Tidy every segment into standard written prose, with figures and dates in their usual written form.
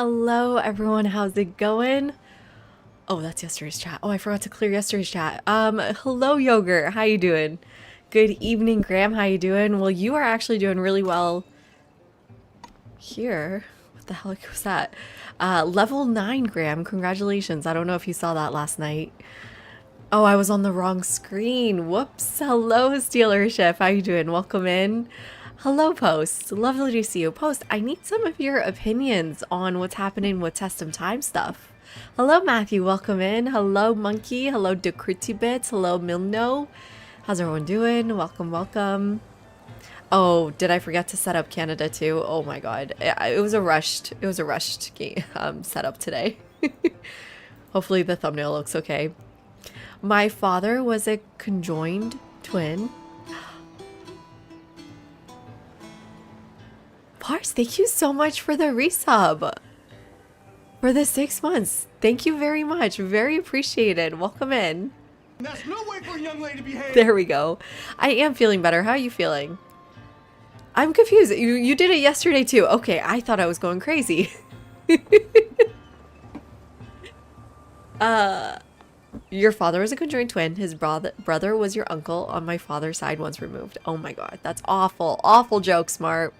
Hello, everyone. How's it going? Oh, that's yesterday's chat. Oh, I forgot to clear yesterday's chat. Hello, Yogurt. How you doing? Good evening, Graham. How you doing? Well, you are actually doing really well here. What the heck was that? Level 9, Graham. Congratulations. I don't know if you saw that last night. Oh, I was on the wrong screen. Whoops. Hello, Steeler Chef. How you doing? Welcome in. Hello, Post. Lovely to see you. Post, I need some of your opinions on what's happening with Testum Time stuff. Hello, Matthew. Welcome in. Hello, Monkey. Hello, Decritty Bits. Hello, Milno. How's everyone doing? Welcome, welcome. Oh, did I forget to set up Canada too? Oh my god. It was a rushed game, setup today. Hopefully the thumbnail looks okay. My father was a conjoined twin. Pars, thank you so much for the resub. For the 6 months. Thank you very much. Very appreciated. Welcome in. That's no way for a young lady to behave. There we go. I am feeling better. How are you feeling? I'm confused. You did it yesterday too. Okay, I thought I was going crazy. Your father was a conjoined twin. His brother was your uncle on my father's side once removed. Oh my god, that's awful. Awful joke, Smart.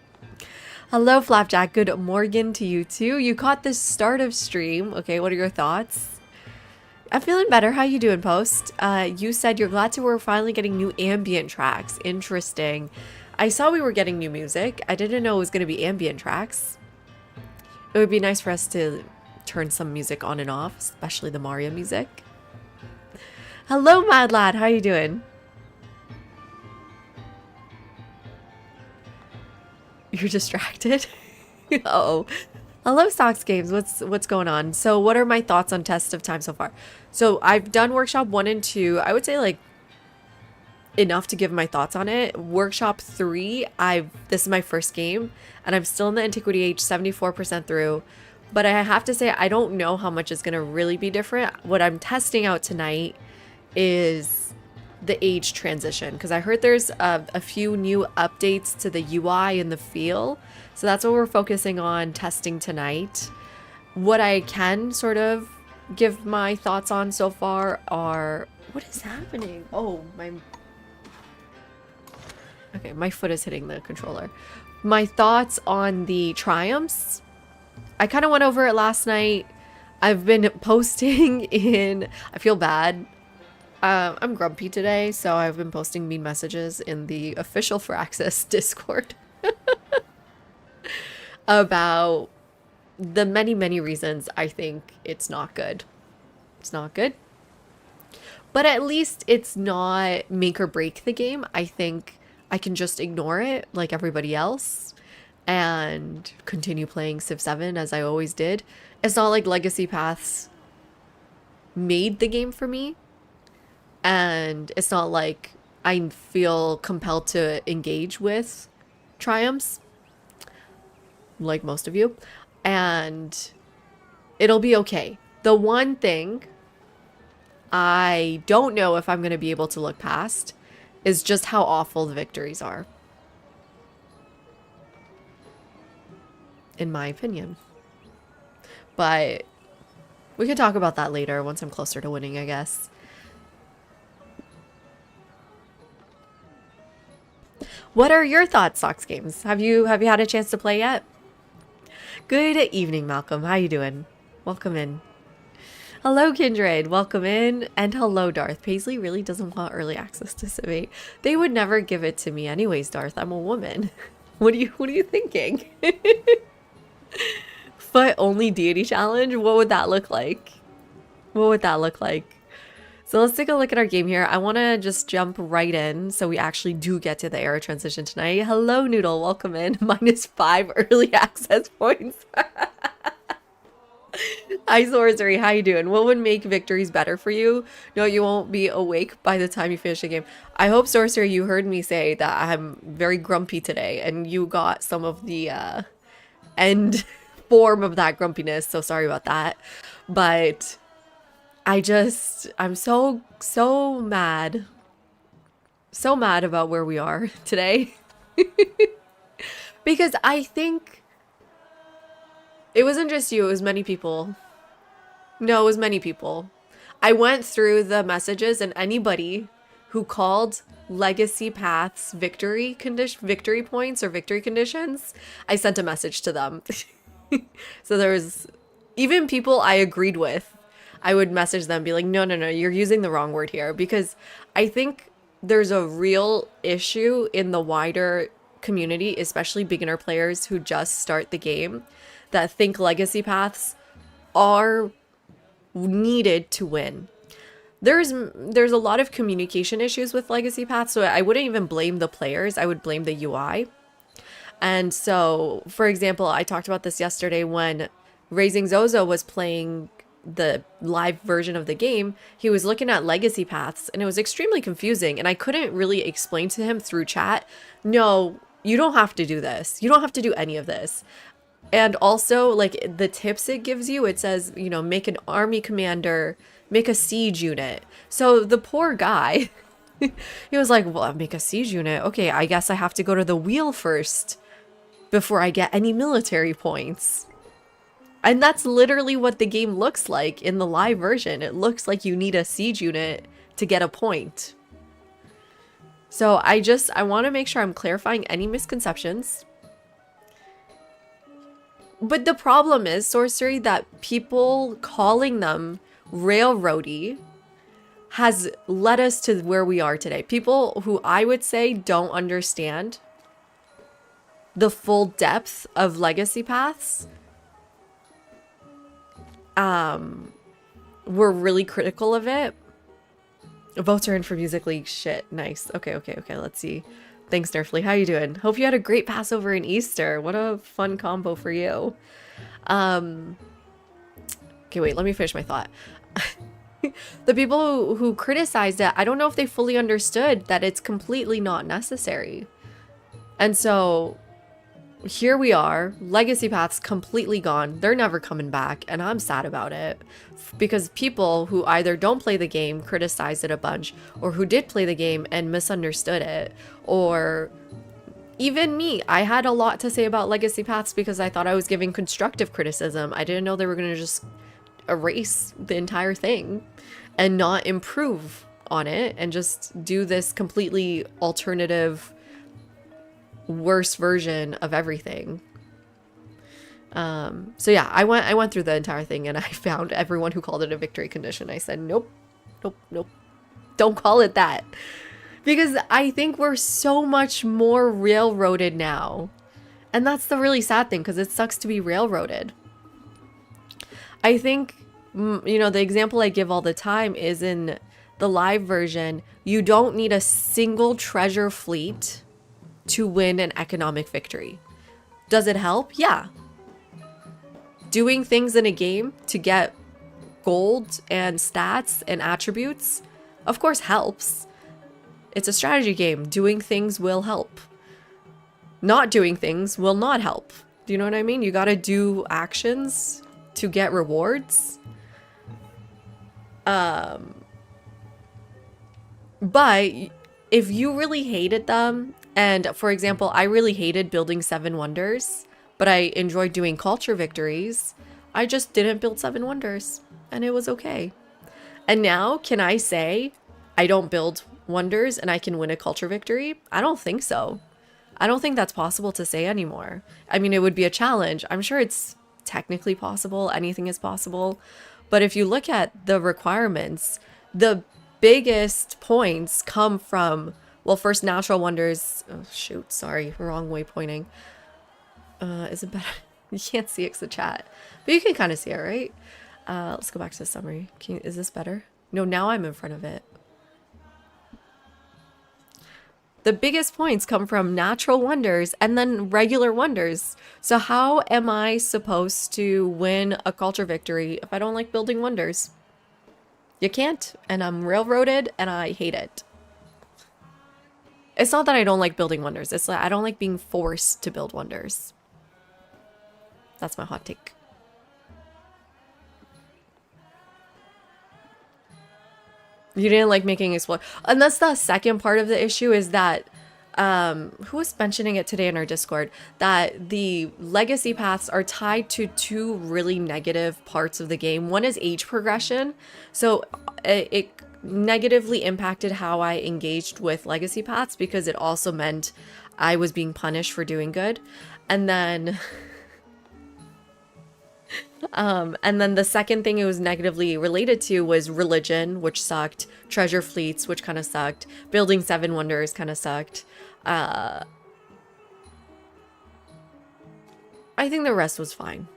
Hello, Flapjack. Good morning to you too. You caught the start of stream. Okay, what are your thoughts? I'm feeling better. How you doing, Post? You said you're glad to we're finally getting new ambient tracks. Interesting. I saw we were getting new music. I didn't know it was going to be ambient tracks. It would be nice for us to turn some music on and off, especially the Mario music. Hello, Mad Lad. How you doing? You're distracted? Uh-oh. Hello, Stocks Games. What's going on? So what are my thoughts on Test of Time so far? So I've done Workshop 1 and 2. I would say like enough to give my thoughts on it. Workshop 3, this is my first game and I'm still in the Antiquity Age, 74% through. But I have to say I don't know how much is going to really be different. What I'm testing out tonight is the age transition, because I heard there's a few new updates to the UI and the feel. So that's what we're focusing on testing tonight. What I can sort of give my thoughts on so far are... What is happening? Oh, Okay, my foot is hitting the controller. My thoughts on the triumphs. I kind of went over it last night. I've been posting in... I feel bad. I'm grumpy today, so I've been posting mean messages in the official Firaxis Discord about the many reasons I think it's not good. It's not good. But at least it's not make or break the game. I think I can just ignore it like everybody else and continue playing Civ 7 as I always did. It's not like Legacy Paths made the game for me. And it's not like I feel compelled to engage with triumphs, like most of you, and it'll be okay. The one thing I don't know if I'm going to be able to look past is just how awful the victories are, in my opinion. But we can talk about that later once I'm closer to winning, I guess. What are your thoughts, Sox Games? Have you had a chance to play yet? Good evening, Malcolm. How you doing? Welcome in. Hello, Kindred. Welcome in. And hello, Darth. Paisley really doesn't want early access to Civ 8. They would never give it to me anyways, Darth. I'm a woman. What are you thinking? Foot only deity challenge? What would that look like? What would that look like? So let's take a look at our game here. I want to just jump right in so we actually do get to the era transition tonight. Hello, Noodle. Welcome in. -5 early access points. Hi, Sorcery. How you doing? What would make victories better for you? No, you won't be awake by the time you finish the game. I hope, Sorcery, you heard me say that I'm very grumpy today and you got some of the end form of that grumpiness. So sorry about that. But... I'm so mad. So mad about where we are today. Because I think It wasn't just you, it was many people. No, it was many people. I went through the messages and anybody who called Legacy Paths victory points or victory conditions, I sent a message to them. So there was even people I agreed with, I would message them, be like, no, no, no, you're using the wrong word here. Because I think there's a real issue in the wider community, especially beginner players who just start the game, that think legacy paths are needed to win. There's a lot of communication issues with legacy paths, so I wouldn't even blame the players, I would blame the UI. And so, for example, I talked about this yesterday when Raising Zozo was playing the live version of the game. He was looking at legacy paths and it was extremely confusing. And I couldn't really explain to him through chat, no, you don't have to do this. You don't have to do any of this. And also, like, the tips it gives you, it says, you know, make an army commander, make a siege unit. So the poor guy, he was like, well, make a siege unit. Okay, I guess I have to go to the wheel first before I get any military points. And that's literally what the game looks like in the live version. It looks like you need a siege unit to get a point. So I want to make sure I'm clarifying any misconceptions. But the problem is, Sorcery, that people calling them railroady has led us to where we are today. People who I would say don't understand the full depth of legacy paths were really critical of it. Votes are in for Music League. Shit, nice. Okay, let's see. Thanks, Nerfly. How you doing? Hope you had a great Passover and Easter. What a fun combo for you. Okay, wait, let me finish my thought. The people who criticized it, I don't know if they fully understood that it's completely not necessary. And so here we are, legacy paths completely gone. They're never coming back, and I'm sad about it. Because people who either don't play the game criticized it a bunch, or who did play the game and misunderstood it, or even me, I had a lot to say about legacy paths because I thought I was giving constructive criticism. I didn't know they were going to just erase the entire thing and not improve on it and just do this completely alternative, worse version of everything. So yeah, I went through the entire thing and I found everyone who called it a victory condition. I said, nope, don't call it that. Because I think we're so much more railroaded now. And that's the really sad thing, because it sucks to be railroaded. I think, you know, the example I give all the time is in the live version, you don't need a single treasure fleet to win an economic victory. Does it help? Yeah. Doing things in a game to get gold and stats and attributes, of course, helps. It's a strategy game. Doing things will help. Not doing things will not help. Do you know what I mean? You gotta do actions to get rewards. But if you really hated them, and for example, I really hated building 7 wonders, but I enjoyed doing culture victories, I just didn't build 7 wonders, and it was okay. And now, can I say I don't build wonders and I can win a culture victory? I don't think so. I don't think that's possible to say anymore. I mean, it would be a challenge. I'm sure it's technically possible. Anything is possible. But if you look at the requirements, the biggest points come from, well, first natural wonders. Oh, shoot. Sorry. Wrong way pointing. Is it better? You can't see it 'cause the chat. But you can kind of see it, right? Let's go back to the summary. Is this better? No, now I'm in front of it. The biggest points come from natural wonders and then regular wonders. So how am I supposed to win a culture victory if I don't like building wonders? You can't, and I'm railroaded and I hate it. It's not that I don't like building wonders. It's that I don't like being forced to build wonders. That's my hot take. You didn't like making explode. And that's the second part of the issue, is that who was mentioning it today in our Discord, that the legacy paths are tied to two really negative parts of the game. One is age progression. So it negatively impacted how I engaged with legacy paths because it also meant I was being punished for doing good. And then the second thing it was negatively related to was religion, which sucked, treasure fleets, which kind of sucked, building 7 wonders kind of sucked. I think the rest was fine.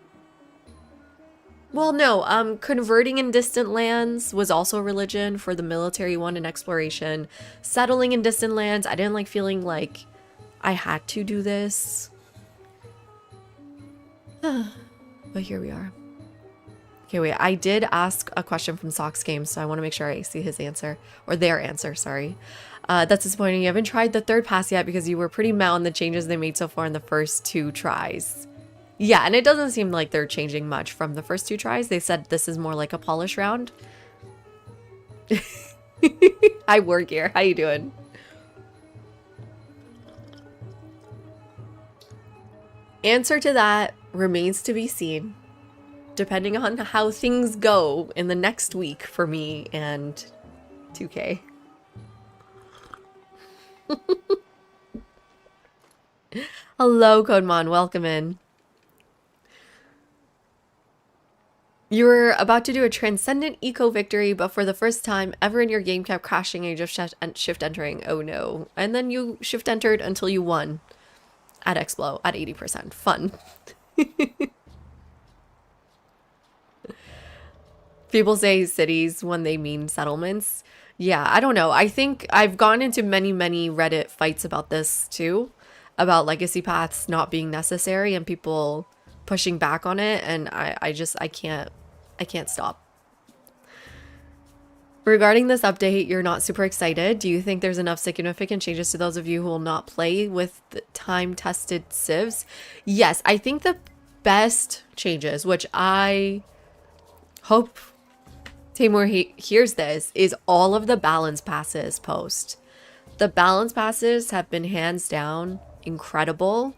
Well, no, converting in distant lands was also religion for the military one and exploration. Settling in distant lands, I didn't like feeling like I had to do this. But here we are. Okay, wait, I did ask a question from Sox Games, so I want to make sure I see his answer, or their answer, sorry. That's disappointing. You haven't tried the third pass yet because you were pretty mad on the changes they made so far in the first 2 tries. Yeah, and it doesn't seem like they're changing much from the first 2 tries. They said this is more like a polish round. Hi, Work here. How you doing? Answer to that remains to be seen, depending on how things go in the next week for me and 2K. Hello, Codemon. Welcome in. You were about to do a transcendent eco victory, but for the first time ever in your game kept crashing and you just shift entering. Oh no. And then you shift entered until you won at Explo at 80%. Fun. People say cities when they mean settlements. Yeah, I don't know. I think I've gone into many Reddit fights about this too, about legacy paths not being necessary and people pushing back on it, and I can't stop. Regarding this update, you're not super excited. Do you think there's enough significant changes to those of you who will not play with the time-tested civs? Yes, I think the best changes, which I hope Timur hears this, is all of the balance passes post. The balance passes have been hands down incredible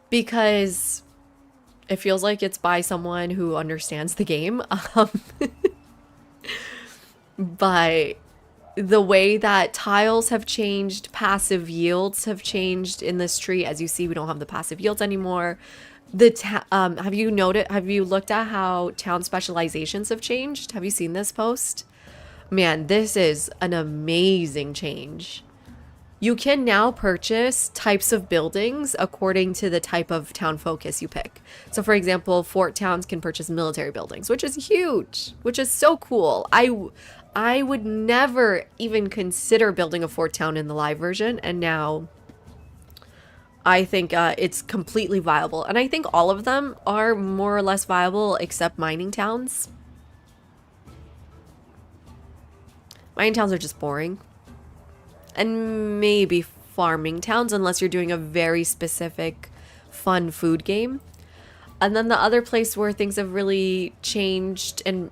because it feels like it's by someone who understands the game. But the way that tiles have changed, passive yields have changed in this tree. As you see, we don't have the passive yields anymore. Have you looked at how town specializations have changed? Have you seen this post? Man, this is an amazing change. You can now purchase types of buildings according to the type of town focus you pick. So for example, fort towns can purchase military buildings, which is huge, which is so cool. I would never even consider building a fort town in the live version, and now I think it's completely viable. And I think all of them are more or less viable except mining towns. Mining towns are just boring. And maybe farming towns unless you're doing a very specific fun food game. And then the other place where things have really changed and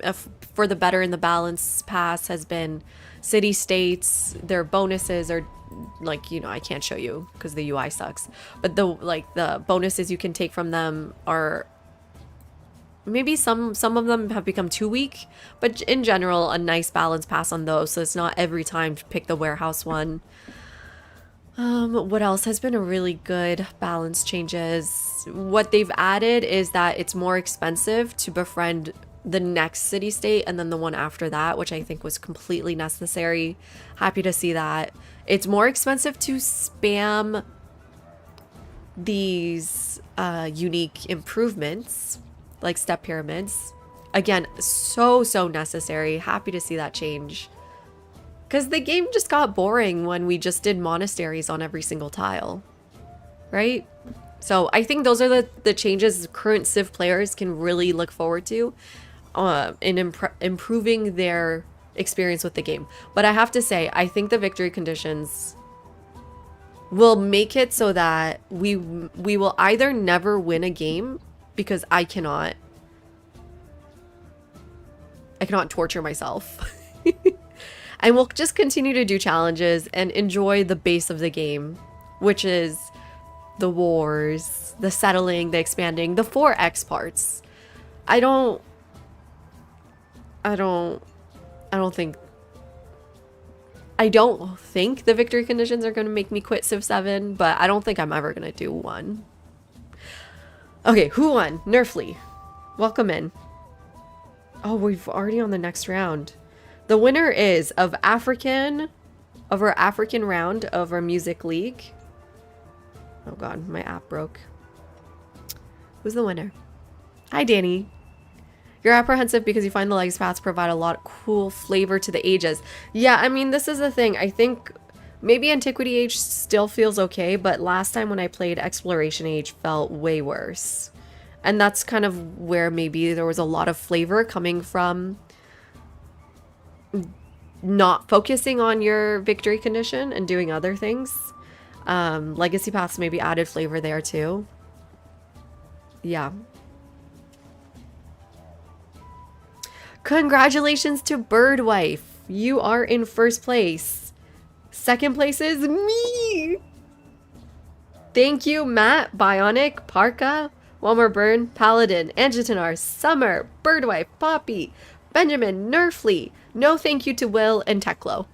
for the better in the balance pass has been city states. Their bonuses are like, you know, I can't show you because the UI sucks, but the bonuses you can take from them are maybe some of them have become too weak, but in general a nice balance pass on those, so it's not every time to pick the warehouse one. What else has been a really good balance changes? What they've added is that it's more expensive to befriend the next city state and then the one after that, which I think was completely necessary. Happy to see that. It's more expensive to spam these unique improvements like step pyramids. Again, so necessary. Happy to see that change. Because the game just got boring when we just did monasteries on every single tile, right? So I think those are the changes current Civ players can really look forward to in improving their experience with the game. But I have to say, I think the victory conditions will make it so that we will either never win a game because I cannot torture myself. And we'll just continue to do challenges and enjoy the base of the game which is the wars, the settling, the expanding, the 4X parts. I don't think the victory conditions are going to make me quit Civ 7, but I don't think I'm ever going to do one. Okay, who won? Nerfly. Welcome in. Oh, we've already on the next round. The winner is of our African round of our music league. Oh god, my app broke. Who's the winner? Hi, Danny. You're apprehensive because you find the legacy paths provide a lot of cool flavor to the ages. Yeah, I mean, this is the thing. I think maybe Antiquity Age still feels okay, but last time when I played Exploration Age felt way worse. And that's kind of where maybe there was a lot of flavor coming from not focusing on your victory condition and doing other things. Legacy paths maybe added flavor there too. Yeah. Congratulations to Birdwife. You are in first place. Second place is me. Thank you, Matt, Bionic, Parka, Walmer Burn, Paladin, Angitinar, Summer, Birdwife, Poppy, Benjamin, Nerfly. No thank you to Will and Teklo.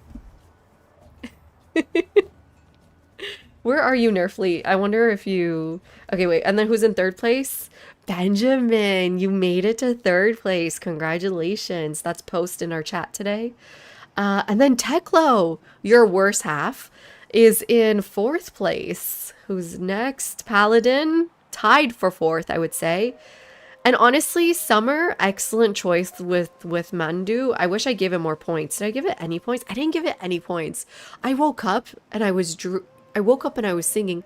Where are you, Nerfly? I wonder if you... Okay, wait. And then who's in third place? Benjamin, you made it to third place. Congratulations. That's post in our chat today. And then Teklo, your worse half, is in fourth place. Who's next? Paladin, tied for fourth, I would say. And honestly, Summer, excellent choice with Mandu. I wish I gave it more points. Did I give it any points? I didn't give it any points. I woke up and I was singing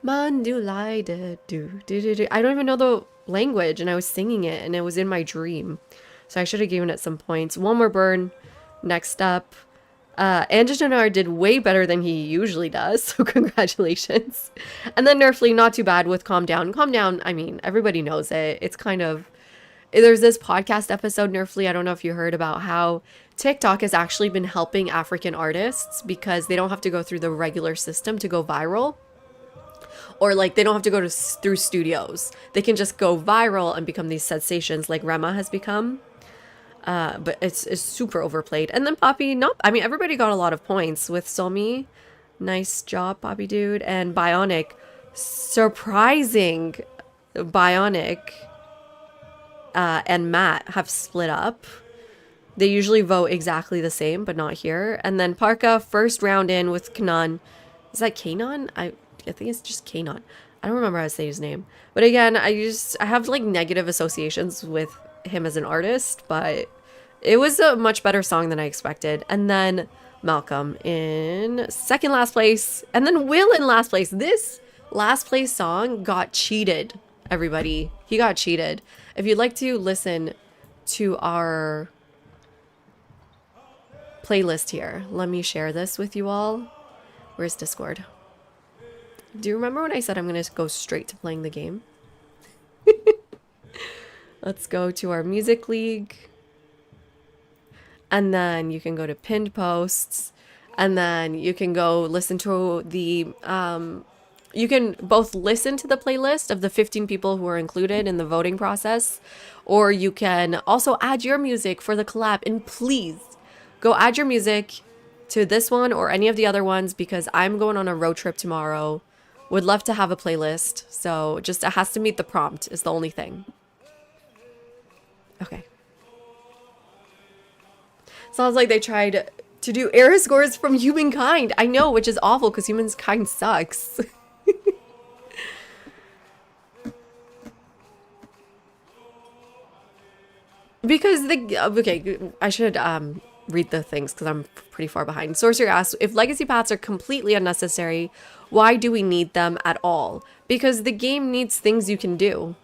Mandu Lai do do do do. I don't even know the language and I was singing it and it was in my dream. So I should have given it some points. One more burn. Next up. Angitinar did way better than he usually does, so congratulations. And then Nerfly, not too bad with Calm Down. Calm Down, I mean, everybody knows it. It's kind of... There's this podcast episode, Nerfly, I don't know if you heard about how TikTok has actually been helping African artists because they don't have to go through the regular system to go viral. Or like they don't have to go through studios. They can just go viral and become these sensations like Rema has become. But it's super overplayed. And then Poppy, nope. I mean, everybody got a lot of points with Somi. Nice job, Poppy dude. And Bionic, surprising. Bionic and Matt have split up. They usually vote exactly the same, but not here. And then Parka, first round in with Kanan. Is that Kanan? I think it's just Kanan. I don't remember how to say his name. But again, I have like negative associations with him as an artist, but it was a much better song than I expected. And then Malcolm in second last place, and then Will in last place. This last place song got cheated, everybody. He got cheated. If you'd like to listen to our playlist here, let me share this with you all. Where's Discord? Do you remember when I said I'm going to go straight to playing the game? Let's go to our music league. And then you can go to pinned posts. And then you can go listen to the... you can both listen to the playlist of the 15 people who are included in the voting process. Or you can also add your music for the collab. And please, go add your music to this one or any of the other ones. Because I'm going on a road trip tomorrow. Would love to have a playlist. So just it has to meet the prompt is the only thing. Okay. Sounds like they tried to do error scores from Humankind. I know, which is awful because Humankind sucks. Because okay, I should read the things because I'm pretty far behind. Sorcerer asks, if legacy paths are completely unnecessary, why do we need them at all? Because the game needs things you can do.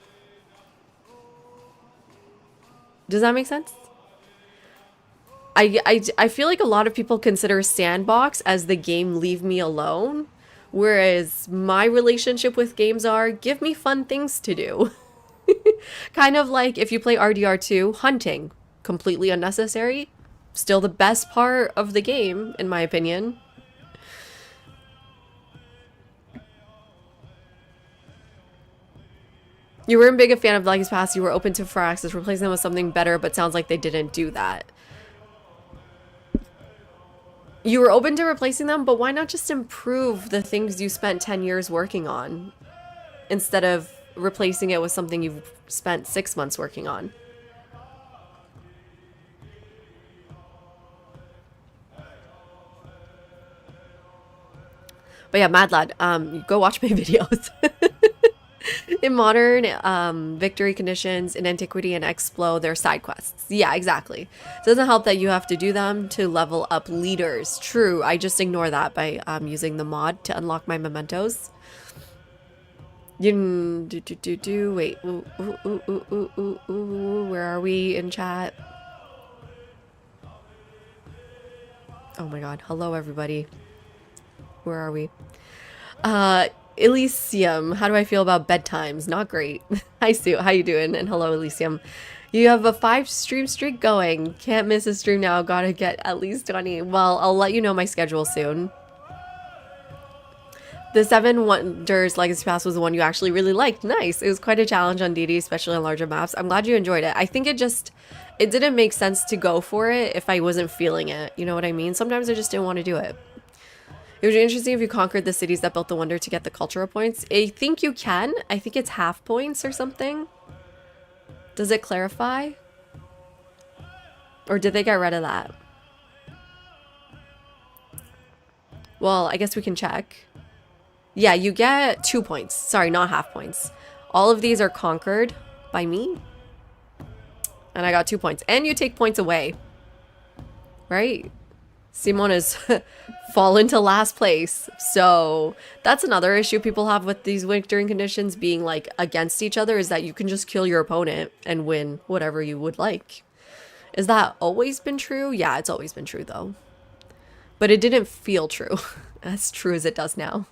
Does that make sense? I feel like a lot of people consider Sandbox as the game leave me alone, whereas my relationship with games are give me fun things to do. Kind of like if you play RDR2, hunting, completely unnecessary, still the best part of the game, in my opinion. You weren't big a fan of Legacy Pass. You were open to Firaxis replacing them with something better, but sounds like they didn't do that. You were open to replacing them, but why not just improve the things you spent 10 years working on instead of replacing it with something you've spent 6 months working on? But yeah, Mad Lad, go watch my videos. In modern victory conditions, in antiquity and Explo, they're side quests. Yeah, exactly. It doesn't help that you have to do them to level up leaders. True, I just ignore that by using the mod to unlock my mementos. Wait, where are we in chat? Oh my god, hello everybody. Where are we? Elysium, how do I feel about bedtimes? Not great. Hi Sue, how you doing? And hello Elysium. You have a 5 stream streak going. Can't miss a stream now. Gotta get at least 20. Well, I'll let you know my schedule soon. The 7 Wonders Legacy Pass was the one you actually really liked. Nice. It was quite a challenge on DD, especially on larger maps. I'm glad you enjoyed it. I think it didn't make sense to go for it if I wasn't feeling it. You know what I mean? Sometimes I just didn't want to do it. It would be interesting if you conquered the cities that built the wonder to get the cultural points. I think you can. I think it's half points or something. Does it clarify? Or did they get rid of that? Well, I guess we can check. Yeah, you get 2 points. Sorry, not half points. All of these are conquered by me. And I got 2 points. And you take points away. Right? Simon has fallen to last place. So that's another issue people have with these victory conditions being like against each other, is that you can just kill your opponent and win whatever you would like. Is that always been true? Yeah, it's always been true though. But it didn't feel true. As true as it does now.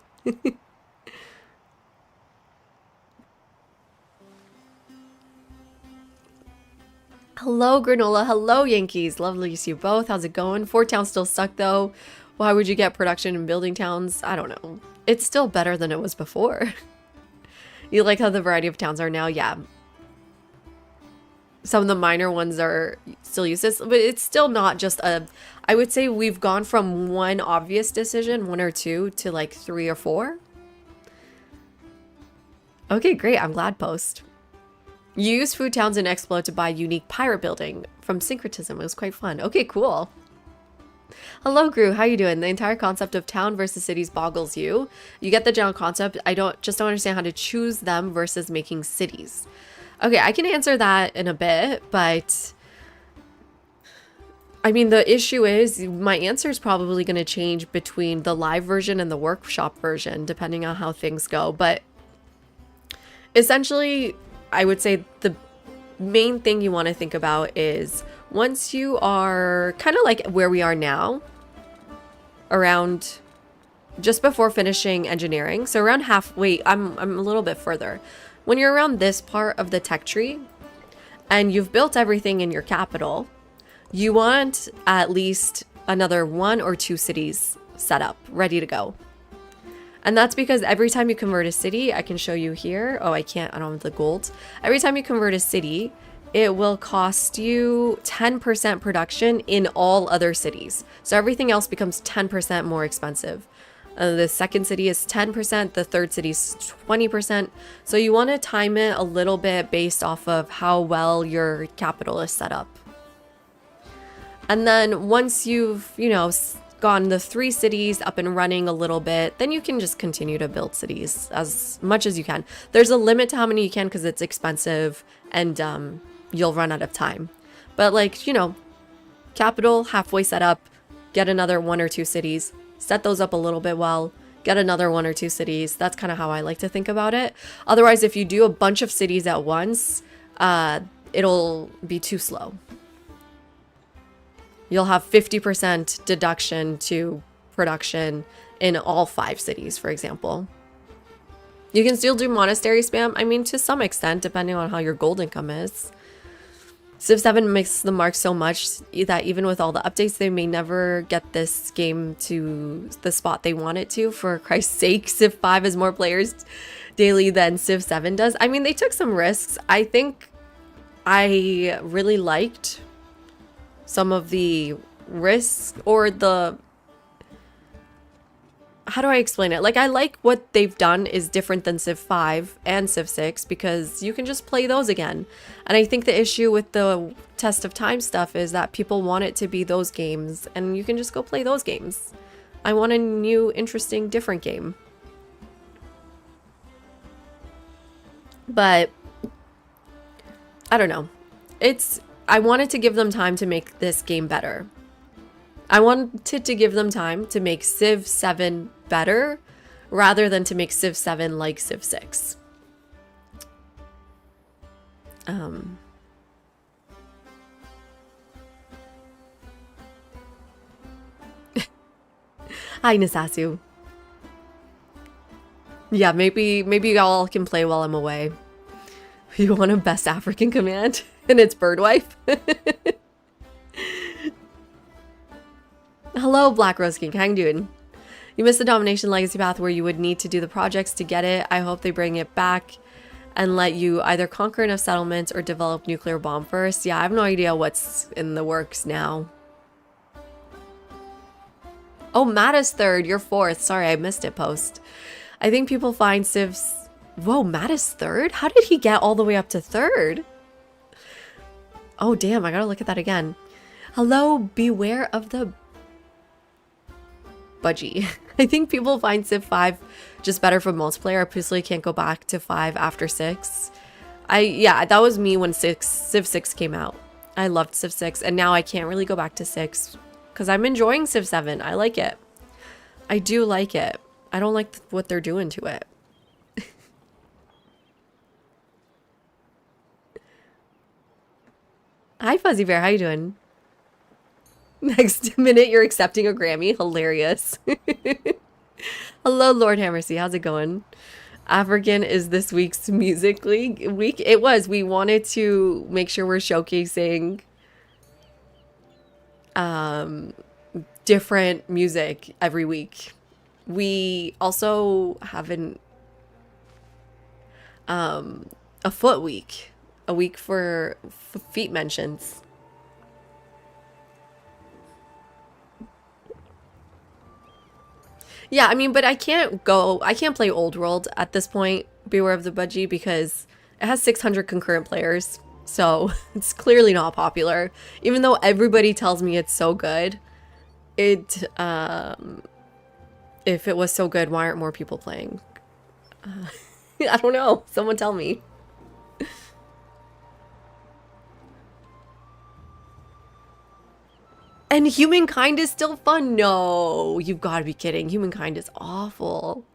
Hello, Granola. Hello, Yankees. Lovely to see you both. How's it going? Fort Town still stuck, though. Why would you get production in building towns? I don't know. It's still better than it was before. You like how the variety of towns are now? Yeah. Some of the minor ones are still useless, but it's still not just a... I would say we've gone from one obvious decision, 1 or 2, to like 3 or 4. Okay, great. I'm glad, Post. You use Food Towns and Explo to buy unique pirate building from Syncretism. It was quite fun. Okay, cool. Hello, Gru. How you doing? The entire concept of town versus cities boggles you. You get the general concept. I don't understand how to choose them versus making cities. Okay, I can answer that in a bit, but I mean, the issue is my answer is probably going to change between the live version and the workshop version, depending on how things go. But essentially, I would say the main thing you want to think about is once you are kind of like where we are now, around just before finishing engineering. So around halfway, I'm a little bit further. When you're around this part of the tech tree and you've built everything in your capital, you want at least another 1 or 2 cities set up, ready to go. And that's because every time you convert a city, I can show you here. Oh, I can't, I don't have the gold. Every time you convert a city, it will cost you 10% production in all other cities. So everything else becomes 10% more expensive. The second city is 10%, the third city is 20%. So you want to time it a little bit based off of how well your capital is set up. And then once you've, gotten the 3 cities up and running a little bit, then you can just continue to build cities as much as you can. There's a limit to how many you can because it's expensive and you'll run out of time. But capital halfway set up, get another 1 or 2 cities, set those up a little bit well, get another 1 or 2 cities. That's kind of how I like to think about it. Otherwise, if you do a bunch of cities at once, it'll be too slow. You'll have 50% deduction to production in all 5 cities, for example. You can still do monastery spam, I mean, to some extent, depending on how your gold income is. Civ 7 makes the mark so much that even with all the updates, they may never get this game to the spot they want it to. For Christ's sake, Civ 5 has more players daily than Civ 7 does. I mean, they took some risks. I think I really liked some of the risks, or the... How do I explain it? Like, I like what they've done is different than Civ 5 and Civ 6 because you can just play those again. And I think the issue with the test of time stuff is that people want it to be those games and you can just go play those games. I want a new, interesting, different game. But I don't know. I wanted to give them time to make this game better. I wanted to give them time to make Civ 7 better rather than to make Civ 7 like Civ 6. Hi, Nasasu. Yeah, maybe y'all can play while I'm away. You want a best African command? And it's Birdwife? Hello, Black Rose King. How you doing? You missed the Domination Legacy path where you would need to do the projects to get it. I hope they bring it back and let you either conquer enough settlements or develop nuclear bomb first. Yeah, I have no idea what's in the works now. Oh, Matt is third. You're fourth. Sorry, I missed it, post. I think people find Civ's... Whoa, Matt is third? How did he get all the way up to third? Oh, damn. I gotta look at that again. Hello, beware of the... budgie. I think people find Civ 5 just better for multiplayer. I personally can't go back to 5 after 6. Yeah, that was me when Civ 6 came out. I loved Civ 6 and now I can't really go back to 6 because I'm enjoying Civ 7. I like it. I do like it. I don't like what they're doing to it. Hi Fuzzy Bear, how you doing? Next minute, you're accepting a Grammy. Hilarious. Hello, Lord Hammersea. How's it going? African is this week's music league week. It was. We wanted to make sure we're showcasing different music every week. We also have a foot week. A week for feet mentions. Yeah, I mean, but I can't play Old World at this point, Beware of the Budgie, because it has 600 concurrent players. So it's clearly not popular. Even though everybody tells me it's so good, if it was so good, why aren't more people playing? I don't know. Someone tell me. And Humankind is still fun. No, you've got to be kidding. Humankind is awful.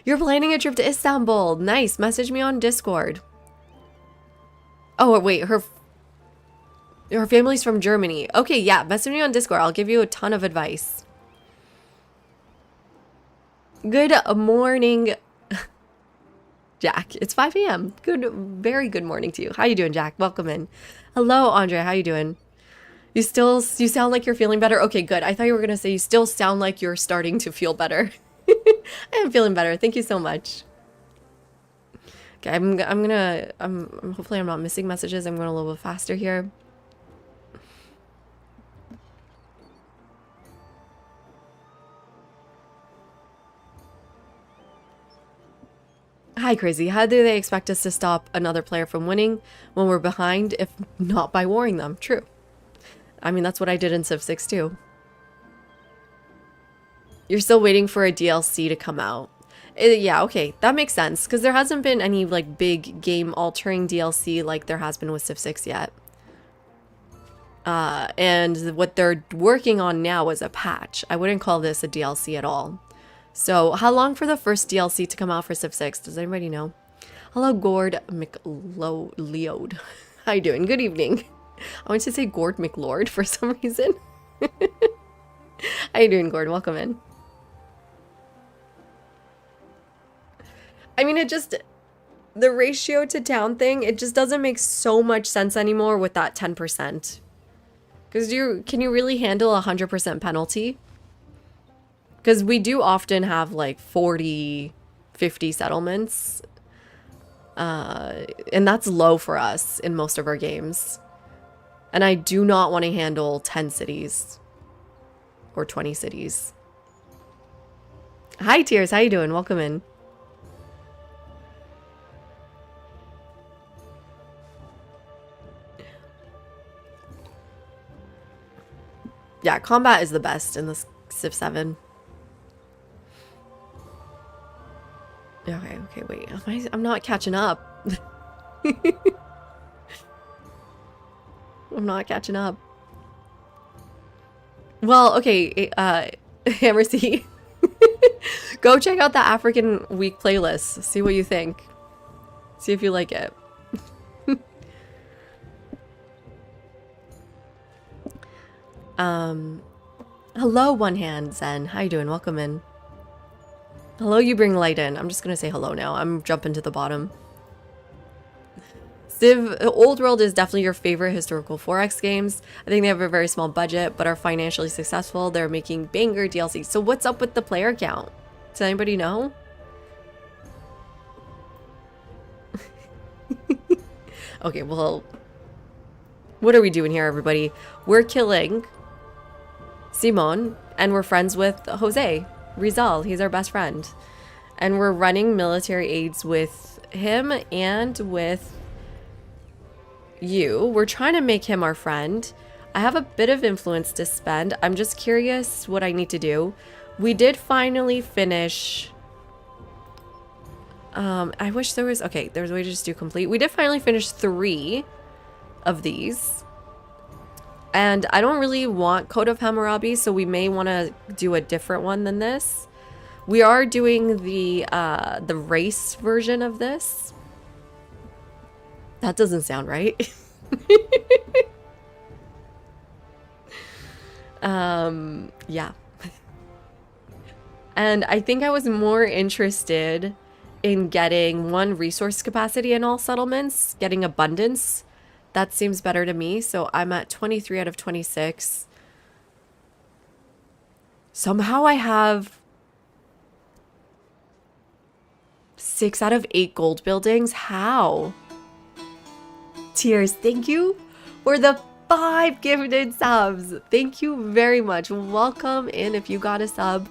You're planning a trip to Istanbul. Nice. Message me on Discord. Oh, wait. Her family's from Germany. Okay, yeah. Message me on Discord. I'll give you a ton of advice. Good morning, Jack. It's 5 a.m. Very good morning to you. How you doing, Jack? Welcome in. Hello, Andre. How you doing? You sound like you're feeling better. Okay, good. I thought you were going to say you still sound like you're starting to feel better. I am feeling better. Thank you so much. Okay, hopefully I'm not missing messages. I'm going a little bit faster here. Hi, Crazy. How do they expect us to stop another player from winning when we're behind, if not by warring them? True. I mean, that's what I did in Civ 6 too. You're still waiting for a DLC to come out. Yeah, okay. That makes sense. Because there hasn't been any like big game-altering DLC like there has been with Civ 6 yet. And what they're working on now is a patch. I wouldn't call this a DLC at all. So, how long for the first DLC to come out for Civ 6? Does anybody know? Hello, Gord McLeod. How you doing? Good evening. I wanted to say Gord McLord for some reason. How you doing, Gord? Welcome in. I mean, the ratio to town thing, it just doesn't make so much sense anymore with that 10%. Because can you really handle 100% penalty? Because we do often have like 40, 50 settlements. And that's low for us in most of our games. And I do not want to handle 10 cities. Or 20 cities. Hi, Tears. How you doing? Welcome in. Yeah, combat is the best in this Civ 7. Okay, wait. I'm not catching up. I'm not catching up. Well, okay, Hammersy. Go check out the African Week playlist. See what you think. See if you like it. Hello, One Hand Zen. How you doing? Welcome in. Hello, you bring light in. I'm just gonna say hello now. I'm jumping to the bottom. Civ Old World is definitely your favorite historical 4X games. I think they have a very small budget, but are financially successful. They're making banger DLC. So what's up with the player count? Does anybody know? Okay, well, what are we doing here, everybody? We're killing Simon, and we're friends with Jose Rizal. He's our best friend. And we're running military aids with him and with you. We're trying to make him our friend. I have a bit of influence to spend. I'm just curious what I need to do. We did finally finish... I wish there was... Okay, there's a way to just do complete. We did finally finish 3 of these. And I don't really want Code of Hammurabi, so we may want to do a different one than this. We are doing the race version of this. That doesn't sound right. Yeah. And I think I was more interested in getting 1 resource capacity in all settlements, getting abundance. That seems better to me. So I'm at 23 out of 26. Somehow I have 6 out of 8 gold buildings. How? Tears, thank you for the 5 gifted subs. Thank you very much. Welcome in. If you got a sub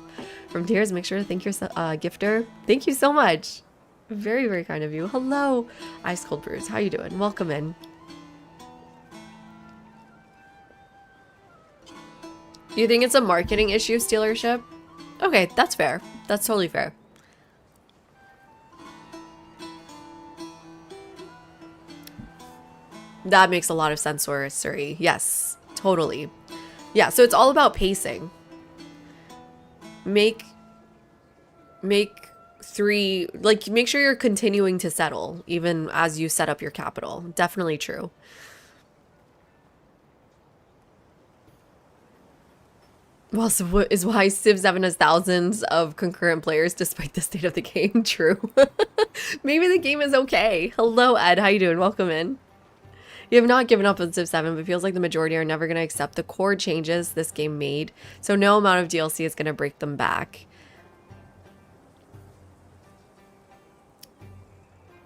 from Tears, make sure to thank your gifter. Thank you so much. Very, very kind of you. Hello, Ice Cold Brews. How you doing? Welcome in. You think it's a marketing issue, Stealership? Okay, that's fair. That's totally fair. That makes a lot of sense, Suri. Yes, totally. Yeah, so it's all about pacing. Make 3, like, make sure you're continuing to settle even as you set up your capital. Definitely true. Well, so what is why Civ 7 has thousands of concurrent players despite the state of the game. True. Maybe the game is okay. Hello, Ed. How you doing? Welcome in. You have not given up on Civ 7, but it feels like the majority are never going to accept the core changes this game made. So no amount of DLC is going to break them back.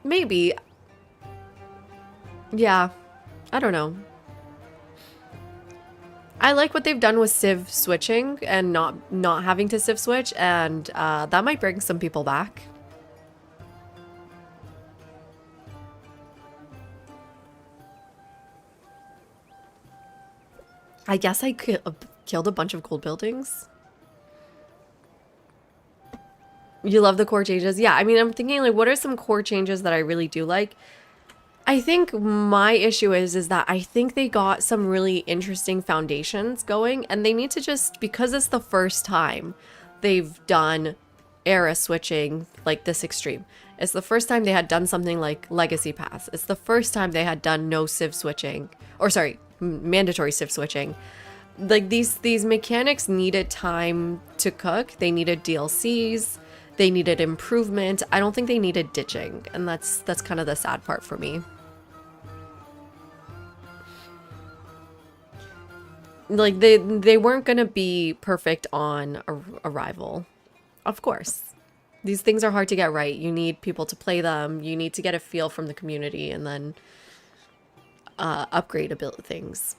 Maybe. Yeah. I don't know. I like what they've done with Civ switching and not having to Civ switch, and that might bring some people back. I guess I killed a bunch of gold buildings. You love the core changes? Yeah, I mean, I'm thinking, like, what are some core changes that I really do like? I think my issue is that I think they got some really interesting foundations going, and they need to just, because it's the first time they've done era switching like this extreme. It's the first time they had done something like Legacy Pass. It's the first time they had done no Civ switching, or sorry, mandatory Civ switching. Like these mechanics needed time to cook. They needed DLCs. they needed improvement. I don't think they needed ditching, and that's kind of the sad part for me. Like they weren't gonna be perfect on arrival, of course. These things are hard to get right. You need people to play them. You need to get a feel from the community, and then upgrade things.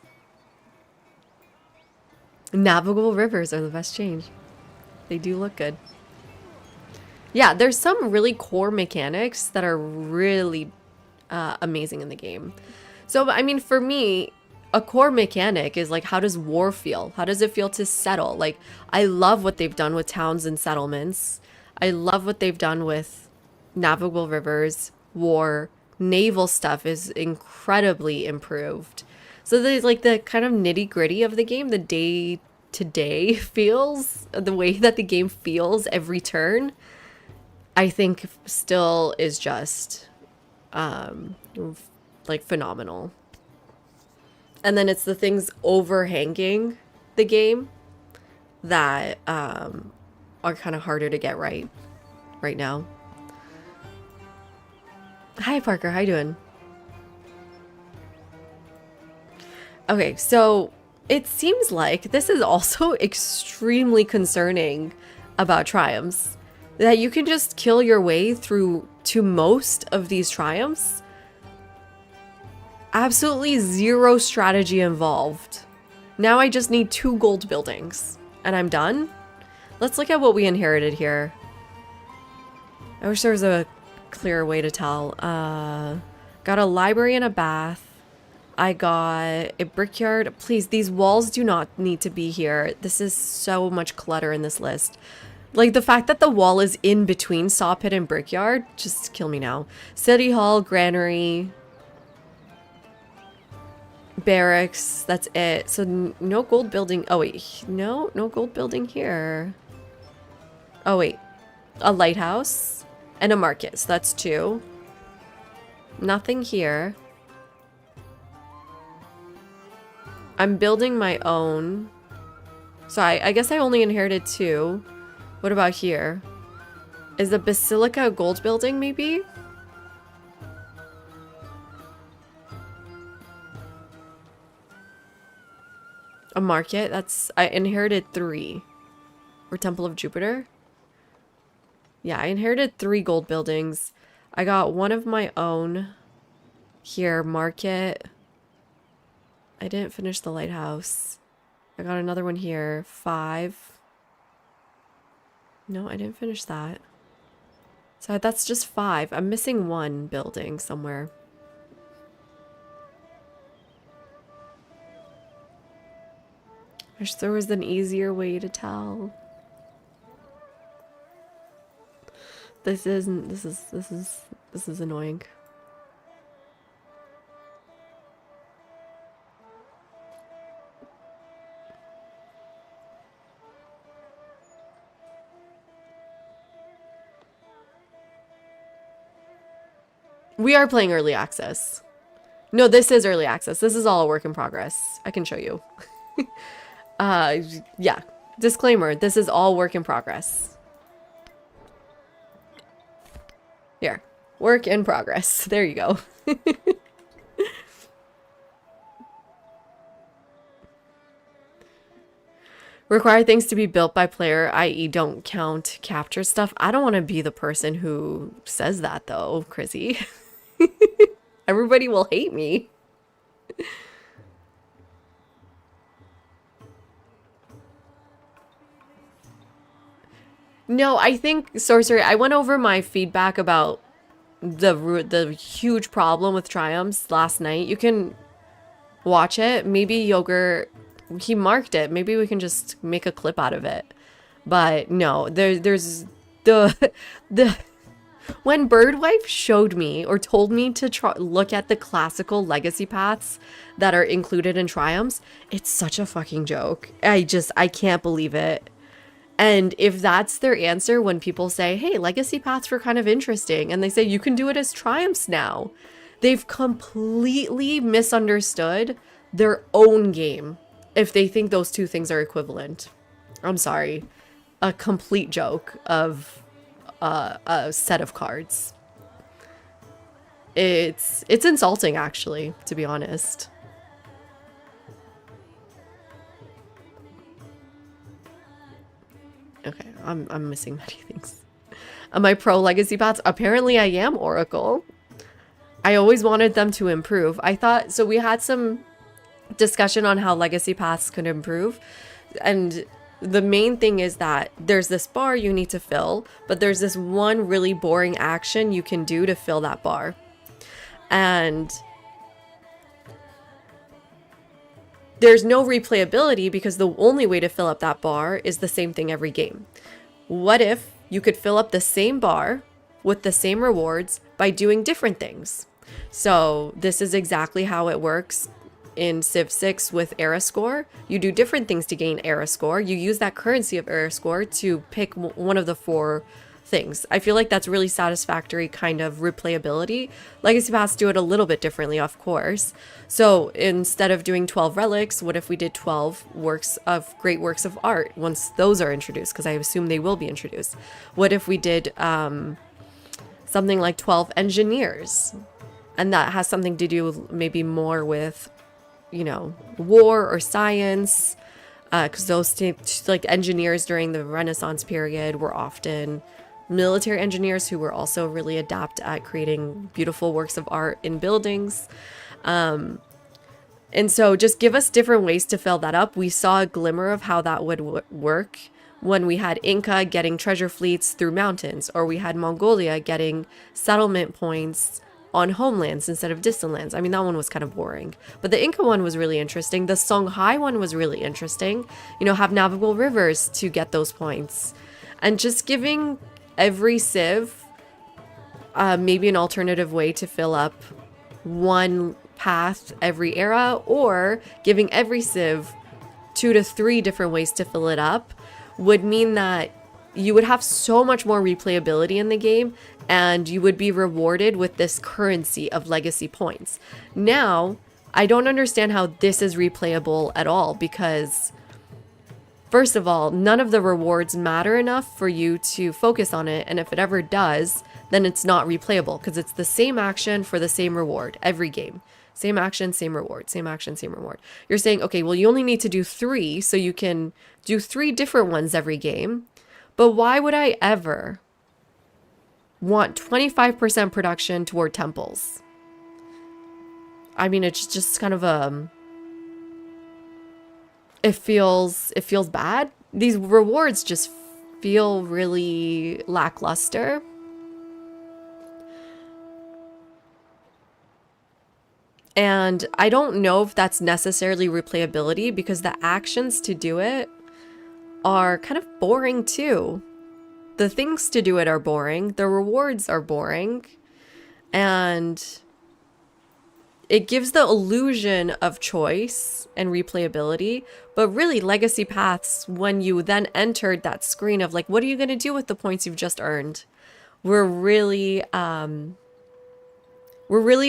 Navigable rivers are the best change. They do look good. Yeah, there's some really core mechanics that are really amazing in the game. So, I mean, for me, a core mechanic is like, how does war feel? How does it feel to settle? Like, I love what they've done with towns and settlements. I love what they've done with navigable rivers, war, naval stuff is incredibly improved. So there's like the kind of nitty gritty of the game, the day to day feels, the way that the game feels every turn, I think still is just like phenomenal. And then it's the things overhanging the game that are kind of harder to get right now. Hi Parker, how you doing? Okay, so it seems like this is also extremely concerning about triumphs. That you can just kill your way through to most of these triumphs. Absolutely zero strategy involved. Now I just need 2 gold buildings and I'm done. Let's look at what we inherited here. I wish there was a clearer way to tell. Got a library and a bath. I got a brickyard. Please, these walls do not need to be here. This is so much clutter in this list. Like, the fact that the wall is in between saw pit and brickyard, just kill me now. City hall, granary, barracks, that's it. So no gold building. Oh wait, no gold building here. Oh wait, a lighthouse and a market, so that's 2. Nothing here. I'm building my own. So I guess I only inherited 2. What about here? Is the Basilica a gold building, maybe? A market? I inherited 3. Or Temple of Jupiter? Yeah, I inherited 3 gold buildings. I got one of my own. Here, market. I didn't finish the lighthouse. I got another one here. 5. No, I didn't finish that. So that's just 5. I'm missing 1 building somewhere. Wish there was an easier way to tell. This is annoying. We are playing early access. No, this is early access. This is all a work in progress. I can show you. Yeah. Disclaimer, this is all work in progress. Here. Work in progress. There you go. Require things to be built by player, i.e. don't count capture stuff. I don't want to be the person who says that though, Chrissy. Everybody will hate me. No, I think, Sorcery, I went over my feedback about the huge problem with triumphs last night. You can watch it. Maybe Yogurt, he marked it. Maybe we can just make a clip out of it. But no, there's the when Birdwife showed me or told me to look at the classical legacy paths that are included in triumphs, it's such a fucking joke. I can't believe it. And if that's their answer when people say, hey, legacy paths were kind of interesting, and they say you can do it as triumphs now, they've completely misunderstood their own game if they think those two things are equivalent. I'm sorry. A complete joke of a set of cards. It's insulting, actually, to be honest. Okay, I'm missing many things. Am I pro legacy paths? Apparently I am, Oracle. I always wanted them to improve. I thought, so we had some discussion on how legacy paths could improve, and the main thing is that there's this bar you need to fill, but there's this one really boring action you can do to fill that bar. And there's no replayability because the only way to fill up that bar is the same thing every game. What if you could fill up the same bar with the same rewards by doing different things? So this is exactly how it works in Civ 6 with Era Score. You do different things to gain Era Score. You use that currency of Era Score to pick one of the 4 things. I feel like that's really satisfactory kind of replayability. Legacy Paths do it a little bit differently, of course. So instead of doing 12 relics, what if we did 12 great works of art once those are introduced? Because I assume they will be introduced. What if we did something like 12 engineers? And that has something to do maybe more with, you know, war or science. Because those like engineers during the Renaissance period were often military engineers who were also really adept at creating beautiful works of art in buildings. And so just give us different ways to fill that up. We saw a glimmer of how that would work when we had Inca getting treasure fleets through mountains, or we had Mongolia getting settlement points on homelands instead of distant lands. I mean, that one was kind of boring, but the Inca one was really interesting. The Songhai one was really interesting. You know, have navigable rivers to get those points, and just giving every civ maybe an alternative way to fill up one path every era, or giving every civ 2 to 3 different ways to fill it up would mean that you would have so much more replayability in the game, and you would be rewarded with this currency of legacy points. Now, I don't understand how this is replayable at all, because first of all, none of the rewards matter enough for you to focus on it, and if it ever does, then it's not replayable, because it's the same action for the same reward every game. Same action, same reward, same action, same reward. You're saying, okay, well, you only need to do 3, so you can do 3 different ones every game. But why would I ever want 25% production toward temples? I mean, it's just kind of it feels bad. These rewards just feel really lackluster. And I don't know if that's necessarily replayability, because the actions to do it are kind of boring too. The things to do it are boring. The rewards are boring. And it gives the illusion of choice and replayability. But really, legacy paths, when you then entered that screen of like, what are you going to do with the points you've just earned? Were really a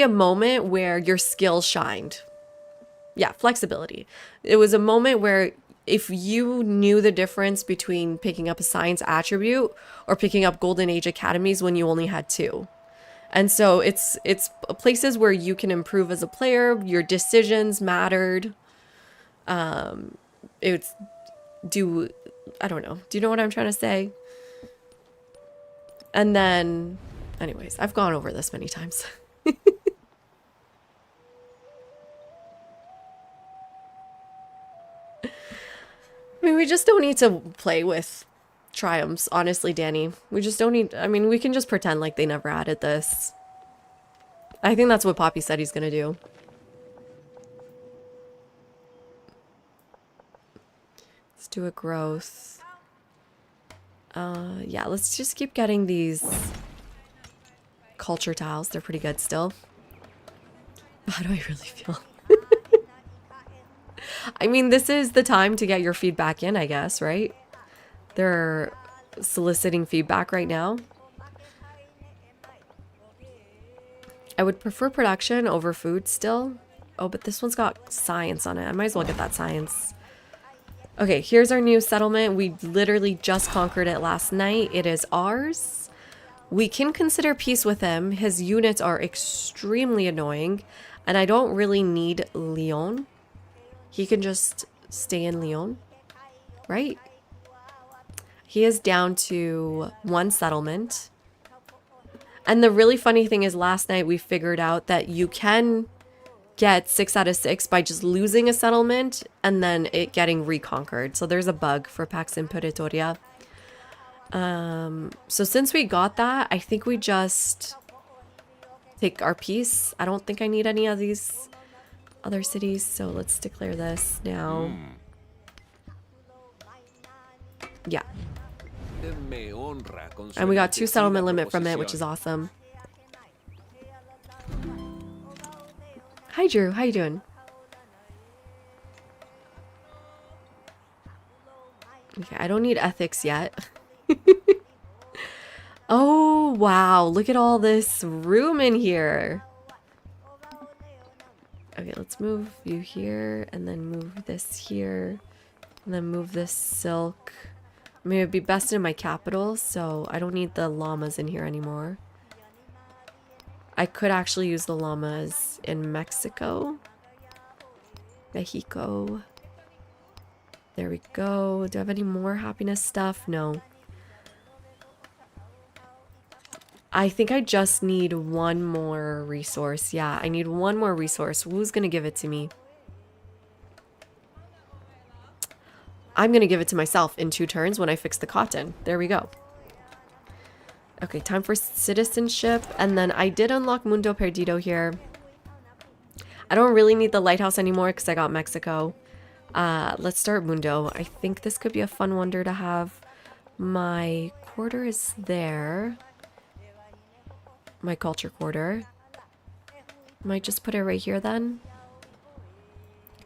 moment where your skills shined. Yeah, flexibility. It was a moment where if you knew the difference between picking up a science attribute or picking up Golden Age academies when you only had 2. And so it's places where you can improve as a player. Your decisions mattered. I don't know. Do you know what I'm trying to say? And then, anyways, I've gone over this many times. I mean, we just don't need to play with triumphs, honestly, Danny. We just don't need... I mean, we can just pretend like they never added this. I think that's what Poppy said he's gonna do. Let's do a growth. Yeah, let's just keep getting these culture tiles. They're pretty good still. How do I really feel? I mean, this is the time to get your feedback in, I guess, right? They're soliciting feedback right now. I would prefer production over food still. Oh, but this one's got science on it. I might as well get that science. Okay, here's our new settlement. We literally just conquered it last night. It is ours. We can consider peace with him. His units are extremely annoying, and I don't really need Lyon. He can just stay in Lyon, right? He is down to 1 settlement. And the really funny thing is last night we figured out that you can get 6 out of 6 by just losing a settlement and then it getting reconquered. So there's a bug for Pax Imperatoria. So since we got that, I think we just take our peace. I don't think I need any of these other cities, so let's declare this now. Yeah. And we got 2 settlement limit from it, which is awesome. Hi Drew, how you doing? Okay, I don't need ethics yet. Oh, wow. Look at all this room in here. Okay, let's move you here and then move this here and then move this silk. I mean, it'd be best in my capital, so I don't need the llamas in here anymore. I could actually use the llamas in Mexico. Mexico. There we go. Do I have any more happiness stuff? No. I think I just need 1 more resource. Yeah, I need 1 more resource. Who's gonna give it to me? I'm gonna give it to myself in 2 turns when I fix the cotton. There we go. Okay, time for citizenship. And then I did unlock Mundo Perdido here. I don't really need the lighthouse anymore because I got Mexico. Let's start Mundo. I think this could be a fun wonder to have. My quarter is there. My culture quarter. Might just put it right here then.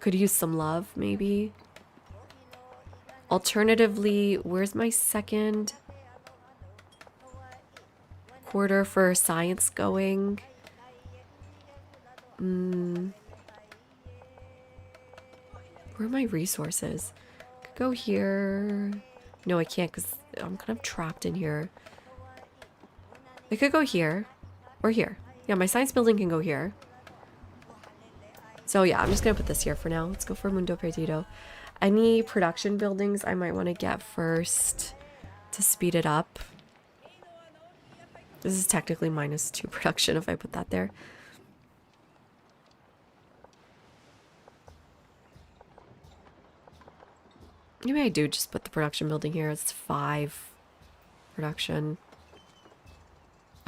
Could use some love, maybe. Alternatively, where's my second quarter for science going? Where are my resources? Could go here. No, I can't because I'm kind of trapped in here. I could go here or here. Yeah, my science building can go here. So yeah, I'm just gonna put this here for now. Let's go for Mundo Perdido. Any production buildings I might want to get first to speed it up. This is technically -2 production if I put that there. Maybe I do just put the production building here. It's 5 production.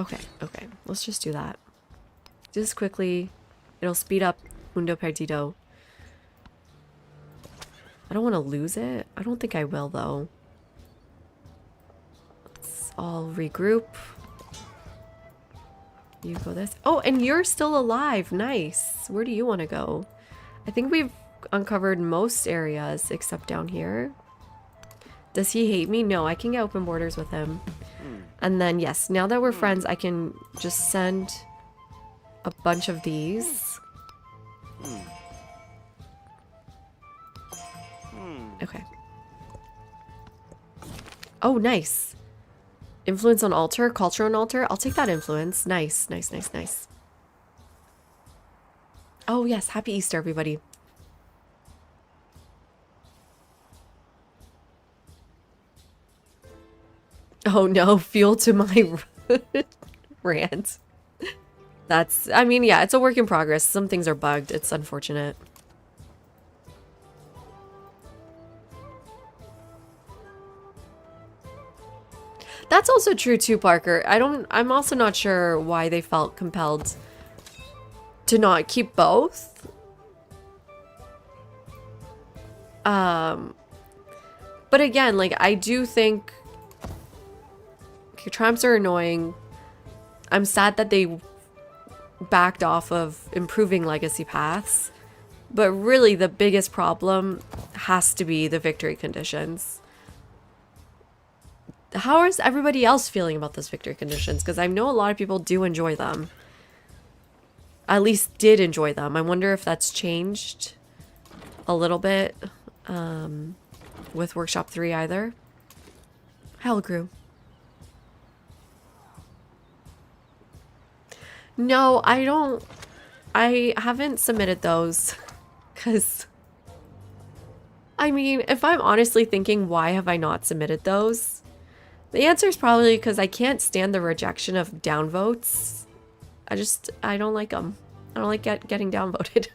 Okay, okay. Let's just do that. Do this quickly. It'll speed up Mundo Perdido. I don't want to lose it. I don't think I will, though. Let's all regroup. You go this. Oh, and you're still alive. Nice. Where do you want to go? I think we've uncovered most areas except down here. Does he hate me? No, I can get open borders with him. And then, yes, now that we're friends, I can just send a bunch of these. Okay. Oh, nice. Influence on altar, culture on altar. I'll take that influence. Nice, nice, nice, nice. Oh, yes. Happy Easter, everybody. Oh, no. Fuel to my rant. That's, I mean, yeah, it's a work in progress. Some things are bugged. It's unfortunate. That's also true too, Parker. I'm also not sure why they felt compelled to not keep both. But again, like, I do think triumphs are annoying. I'm sad that they backed off of improving legacy paths, but really the biggest problem has to be the victory conditions. How is everybody else feeling about those victory conditions? Because I know a lot of people do enjoy them. At least did enjoy them. I wonder if that's changed a little bit with Workshop 3 either. Hell grew. No, I don't. I haven't submitted those. Because, I mean, if I'm honestly thinking, why have I not submitted those? The answer is probably because I can't stand the rejection of downvotes. I don't like them. I don't like getting downvoted.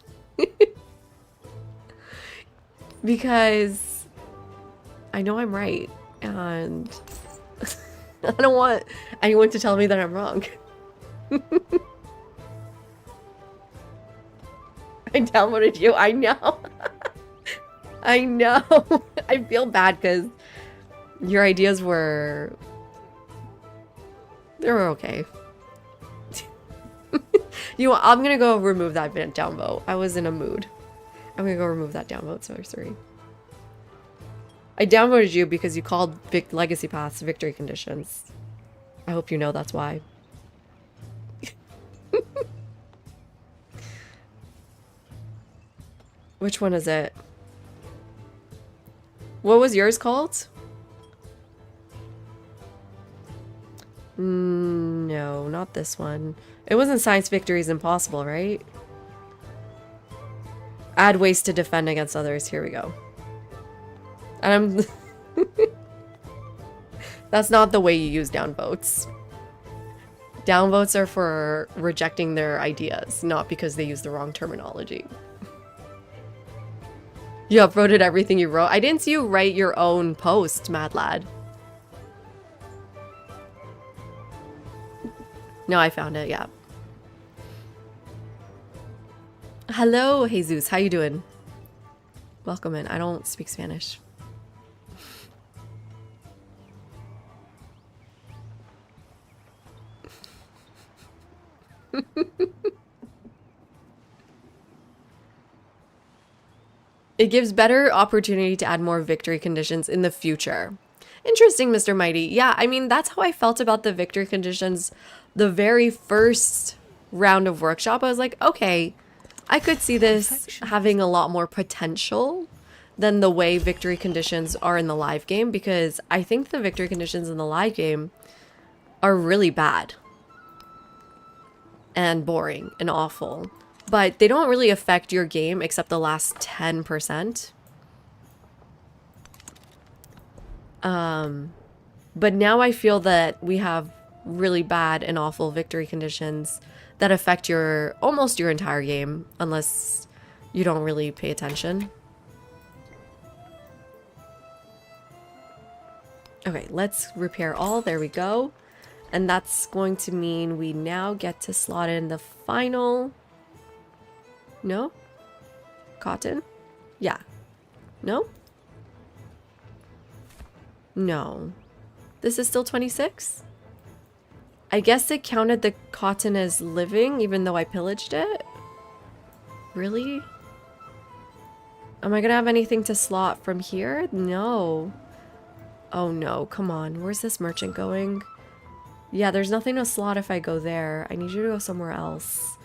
Because I know I'm right. And I don't want anyone to tell me that I'm wrong. I downvoted you. I know. I know. I feel bad because your ideas they were okay. I'm gonna go remove that downvote. I was in a mood. I'm gonna go remove that downvote, sorry. I downvoted you because you called Legacy Paths victory conditions. I hope you know that's why. Which one is it? What was yours called? No, not this one. It wasn't Science Victory is Impossible, right? Add ways to defend against others. Here we go. And that's not the way you use downvotes. Downvotes are for rejecting their ideas, not because they use the wrong terminology. You upvoted everything you wrote. I didn't see you write your own post, Mad Lad. No, I found it, yeah. Hello, Jesus. How you doing? Welcome in. I don't speak Spanish. It gives better opportunity to add more victory conditions in the future. Interesting, Mr. Mighty. Yeah, I mean, that's how I felt about the victory conditions the very first round of workshop. I was like, okay, I could see this having a lot more potential than the way victory conditions are in the live game, because I think the victory conditions in the live game are really bad and boring and awful. But they don't really affect your game except the last 10%. But now I feel that we have really bad and awful victory conditions that affect almost your entire game, unless you don't really pay attention. Okay, let's repair all. There we go. And that's going to mean we now get to slot in the final... No? Cotton? Yeah. No? No. This is still 26? I guess it counted the cotton as living, even though I pillaged it? Really? Am I gonna have anything to slot from here? No. Oh no, come on. Where's this merchant going? Yeah, there's nothing to slot if I go there. I need you to go somewhere else.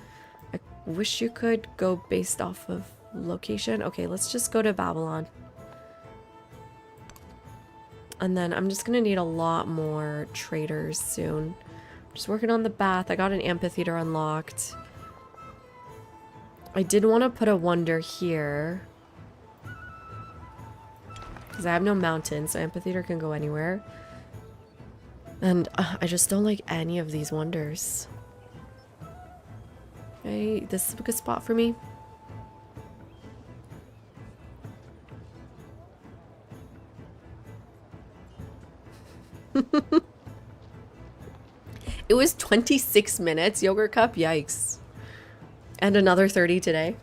I wish you could go based off of location. Okay, let's just go to Babylon. And then I'm just gonna need a lot more traders soon. Just working on the bath. I got an amphitheater unlocked. I did want to put a wonder here, because I have no mountains, so amphitheater can go anywhere. And I just don't like any of these wonders. Okay, this is a good spot for me. It was 26 minutes, Yogurt Cup, yikes. And another 30 today.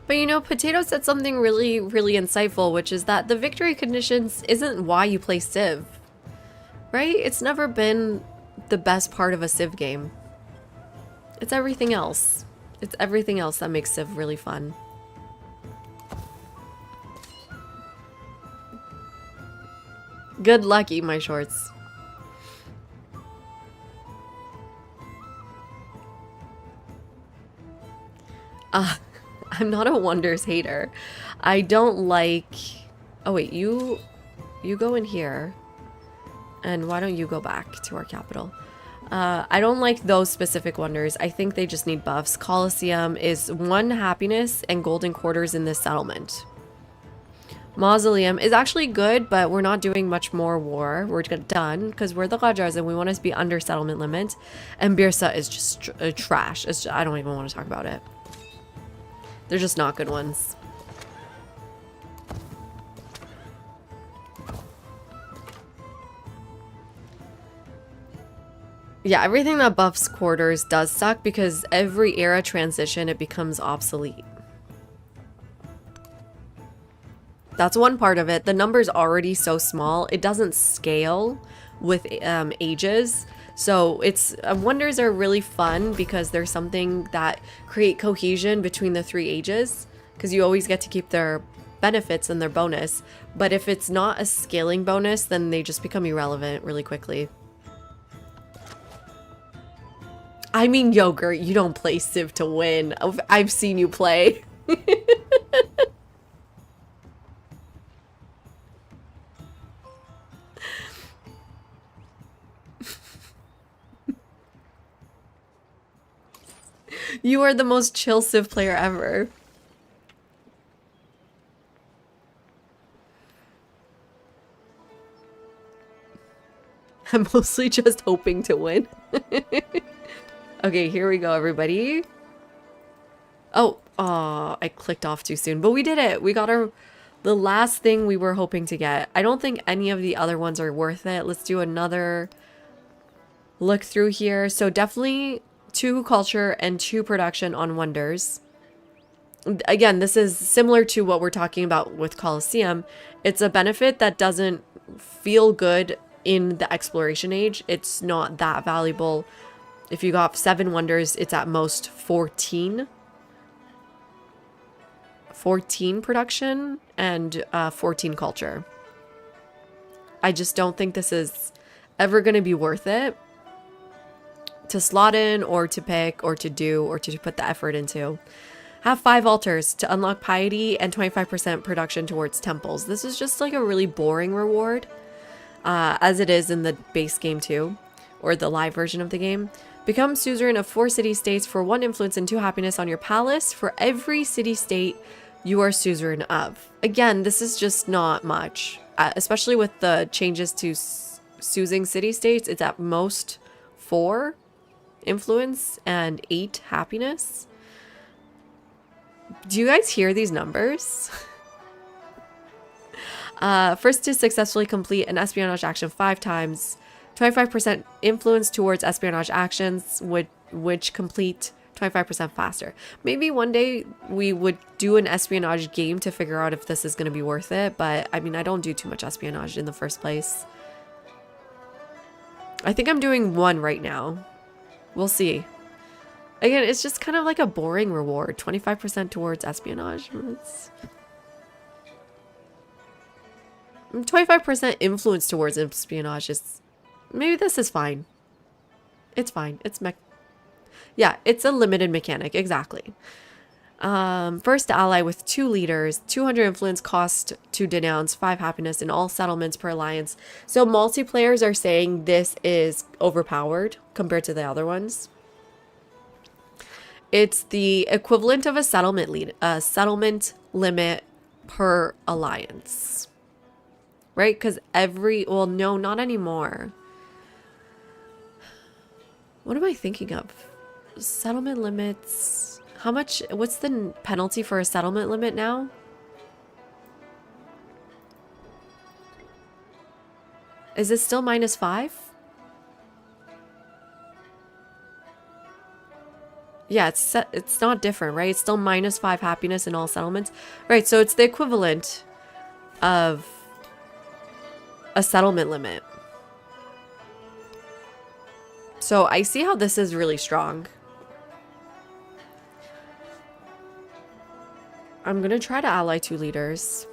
But you know, Potato said something really, really insightful, which is that the victory conditions isn't why you play Civ, right? It's never been the best part of a Civ game. It's everything else. It's everything else that makes Civ really fun. Good luck, eat my shorts. I'm not a wonders hater. I don't like... Oh wait, you go in here. And why don't you go back to our capital? I don't like those specific wonders. I think they just need buffs. Colosseum is 1 happiness and golden quarters in this settlement. Mausoleum is actually good, but we're not doing much more war. We're done because we're the Rajars and we want to be under settlement limit. And Birsa is just trash. I don't even want to talk about it. They're just not good ones. Yeah, everything that buffs quarters does suck because every era transition, it becomes obsolete. That's one part of it. The number's already so small. It doesn't scale with ages. So it's wonders are really fun because there's something that create cohesion between the 3 ages because you always get to keep their benefits and their bonus. But if it's not a scaling bonus, then they just become irrelevant really quickly. I mean, Yogurt, you don't play Civ to win. I've seen you play. You are the most chill Civ player ever. I'm mostly just hoping to win. Okay, here we go, everybody. Oh, I clicked off too soon, but we did it. We got the last thing we were hoping to get. I don't think any of the other ones are worth it. Let's do another look through here. So definitely 2 culture and 2 production on wonders. Again, this is similar to what we're talking about with Colosseum. It's a benefit that doesn't feel good in the exploration age. It's not that valuable. If you got 7 wonders, it's at most 14 production and 14 culture. I just don't think this is ever going to be worth it to slot in or to pick or to do or to put the effort into. Have 5 altars to unlock piety and 25% production towards temples. This is just like a really boring reward, as it is in the base game too, or the live version of the game. Become suzerain of 4 city-states for 1 influence and 2 happiness on your palace for every city-state you are suzerain of. Again, this is just not much, especially with the changes to choosing city-states. It's at most 4 influence and 8 happiness. Do you guys hear these numbers? First to successfully complete an espionage action 5 times. 25% influence towards espionage actions which complete 25% faster. Maybe one day we would do an espionage game to figure out if this is going to be worth it. But I mean, I don't do too much espionage in the first place. I think I'm doing 1 right now. We'll see. Again, it's just kind of like a boring reward. 25% towards espionage. 25% influence towards espionage is... Maybe this is fine. It's fine. Yeah, it's a limited mechanic. Exactly. First ally with 2 leaders. 200 influence cost to denounce. 5 happiness in all settlements per alliance. So multiplayers are saying this is overpowered compared to the other ones. It's the equivalent of a settlement limit per alliance. Right? Because well, no, not anymore. What am I thinking of? Settlement limits. How much? What's the penalty for a settlement limit now? Is it still -5? Yeah, it's not different, right? It's still -5 happiness in all settlements. Right, so it's the equivalent of a settlement limit. So I see how this is really strong. I'm gonna try to ally 2 leaders.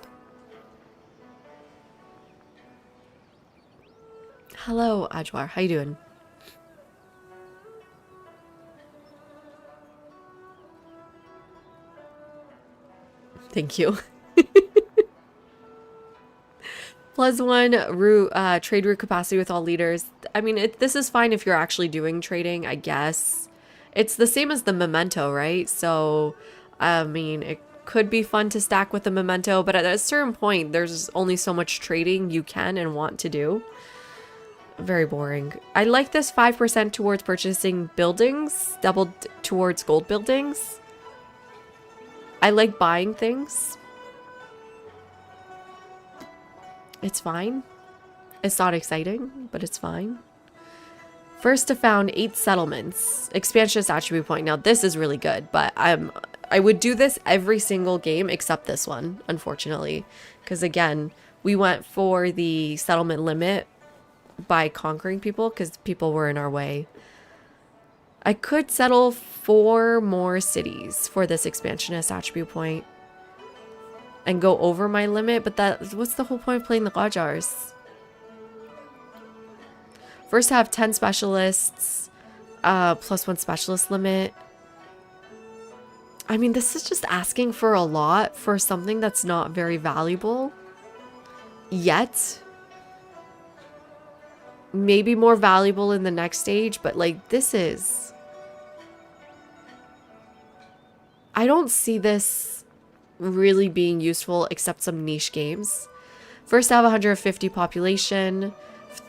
Hello, Ajwar. How you doing? Thank you. +1 trade route capacity with all leaders. I mean, this is fine if you're actually doing trading, I guess. It's the same as the memento, right? So, I mean, it could be fun to stack with the memento, but at a certain point, there's only so much trading you can and want to do. Very boring. I like this 5% towards purchasing buildings, doubled towards gold buildings. I like buying things. It's fine. It's not exciting, but it's fine. First to found 8 settlements. Expansionist attribute point. Now this is really good, but I would do this every single game except this one, unfortunately. Because again, we went for the settlement limit by conquering people because people were in our way. I could settle 4 more cities for this expansionist attribute point and go over my limit, but what's the whole point of playing the Lodjars? First have 10 specialists, +1 specialist limit. I mean, this is just asking for a lot for something that's not very valuable yet. Maybe more valuable in the next stage, but like this is... I don't see this really being useful except some niche games. First to have 150 population,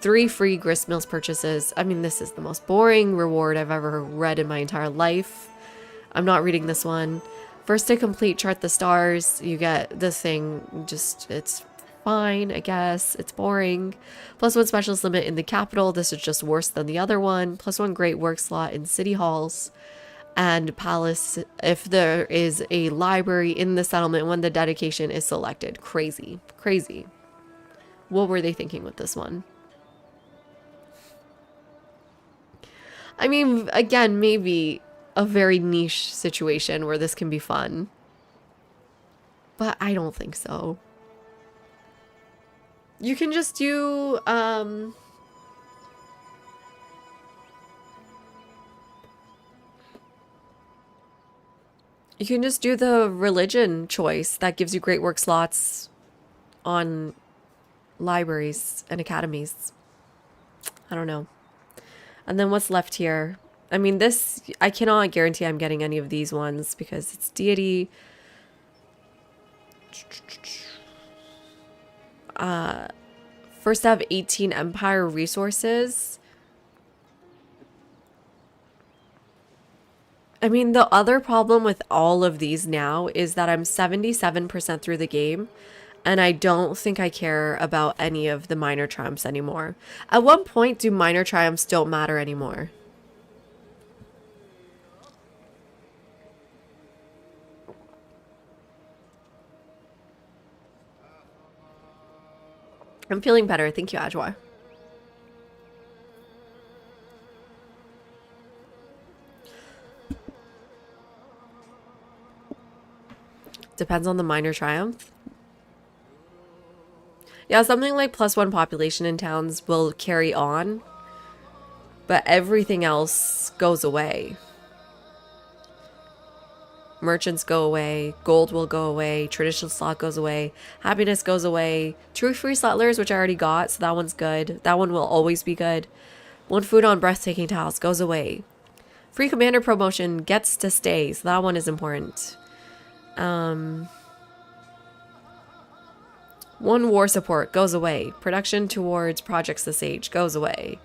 3 free grist mills purchases. I mean, this is the most boring reward I've ever read in my entire life. I'm not reading this one. First to complete chart the stars, you get the thing, just, it's fine, I guess. It's boring. +1 specialist limit in the capital. This is just worse than the other one. +1 great work slot in city halls and palace if there is a library in the settlement when the dedication is selected. Crazy. Crazy. What were they thinking with this one? I mean, again, maybe a very niche situation where this can be fun. But I don't think so. You can just do, you can just do the religion choice that gives you great work slots on libraries and academies. I don't know. And then what's left here? I mean, this, I cannot guarantee I'm getting any of these ones because it's deity. First to have 18 empire resources. I mean, the other problem with all of these now is that I'm 77% through the game, and I don't think I care about any of the minor triumphs anymore. At what point do minor triumphs don't matter anymore? I'm feeling better. Thank you, Ajwa. Depends on the minor triumph. Yeah, something like +1 population in towns will carry on, but everything else goes away. Merchants go away, gold will go away, traditional slot goes away, happiness goes away, 2 free settlers, which I already got, so that one's good. That one will always be good. 1 food on breathtaking tiles goes away. Free commander promotion gets to stay, so that one is important. 1 war support goes away. Production towards projects the Sage goes away.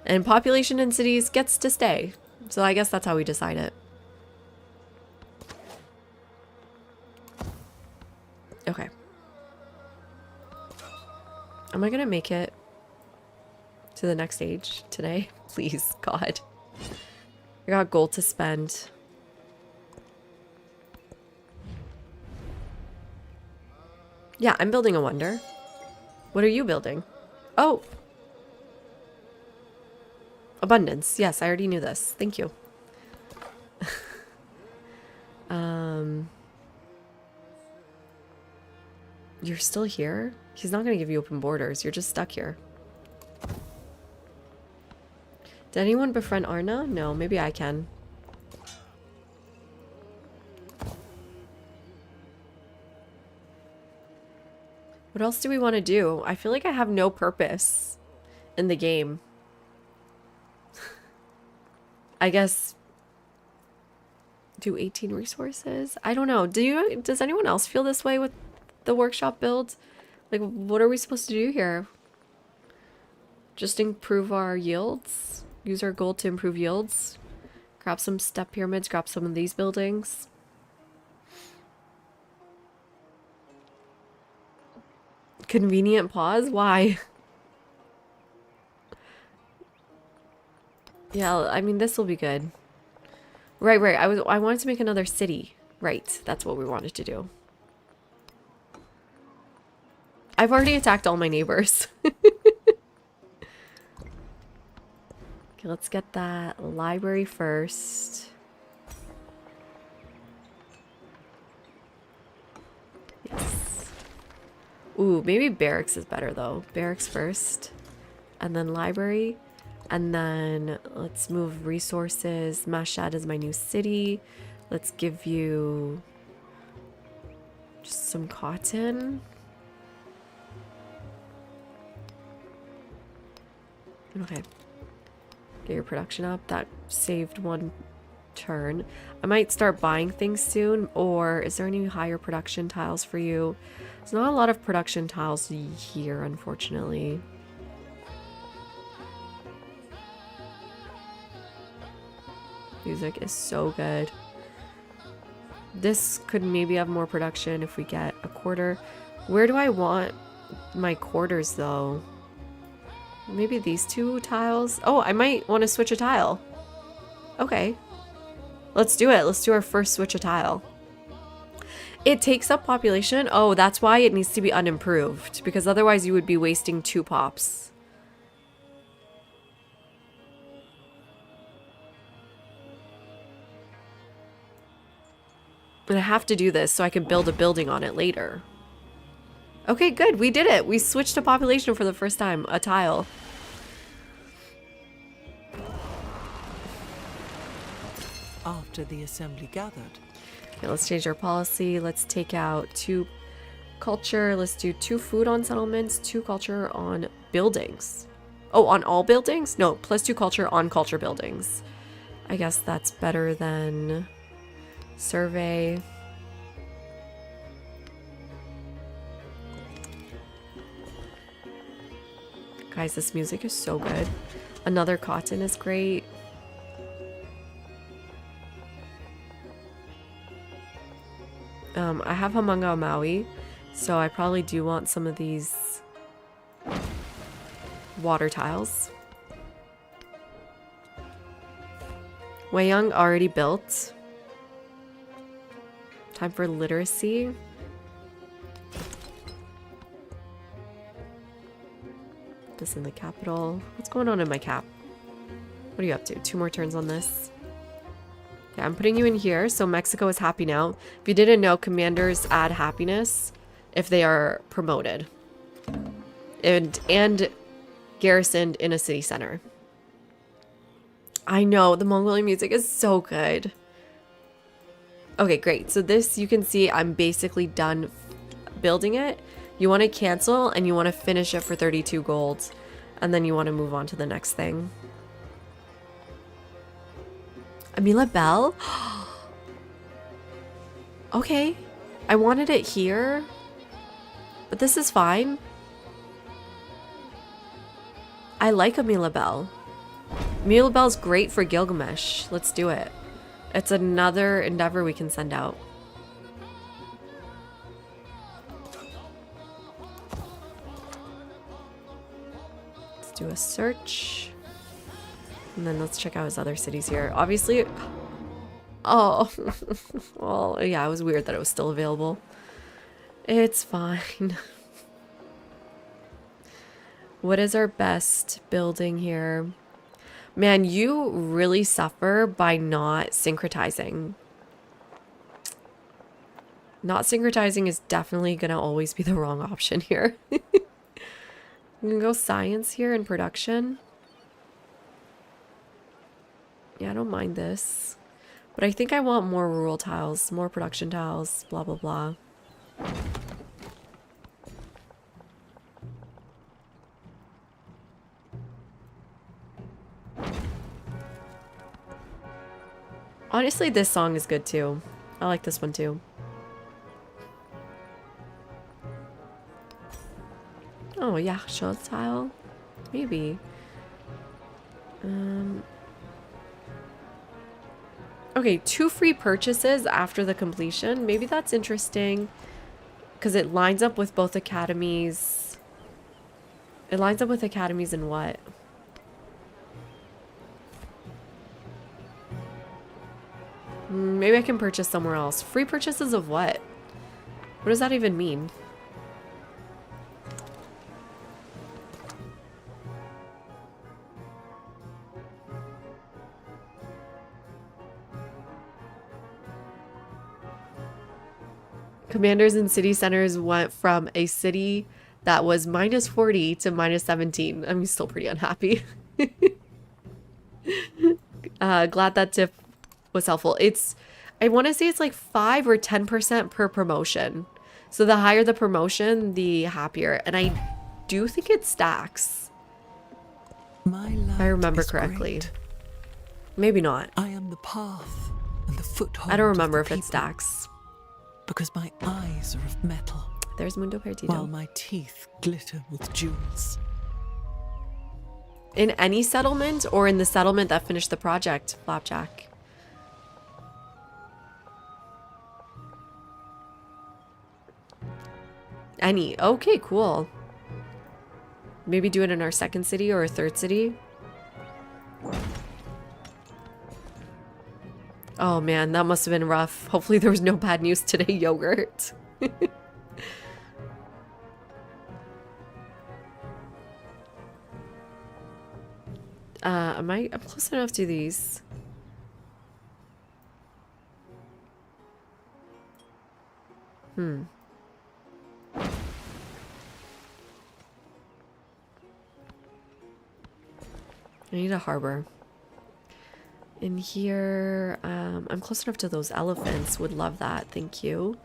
And population in cities gets to stay. So I guess that's how we decide it. Okay. Am I gonna make it to the next stage today? Please, God. I got gold to spend. Yeah, I'm building a wonder. What are you building? Oh. Abundance. Yes, I already knew this. Thank you. You're still here? He's not going to give you open borders. You're just stuck here. Did anyone befriend Arna? No, maybe I can. What else do we want to do? I feel like I have no purpose in the game. I guess do 18 resources? I don't know. Does anyone else feel this way with the workshop build? Like, what are we supposed to do here? Just improve our yields? Use our gold to improve yields? Grab some step pyramids, grab some of these buildings. Convenient pause? Why? Yeah, I mean, this will be good. Right. I wanted to make another city. Right, that's what we wanted to do. I've already attacked all my neighbors. Okay, let's get that library first. Yes. Ooh, maybe barracks is better though. Barracks first, and then library, and then let's move resources. Mashhad is my new city. Let's give you just some cotton. Okay. Get your production up. That saved one turn. I might start buying things soon, or is there any higher production tiles for you? There's not a lot of production tiles here, unfortunately. Music is so good. This could maybe have more production if we get a quarter. Where do I want my quarters though? Maybe these two tiles? Oh, I might want to switch a tile. Okay. Let's do it. Let's do our first switch a tile. It takes up population. Oh, that's why it needs to be unimproved. Because otherwise you would be wasting 2 pops. And I have to do this so I can build a building on it later. Okay, good. We did it. We switched to population for the first time. A tile. After the assembly gathered. Okay, let's change our policy. Let's take out 2 culture. Let's do 2 food on settlements, 2 culture on buildings. Oh, on all buildings? No, +2 culture on culture buildings. I guess that's better than survey. Guys, this music is so good. Another cotton is great. I have Hamanga Maui, so I probably do want some of these water tiles. Weiyang already built. Time for literacy. This in the capital. What's going on in my cap? What are you up to? 2 more turns on this. Okay, I'm putting you in here, so Mexico is happy now. If you didn't know, commanders add happiness if they are promoted. And garrisoned in a city center. I know, the Mongolian music is so good. Okay, great. So this, you can see I'm basically done building it. You want to cancel and you want to finish it for 32 gold. And then you want to move on to the next thing. Amila Bell? Okay. I wanted it here. But this is fine. I like Amila Bell. Amila Bell's great for Gilgamesh. Let's do it. It's another endeavor we can send out. Let's do a search. And then let's check out his other cities here. Obviously, oh, well, yeah, it was weird that it was still available. It's fine. What is our best building here? Man, you really suffer by not syncretizing. Not syncretizing is definitely gonna always be the wrong option here. I'm gonna go science here in production. Yeah, I don't mind this. But I think I want more rural tiles, more production tiles, blah, blah, blah. Honestly, this song is good too. I like this one too. Oh yeah, show tile? Maybe. Okay, 2 free purchases after the completion. Maybe that's interesting because it lines up with both academies. It lines up with academies and what? Maybe I can purchase somewhere else. Free purchases of what? What does that even mean? Commanders in city centers went from a city that was -40 to -17. I'm still pretty unhappy. Glad that tip was helpful. I want to say it's like 5 or 10% per promotion. So the higher the promotion, the happier. And I do think it stacks. My If I remember correctly. Great. Maybe not. I am the path and the foothold. I don't remember of if the it people, stacks. because my eyes are of metal, There's Mundo Perdido. while my teeth glitter with jewels. In any settlement or in the settlement that finished the project, Flapjack? Any. Okay, cool. Maybe do it in our second city or a third city. Oh man, that must have been rough. Hopefully there was no bad news today, Yogurt. I'm close enough to these. I need a harbor. In here, I'm close enough to those elephants. Would love that. Thank you.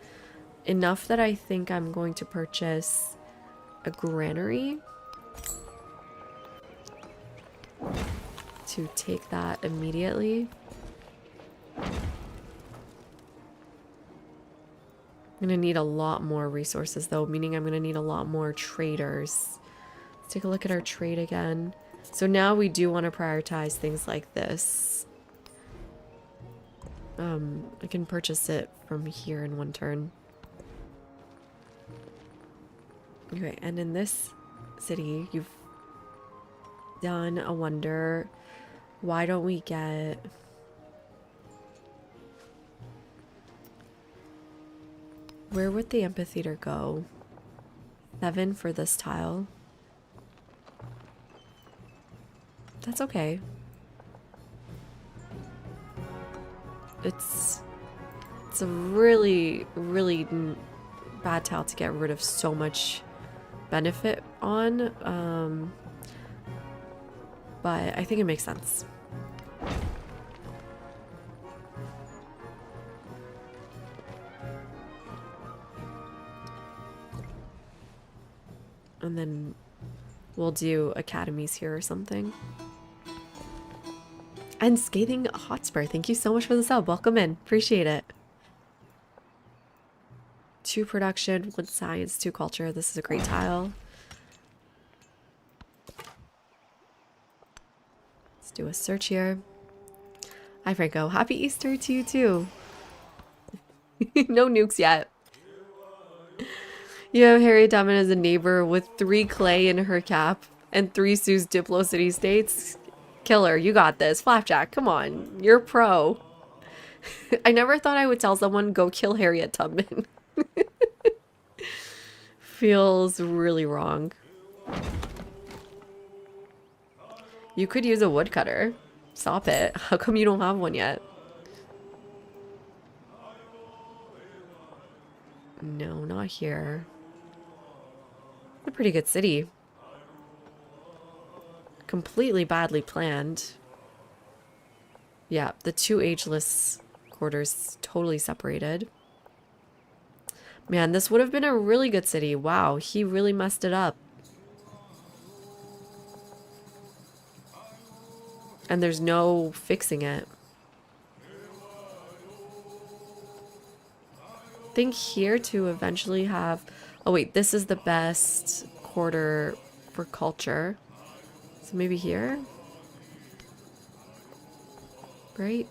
Enough that I think I'm going to purchase a granary to take that immediately. I'm gonna need a lot more resources though, meaning I'm gonna need a lot more traders. Let's take a look at our trade again. So now we do want to prioritize things like this. I can purchase it from here in one turn. Okay, and in this city, you've done a wonder. Why don't we get... Where would the amphitheater go? 7 for this tile. That's okay. It's a really, really bad tile to get rid of so much benefit on. But I think it makes sense. And then we'll do academies here or something. And Scathing Hotspur, thank you so much for the sub. Welcome in. Appreciate it. 2 production, 1 science, 2 culture. This is a great tile. Let's do a search here. Hi, Franco. Happy Easter to you, too. No nukes yet. You have Harriet Tubman as a neighbor with 3 clay in her cap and 3 Sue's Diplo City States. Killer, you got this. Flapjack, come on. You're pro. I never thought I would tell someone, go kill Harriet Tubman. Feels really wrong. You could use a woodcutter. Stop it. How come you don't have one yet? No, not here. It's a pretty good city. Completely badly planned. Yeah, the 2 ageless quarters totally separated. Man, this would have been a really good city. Wow, he really messed it up. And there's no fixing it. think here to eventually have... Oh wait, this is the best quarter for culture. So maybe here? Right?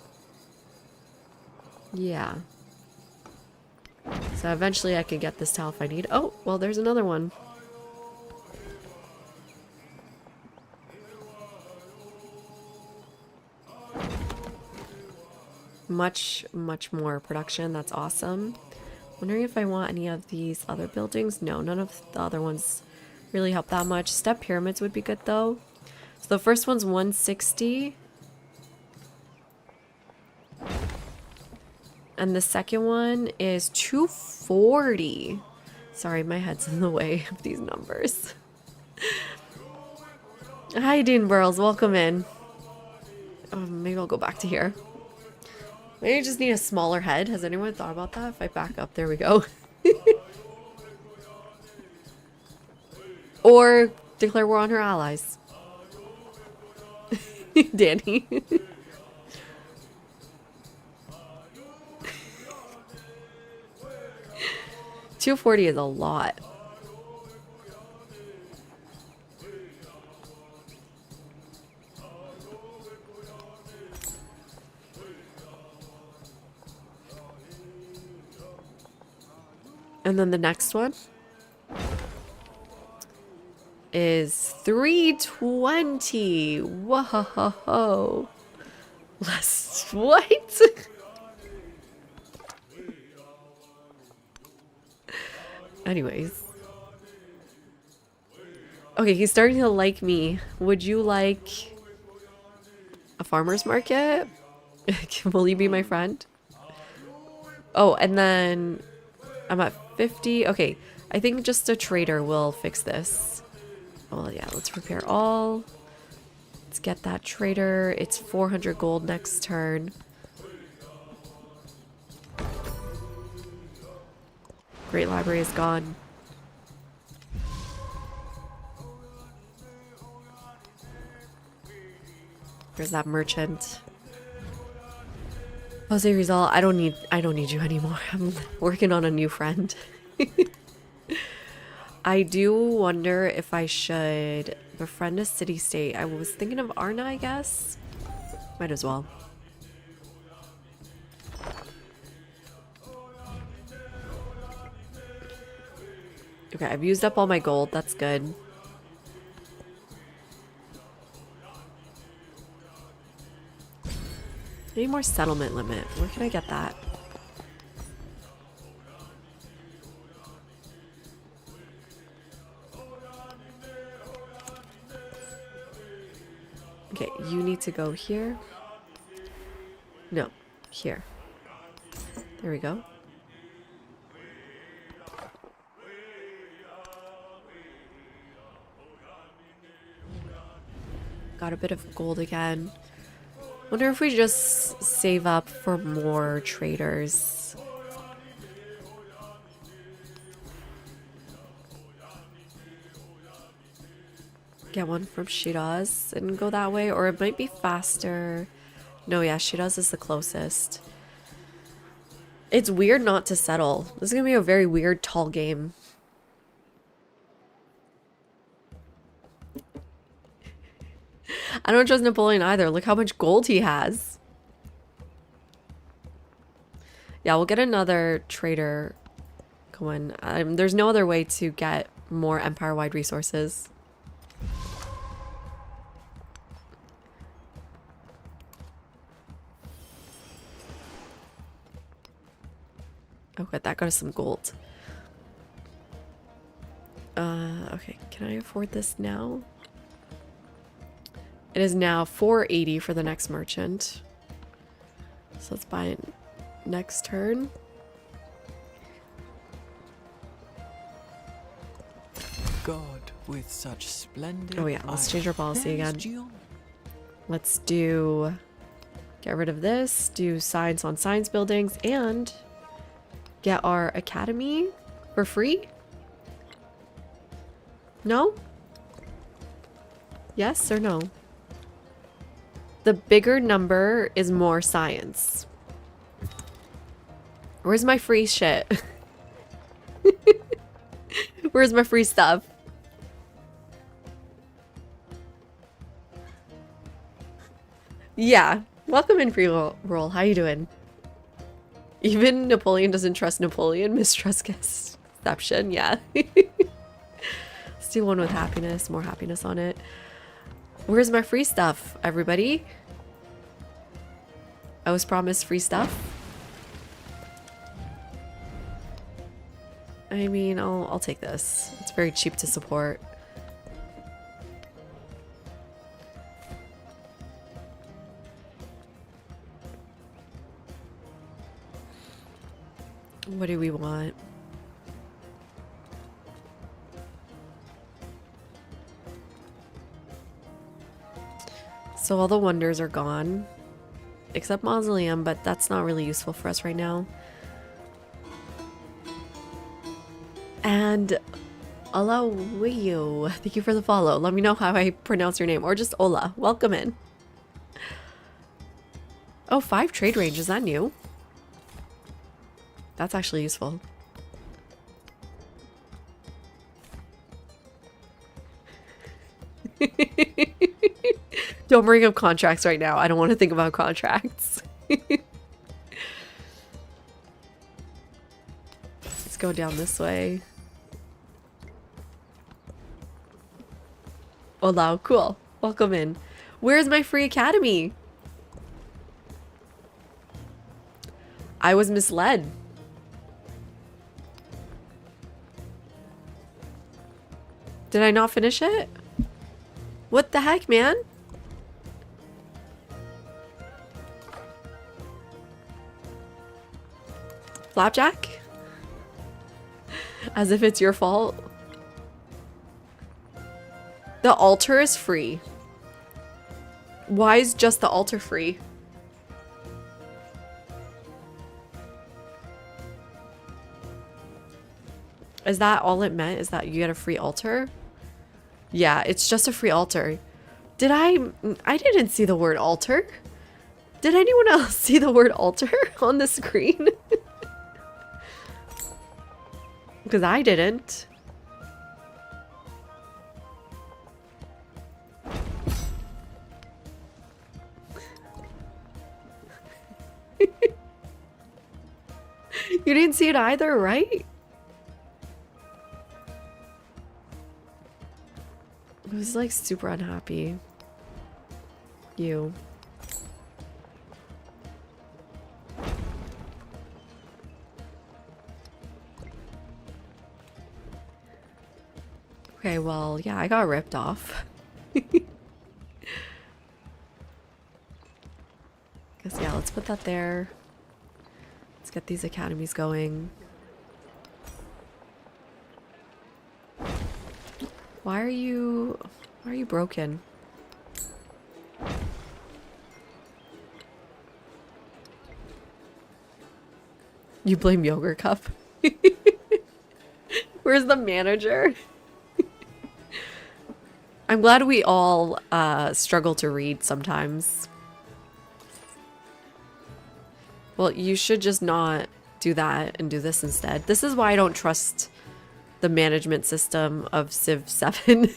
Yeah. So eventually I could get this tile if I need... Oh, well there's another one. Much more production. That's awesome. Wondering if I want any of these other buildings. No, none of the other ones really help that much. Step pyramids would be good though. So the first one's 160. And the second one is 240. Sorry, my head's in the way of these numbers. Hi, Dean Burrows. Welcome in. Maybe I'll go back to here. Maybe I just need a smaller head. Has anyone thought about that? If I back up, there we go. Or declare war on her allies. Danny. 240 is a lot. And then the next one is 320. Whoa. Less what? Anyways. Okay, he's starting to like me. Would you like a farmer's market? Will you be my friend? Oh, and then I'm at 50. Okay, I think just a trader will fix this. Oh yeah, let's repair all. Let's get that trader. It's 400 gold next turn. Great library is gone. There's that merchant. Jose Rizal, I don't need you anymore. I'm working on a new friend. I do wonder if I should befriend a city-state. I was thinking of Arna, I guess. Might as well. Okay, I've used up all my gold. That's good. Any more settlement limit? Where can I get that? Okay, you need to go here. No, here. There we go. Got a bit of gold again. Wonder if we just save up for more traders. Get one from Shiraz and go that way, or it might be faster. No, yeah, Shiraz is the closest. It's weird not to settle. This is gonna be a very weird tall game. I don't trust Napoleon either. Look how much gold he has. Yeah, we'll get another trader going. There's no other way to get more empire-wide resources. Oh, good. That got us some gold. Okay. Can I afford this now? It is now 480 for the next merchant. So let's buy it next turn. God with such splendid. Oh yeah, let's change our policy There's again. Gion. Let's do... Get rid of this. Do science on science buildings and get our academy for free? No? Yes or no? The bigger number is more science. Where's my free shit? Where's my free stuff? Yeah. Welcome in, free roll. How you doing? Even Napoleon doesn't trust Napoleon. Mistrust Conception. Yeah. Let's do one with happiness. More happiness on it. Where's my free stuff, everybody? I was promised free stuff. I mean, I'll take this. It's very cheap to support. What do we want? So all the wonders are gone. Except Mausoleum, but that's not really useful for us right now. And Olawiyo, thank you for the follow. Let me know how I pronounce your name, or just Ola. Welcome in. Oh, 5 trade range. Is that new? That's actually useful. Don't bring up contracts right now. I don't want to think about contracts. Let's go down this way. Hola, cool. Welcome in. Where's my free academy? I was misled. Did I not finish it? What the heck, man? Flapjack? As if it's your fault. The altar is free. Why is just the altar free? Is that all it meant? Is that you get a free altar? Yeah, it's just a free altar. Did I didn't see the word altar. Did anyone else see the word altar on the screen? Because I didn't. You didn't see it either, right? I was like super unhappy. You. Okay, well, yeah, I got ripped off. Guess, yeah, let's put that there. Let's get these academies going. Why are you broken? You blame Yogurt Cup? Where's the manager? I'm glad we all struggle to read sometimes. Well, you should just not do that and do this instead. This is why I don't trust the management system of Civ 7.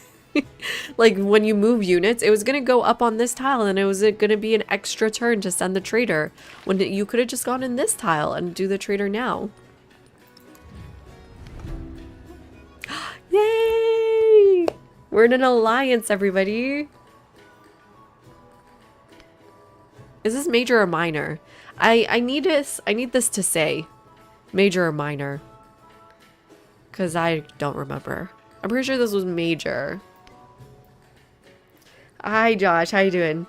Like, when you move units, it was going to go up on this tile, and it was going to be an extra turn to send the trader, when you could have just gone in this tile and do the trader now. Yay! We're in an alliance, everybody. Is this major or minor? I need this to say major or minor, because I don't remember. I'm pretty sure this was major. Hi, Josh. How you doing?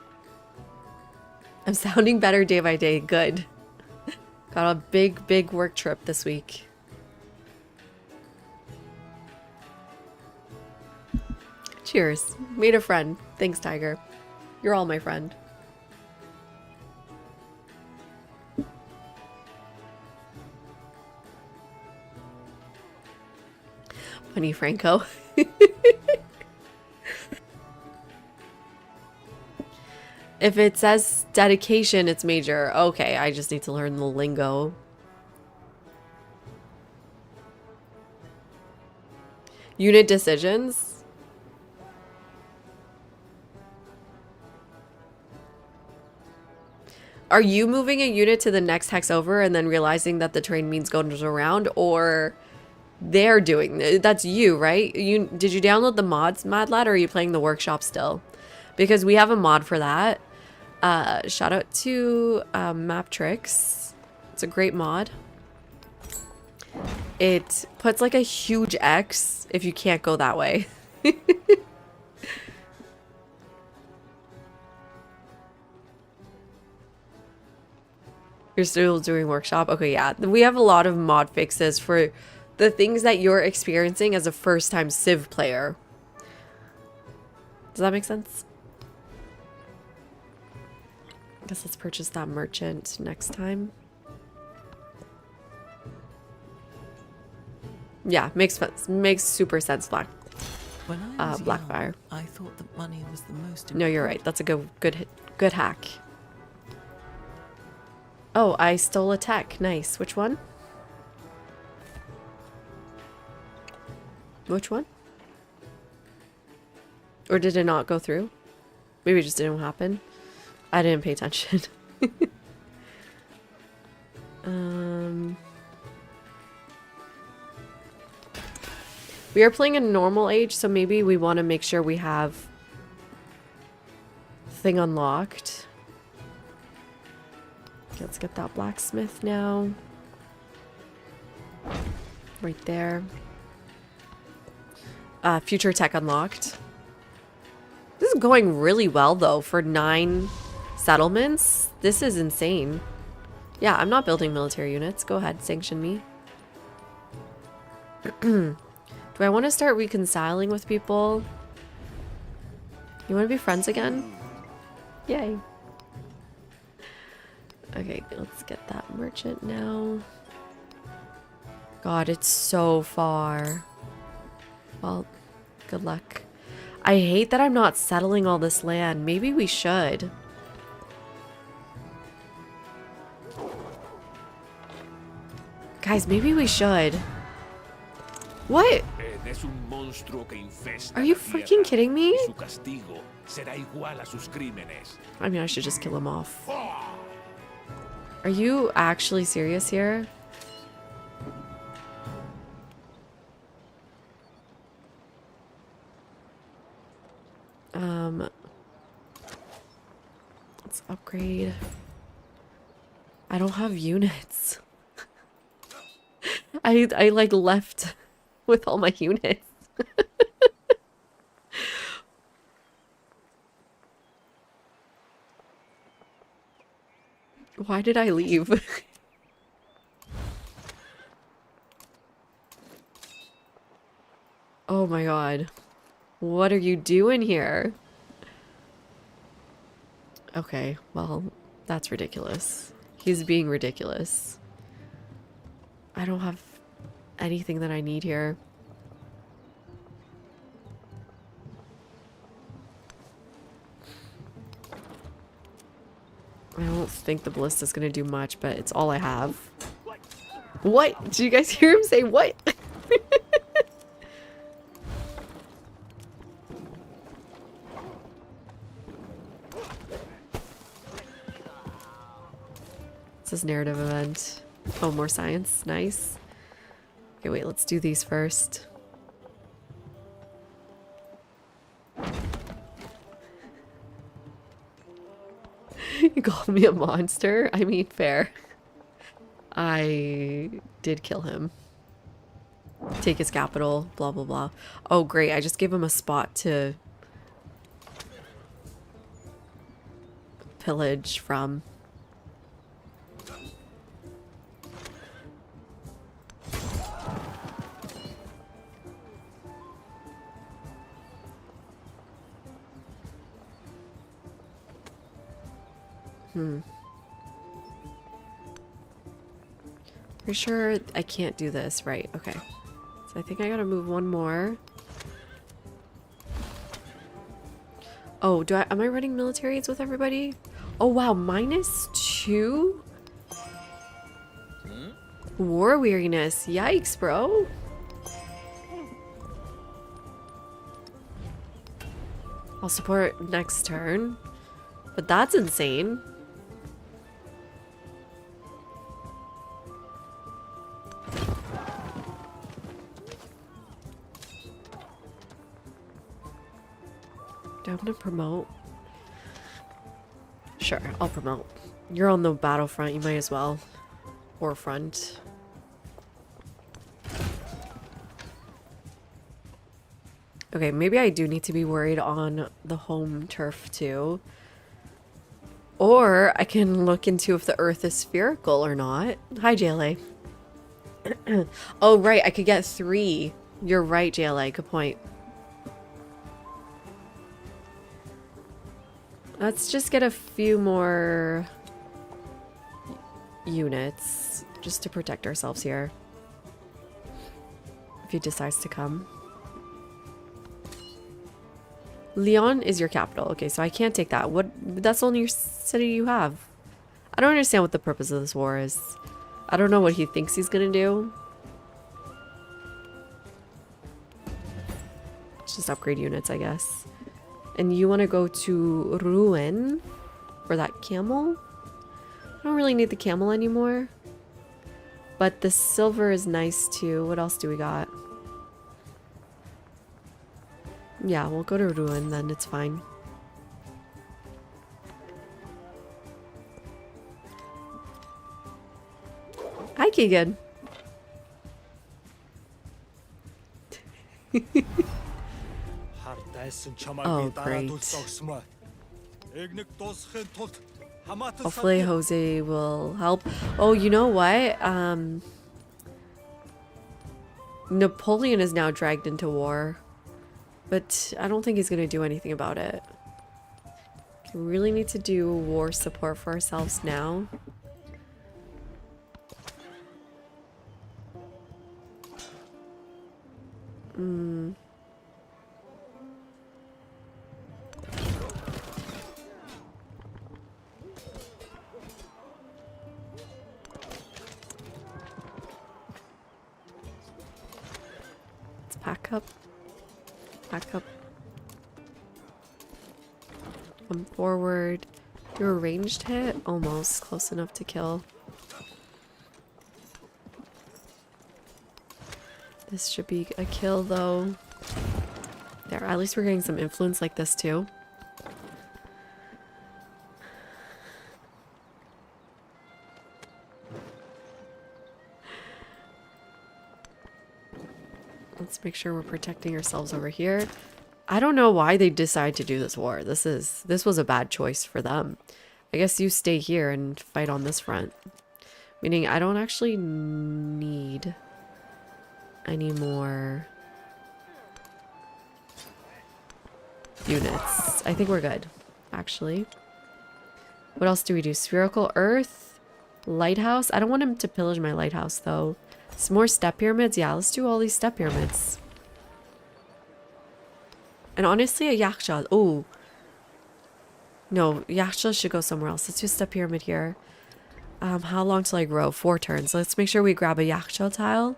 I'm sounding better day by day. Good. Got a big work trip this week. Cheers. Made a friend. Thanks, Tiger. You're all my friend. Funny, Franco. If it says dedication, it's major. Okay, I just need to learn the lingo. Unit decisions. Are you moving a unit to the next hex over and then realizing that the terrain means goes around, or they're doing that's you, right? Did you download the mods, Mad Lad, or are you playing the workshop still? Because we have a mod for that. Shout out to Maptrix. It's a great mod. It puts like a huge X if you can't go that way. You're still doing workshop? Okay, yeah. We have a lot of mod fixes for the things that you're experiencing as a first-time Civ player. Does that make sense? I guess let's purchase that merchant next time. Yeah, makes sense. Makes super sense, When I was Blackfire. young, I thought that money was the most important. No, you're right. That's a good hack. Oh, I stole a tech. Nice. Which one? Which one? Or did it not go through? Maybe it just didn't happen. I didn't pay attention. We are playing a normal age, so maybe we want to make sure we have thing unlocked. Okay, let's get that blacksmith now. Right there. Future tech unlocked. This is going really well though for 9 settlements. This is insane. Yeah, I'm not building military units. Go ahead, sanction me. Do I want to start reconciling with people? You want to be friends again? Yay. Okay, let's get that merchant now. God, it's so far. Well, good luck. I hate that I'm not settling all this land. Maybe we should. Guys, maybe we should. What? Are you freaking kidding me? I mean, I should just kill him off. Are you actually serious here? Let's upgrade. I don't have units. I like left with all my units. Why did I leave? Oh my god. What are you doing here? Okay, well, that's ridiculous. He's being ridiculous. I don't have anything that I need here. I don't think the ballista's gonna do much, but it's all I have. What? Did you guys hear him say what? This narrative event. Oh, more science. Nice. Okay, wait, let's do these first. You called me a monster? I mean, fair. I did kill him. Take his capital, blah, blah, blah. Oh, great. I just gave him a spot to pillage from. Pretty sure I can't do this. Right, okay. So I think I gotta move one more. Oh, am I running militaries with everybody? Oh wow, -2? War weariness. Yikes, bro. I'll support next turn. But that's insane. Do I want to promote? Sure, I'll promote. You're on the battlefront, you might as well. Or front. Okay, maybe I do need to be worried on the home turf too. Or I can look into if the earth is spherical or not. Hi, JLA. Oh, right, I could get 3. You're right, JLA, good point. Let's just get a few more units just to protect ourselves here. If he decides to come. Lyon is your capital. Okay, so I can't take that. That's the only city you have. I don't understand what the purpose of this war is. I don't know what he thinks he's gonna do. Let's just upgrade units, I guess. And you want to go to Ruin for that camel? I don't really need the camel anymore. But the silver is nice too. What else do we got? Yeah, we'll go to Ruin then. It's fine. Hi, Keegan. Oh, great. Hopefully Jose will help. Oh, you know what? Napoleon is now dragged into war. But I don't think he's going to do anything about it. We really need to do war support for ourselves now. Let's pack up. Back up. Come forward. Your ranged hit? Almost. Close enough to kill. This should be a kill though. There, at least we're getting some influence like this too. Let's make sure we're protecting ourselves over here. I don't know why they decide to do this war. This was a bad choice for them. I guess you stay here and fight on this front. Meaning I don't actually need any more units. I think we're good, actually. What else do we do? Spherical Earth? Lighthouse? I don't want him to pillage my lighthouse, though. Some more step pyramids? Yeah, let's do all these step pyramids. And honestly, a Yaksha. Oh. No, Yaksha should go somewhere else. Let's do a step pyramid here. How long till I grow? 4 turns. Let's make sure we grab a Yaksha tile.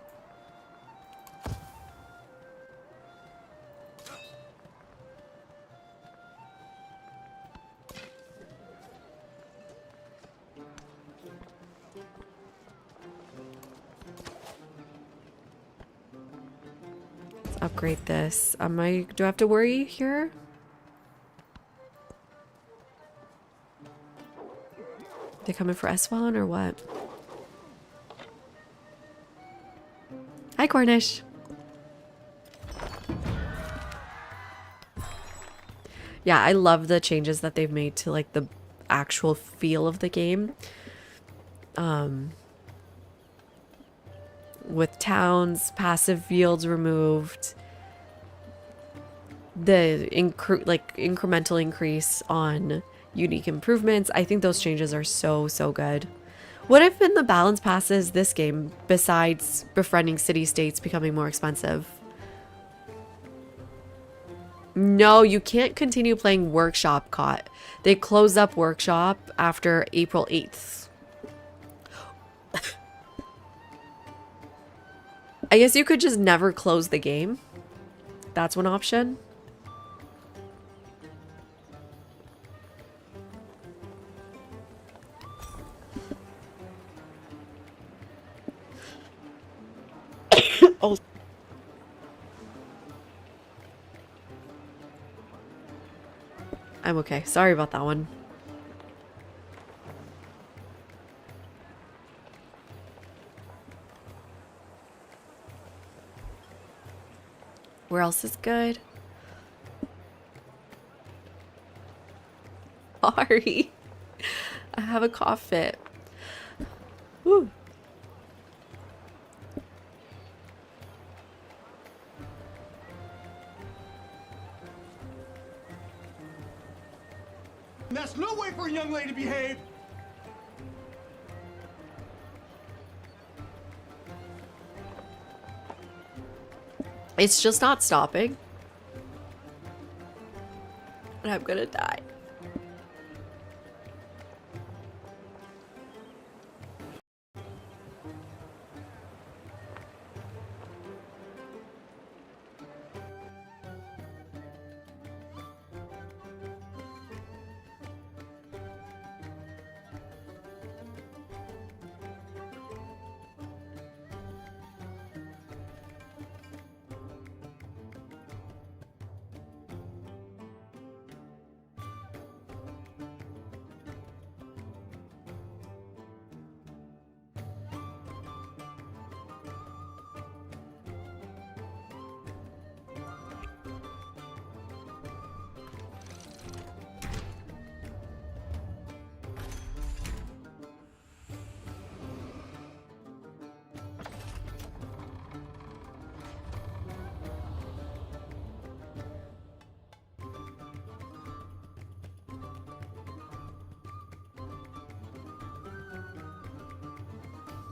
Upgrade this. Do I have to worry here? They coming for Esfahn or what? Hi, Cornish. Yeah, I love the changes that they've made to like the actual feel of the game. With towns, passive fields removed, the incremental increase on unique improvements. I think those changes are so good. What if in the balance passes this game, besides befriending city-states becoming more expensive? No, you can't continue playing Workshop, Caught. They closed up Workshop after April 8th. I guess you could just never close the game. That's one option. Oh. I'm okay. Sorry about that one. Where else is good? Sorry. I have a cough fit. Woo. That's no way for a young lady to behave. It's just not stopping. And I'm gonna die.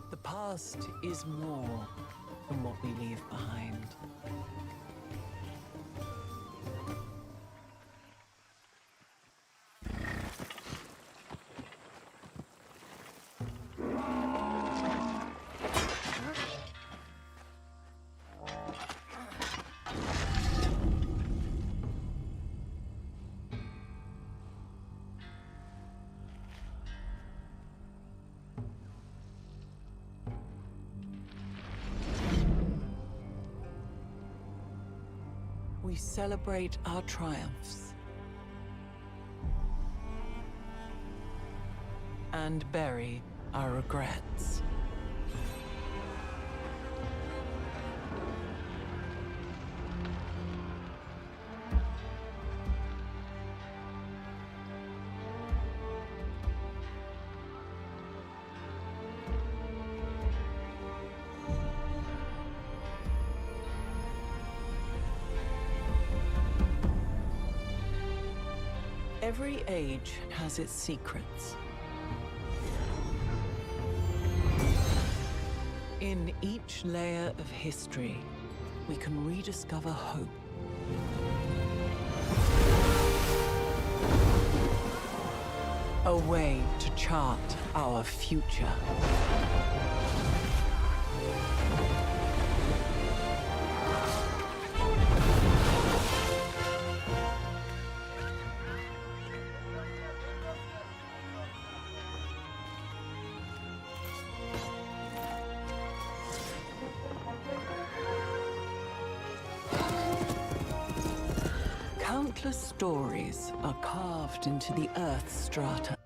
The past is more than what we leave behind. We celebrate our triumphs and bury our regrets. Every age has its secrets. In each layer of history, we can rediscover hope. A way to chart our future. Countless stories are carved into the Earth strata.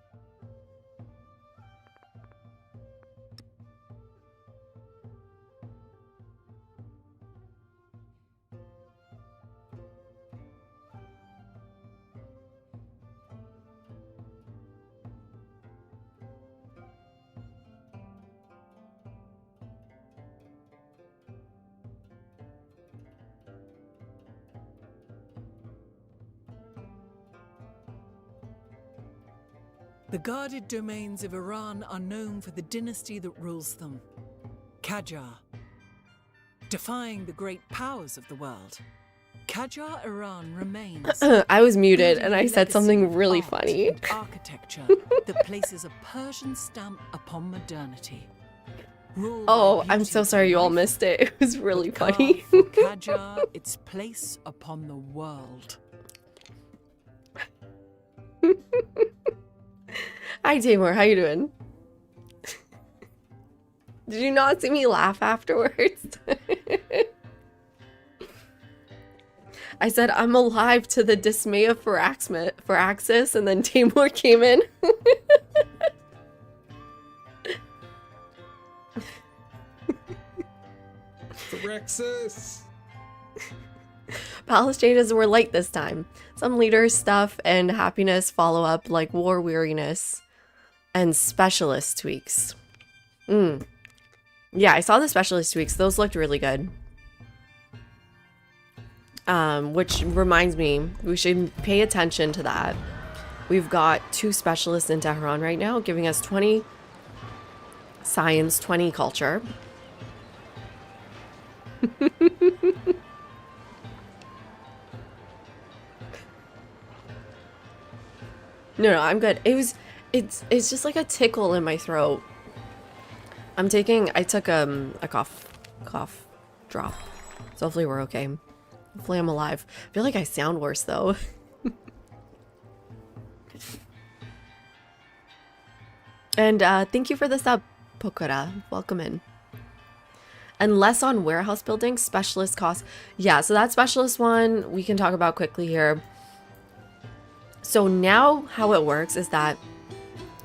The guarded domains of Iran are known for the dynasty that rules them, Qajar. Defying the great powers of the world, Qajar Iran remains. I was muted and I building a said something legacy of really art funny. and architecture that places a Persian stamp upon modernity. Ruled by Oh, I'm beauty so of sorry you all life, missed it. It was really but carve funny. for Qajar its place upon the world. Hi Tamor, how you doing? Did you not see me laugh afterwards? I said, I'm alive to the dismay of Firaxis, and then Tamor came in. Phyrexis! Palace changes were light this time. Some leader stuff and happiness follow up like war weariness and specialist tweaks. Yeah, I saw the specialist tweaks. Those looked really good. Which reminds me, we should pay attention to that. We've got 2 specialists in Tehran right now, giving us 20 science, 20 culture. No, I'm good. It's just like a tickle in my throat. I took a cough drop. So hopefully we're okay. Hopefully I'm alive. I feel like I sound worse though. And thank you for the sub, Pokora. Welcome in. And less on warehouse building, specialist costs. Yeah, so that specialist one we can talk about quickly here. So now how it works is that,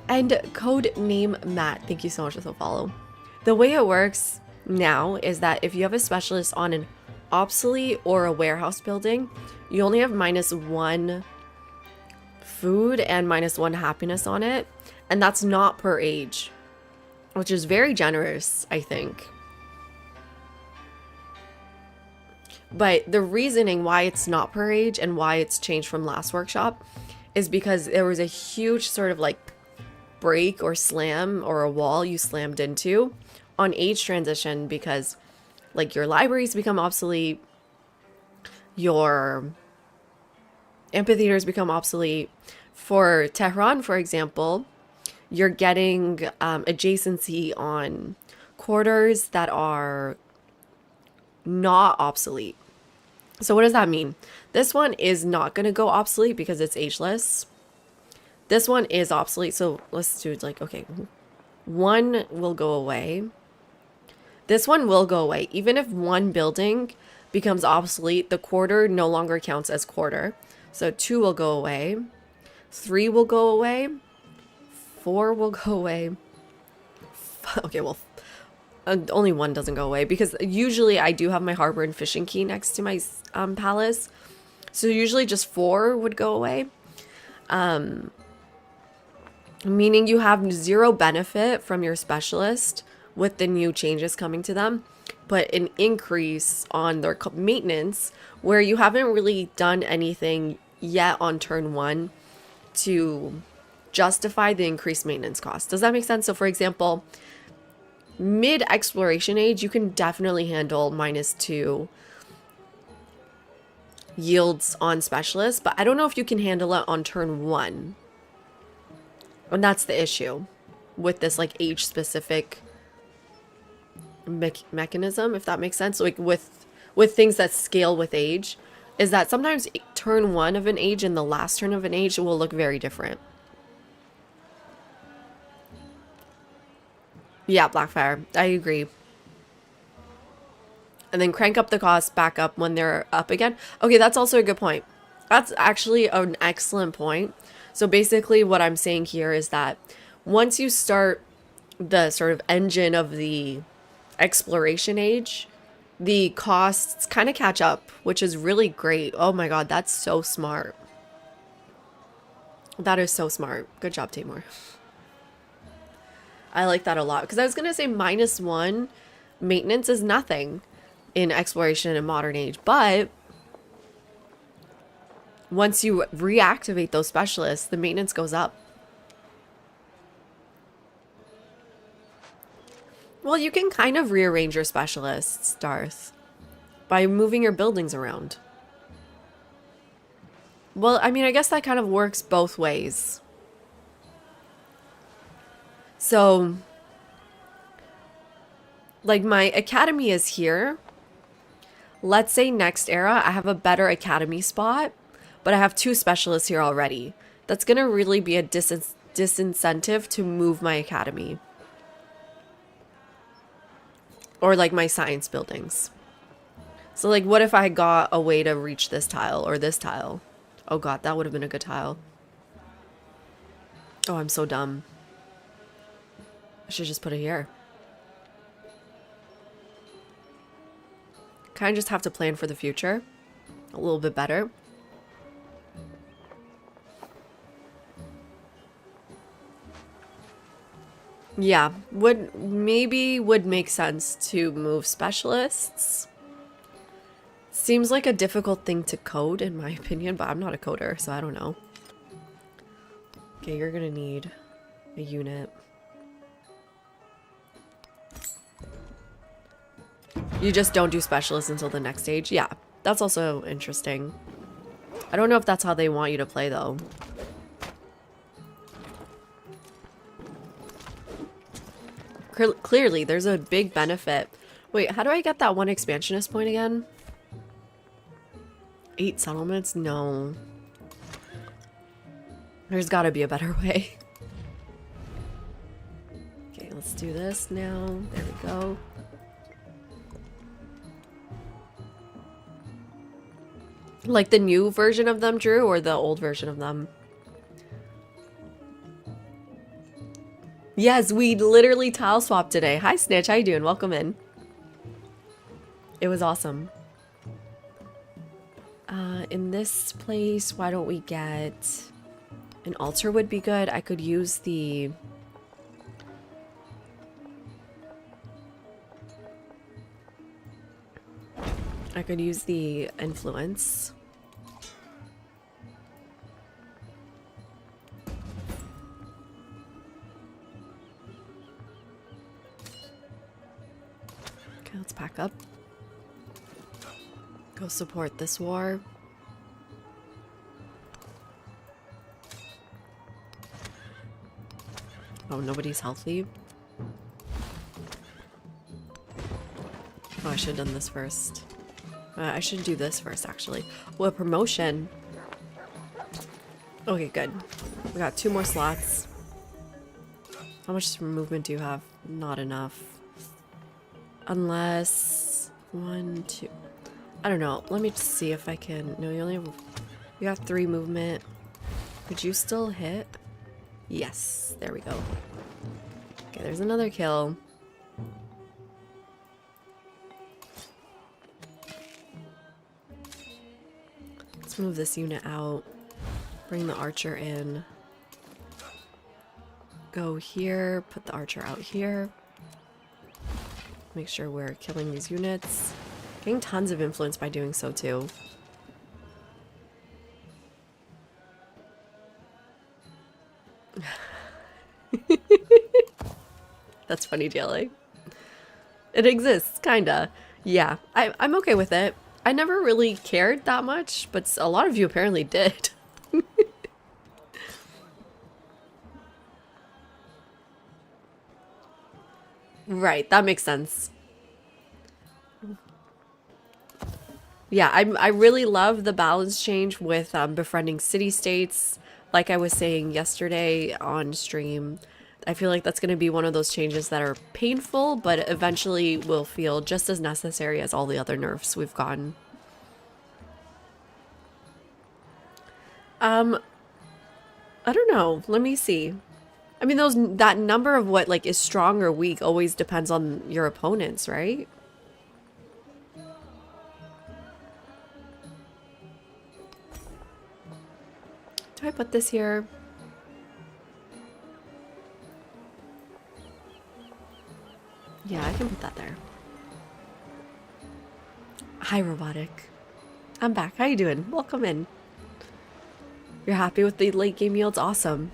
and code name Matt, thank you so much for the follow. The way it works now is that if you have a specialist on an obsolete or a warehouse building, you only have -1 food and -1 happiness on it. And that's not per age, which is very generous, I think. But the reasoning why it's not per age and why it's changed from last workshop is because there was a huge sort of like break or slam or a wall you slammed into on age transition, because like your libraries become obsolete, your amphitheaters become obsolete. For Tehran, for example, you're getting adjacency on quarters that are not obsolete. So what does that mean? This one is not going to go obsolete because it's ageless. This one is obsolete. So let's do like, okay, 1 will go away. This one will go away. Even if 1 building becomes obsolete, the quarter no longer counts as quarter. So 2 will go away. 3 will go away. 4 will go away. Okay, well, only 1 doesn't go away because usually I do have my harbor and fishing key next to my palace. So usually just 4 would go away. Meaning you have 0 benefit from your specialist with the new changes coming to them, but an increase on their maintenance where you haven't really done anything yet on turn 1 to justify the increased maintenance cost. Does that make sense? So for example, mid exploration age, you can definitely handle -2 yields on specialists, but I don't know if you can handle it on turn 1. And that's the issue with this like age specific mechanism, if that makes sense. Like with things that scale with age, is that sometimes turn 1 of an age and the last turn of an age will look very different. Yeah, Blackfire, I agree. And then crank up the cost back up when they're up again. Okay, that's also a good point. That's actually an excellent point. So basically what I'm saying here is that once you start the sort of engine of the exploration age, the costs kind of catch up, which is really great. Oh my god, that's so smart. That is so smart. Good job, Tamor. I like that a lot because I was going to say -1 maintenance is nothing in exploration and modern age, but once you reactivate those specialists, the maintenance goes up. Well, you can kind of rearrange your specialists, Darth, by moving your buildings around. Well, I mean, I guess that kind of works both ways. So, like my academy is here. Let's say next era, I have a better academy spot, but I have 2 specialists here already. That's going to really be a disincentive to move my academy. Or like my science buildings. So like, what if I got a way to reach this tile or this tile? Oh god, that would have been a good tile. Oh, I'm so dumb. I should just put it here. Kind of just have to plan for the future a little bit better. Yeah, would make sense to move specialists. Seems like a difficult thing to code in my opinion, but I'm not a coder, so I don't know. Okay, you're gonna need a unit. You just don't do specialists until the next stage? Yeah, that's also interesting. I don't know if that's how they want you to play though. Clearly, there's a big benefit. Wait, how do I get that one expansionist point again? 8 settlements? No. There's gotta be a better way. Okay, let's do this now. There we go. Like the new version of them, Drew, or the old version of them? Yes, we literally tile swapped today. Hi, Snitch. How you doing? Welcome in. It was awesome. In this place, why don't we get... An altar would be good. I could use the... I could use the influence. Okay, let's pack up. Go support this war. Oh, nobody's healthy. Oh, I should have done this first. I should do this first, actually. Oh, a promotion. Okay, good. We got 2 more slots. How much movement do you have? Not enough. Unless... 1, 2... I don't know. Let me just see if I can... No, you only have... You got 3 movement. Could you still hit? Yes. There we go. Okay, there's another kill. Let's move this unit out. Bring the archer in. Go here. Put the archer out here. Make sure we're killing these units. Getting tons of influence by doing so too. That's funny, DLA. It exists, kinda. Yeah, I'm okay with it. I never really cared that much, but a lot of you apparently did. Right, that makes sense. Yeah, I really love the balance change with befriending city-states. Like I was saying yesterday on stream, I feel like that's going to be one of those changes that are painful, but eventually will feel just as necessary as all the other nerfs we've gotten. I don't know. Let me see. I mean, that number of what like is strong or weak always depends on your opponents, right? Do I put this here? Yeah, I can put that there. Hi, Robotic. I'm back. How you doing? Welcome in. You're happy with the late game yields? Awesome.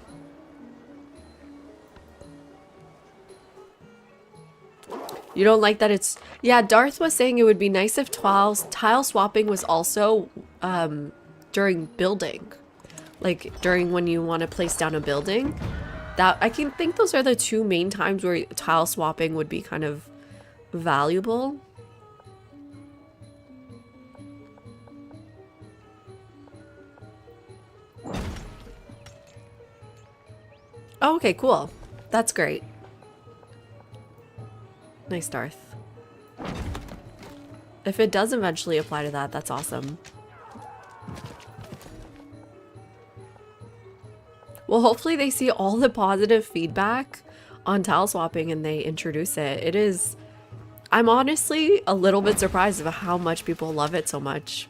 You don't like that it's... Yeah, Darth was saying it would be nice if tile swapping was also during building. Like, during when you want to place down a building. That I can think those are the 2 main times where tile swapping would be kind of valuable. Oh, okay, cool. That's great. Nice, Darth. If it does eventually apply to that, that's awesome. Well, hopefully they see all the positive feedback on tile swapping and they introduce it. It is... I'm honestly a little bit surprised about how much people love it so much.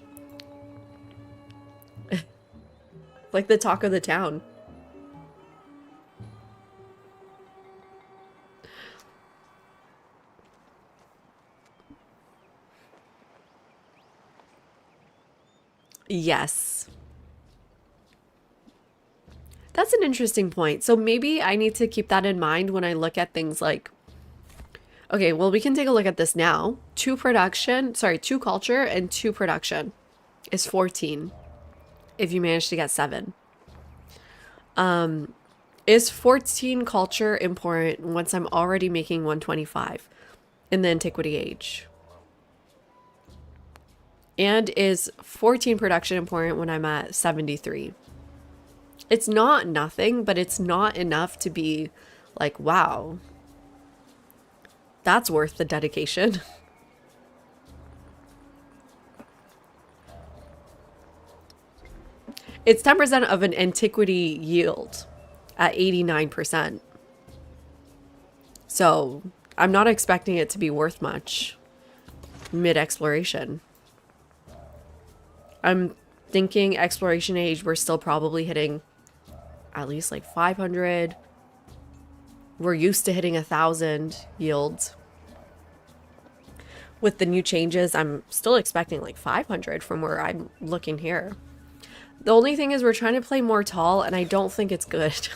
Like the talk of the town. Yes. That's an interesting point. So maybe I need to keep that in mind when I look at things like... Okay, well, we can take a look at this now. 2 culture and 2 production is 14 if you manage to get 7. Is 14 culture important once I'm already making 125 in the Antiquity Age? And is 14 production important when I'm at 73? It's not nothing, but it's not enough to be like, wow, that's worth the dedication. It's 10% of an antiquity yield at 89%. So I'm not expecting it to be worth much mid-exploration. I'm thinking exploration age, we're still probably hitting at least like 500. We're used to hitting 1,000 yields. With the new changes, I'm still expecting like 500 from where I'm looking here. The only thing is we're trying to play more tall, and I don't think it's good.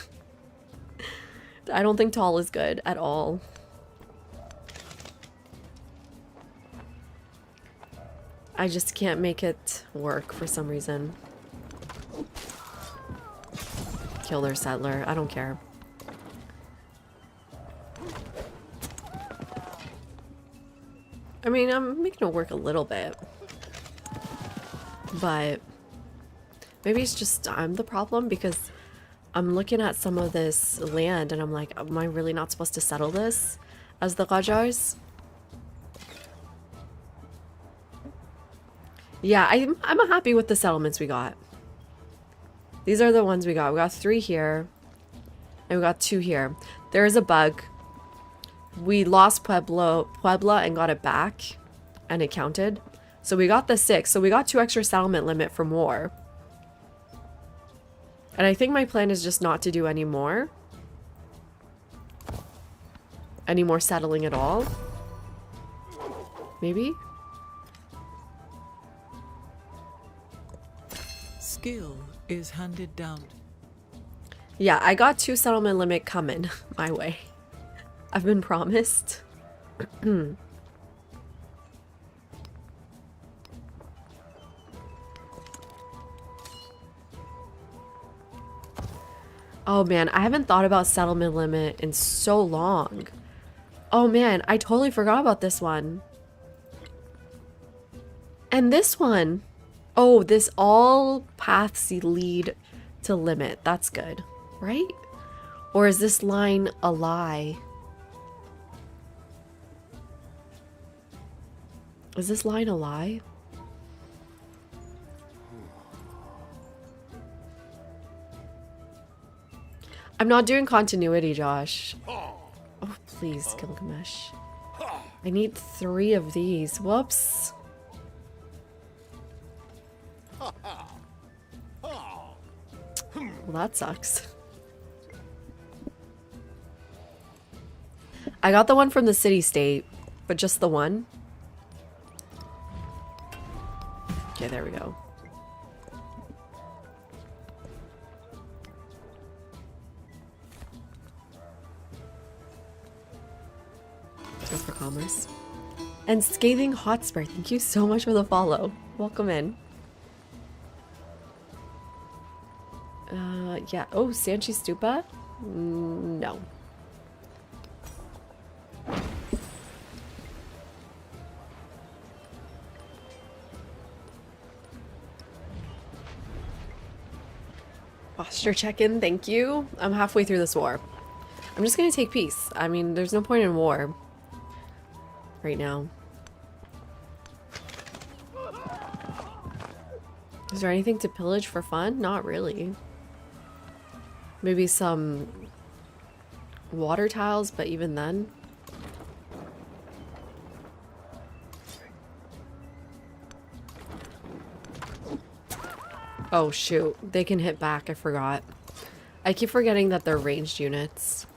I don't think tall is good at all. I just can't make it work for some reason. Kill their settler. I don't care. I mean, I'm making it work a little bit. But maybe it's just I'm the problem, because I'm looking at some of this land and I'm like, am I really not supposed to settle this as the Qajars? Yeah, I'm happy with the settlements we got. These are the ones we got. We got 3 here. And we got 2 here. There is a bug. We lost Puebla and got it back. And it counted. So we got the 6. So we got 2 extra settlement limit from war. And I think my plan is just not to do any more. Any more settling at all. Maybe? Skill is handed down. Yeah, I got 2 settlement limit coming my way. I've been promised. Oh man, I haven't thought about settlement limit in so long. Oh man, I totally forgot about this one. And this one. Oh, this all paths lead to limit. That's good, right? Or is this line a lie? Is this line a lie? I'm not doing continuity, Josh. Oh, please, Gilgamesh. I need 3 of these. Whoops. Well, that sucks. I got the one from the city-state, but just the one. Okay, there we go. Go for commerce. And Scathing Hotspur, thank you so much for the follow. Welcome in. Yeah. Oh, Sanchi Stupa? No. Posture check-in, thank you. I'm halfway through this war. I'm just gonna take peace. I mean, there's no point in war right now. Is there anything to pillage for fun? Not really. Maybe some water tiles, but even then. Oh shoot, they can hit back, I forgot. I keep forgetting that they're ranged units.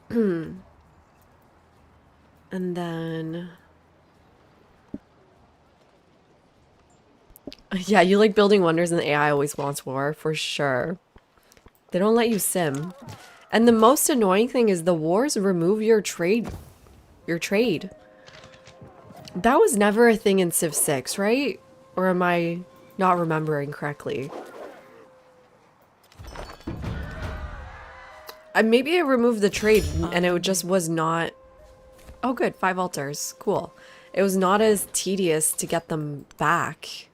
And then... Yeah, you like building wonders and the AI always wants war, for sure. They don't let you sim. And the most annoying thing is the wars remove your trade. Your trade. That was never a thing in Civ 6, right? Or am I not remembering correctly? Maybe I removed the trade and it just was not... Oh good, 5 altars. Cool. It was not as tedious to get them back.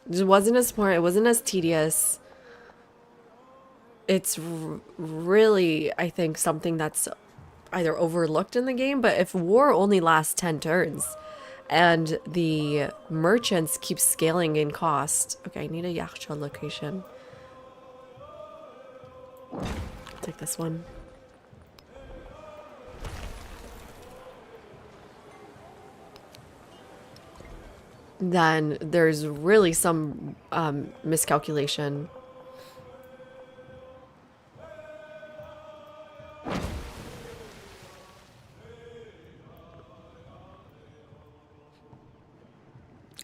It wasn't as smart, it wasn't as tedious. It's really, I think, something that's either overlooked in the game, but if war only lasts 10 turns and the merchants keep scaling in cost. Okay, I need a Yaksha location. I'll take this one. Then there's really some miscalculation.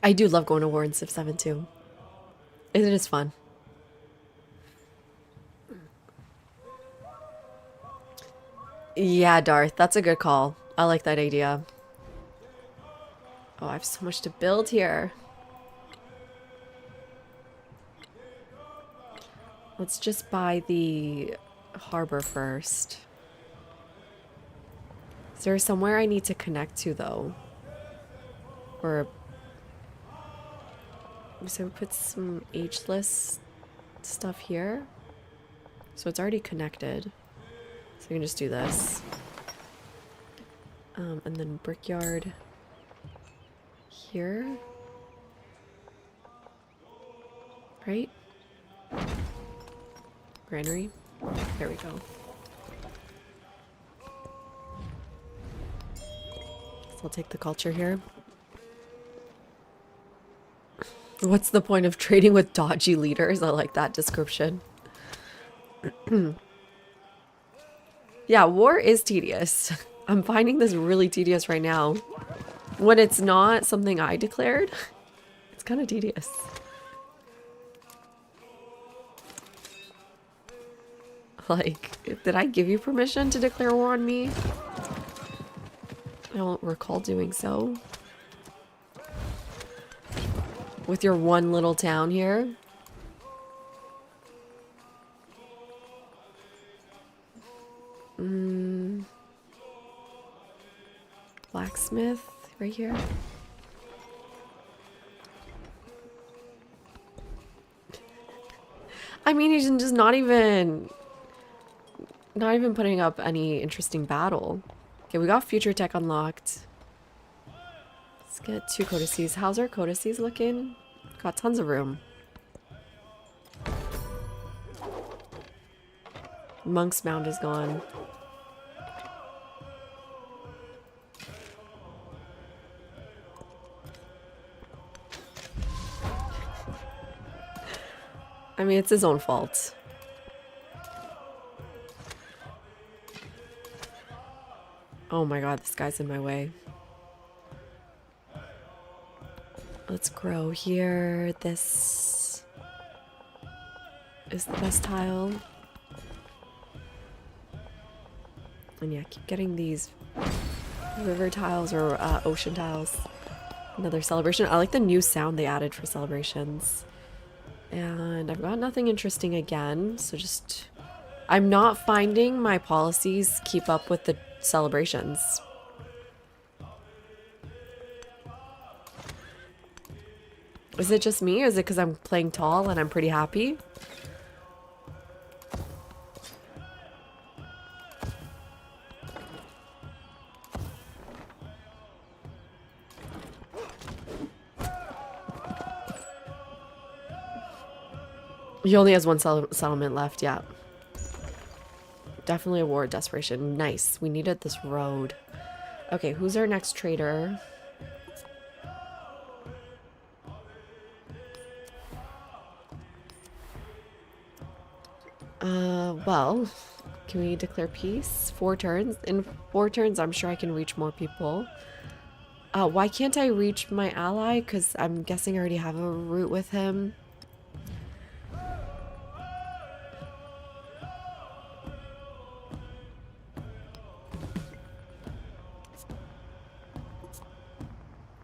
I do love going to war in Civ 7 too. It is fun. Yeah, Darth, that's a good call. I like that idea. Oh, I have so much to build here. Let's just buy the harbor first. Is there somewhere I need to connect to though? Or... So put some ageless stuff here. So it's already connected. So we can just do this. And then brickyard here. Right? Granary. There we go. So I'll take the culture here. What's the point of trading with dodgy leaders? I like that description. Yeah, war is tedious. I'm finding this really tedious right now. When it's not something I declared, it's kind of tedious. Like, did I give you permission to declare war on me? I don't recall doing so. With your one little town here. Blacksmith right here. I mean, he's just not even putting up any interesting battle. Okay, we got future tech unlocked. Let's get 2 codices. How's our codices looking? Got tons of room. Monk's Mound is gone. I mean, it's his own fault. Oh my god, this guy's in my way. Let's grow here. This is the best tile. And yeah, keep getting these river tiles or ocean tiles. Another celebration. I like the new sound they added for celebrations. And I've got nothing interesting again, so just... I'm not finding my policies keep up with the celebrations. Is it just me, or is it because I'm playing tall and I'm pretty happy? He only has one settlement left, yeah. Definitely a war of desperation. Nice. We needed this road. Okay, who's our next trader? Well, can we declare peace? 4 turns? In 4 turns, I'm sure I can reach more people. Why can't I reach my ally? Because I'm guessing I already have a route with him.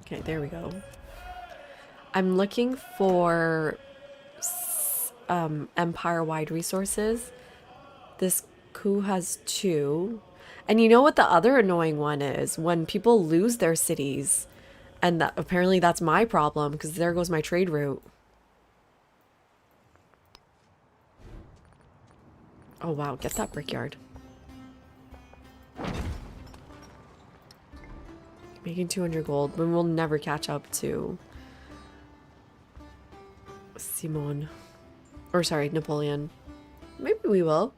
Okay, there we go. I'm looking for empire-wide resources. This coup has 2. And you know what the other annoying one is? When people lose their cities. And that, apparently that's my problem, because there goes my trade route. Oh wow, get that brickyard. Making 200 gold, but we'll never catch up to Simon. Or sorry, Napoleon. Maybe we will.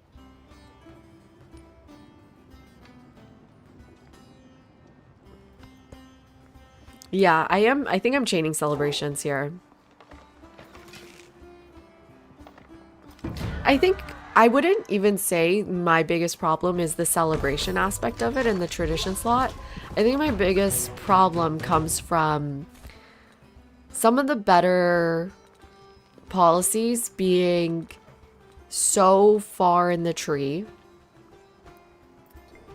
Yeah, I think I'm chaining celebrations here. I think I wouldn't even say my biggest problem is the celebration aspect of it and the tradition slot. I think my biggest problem comes from some of the better policies being so far in the tree.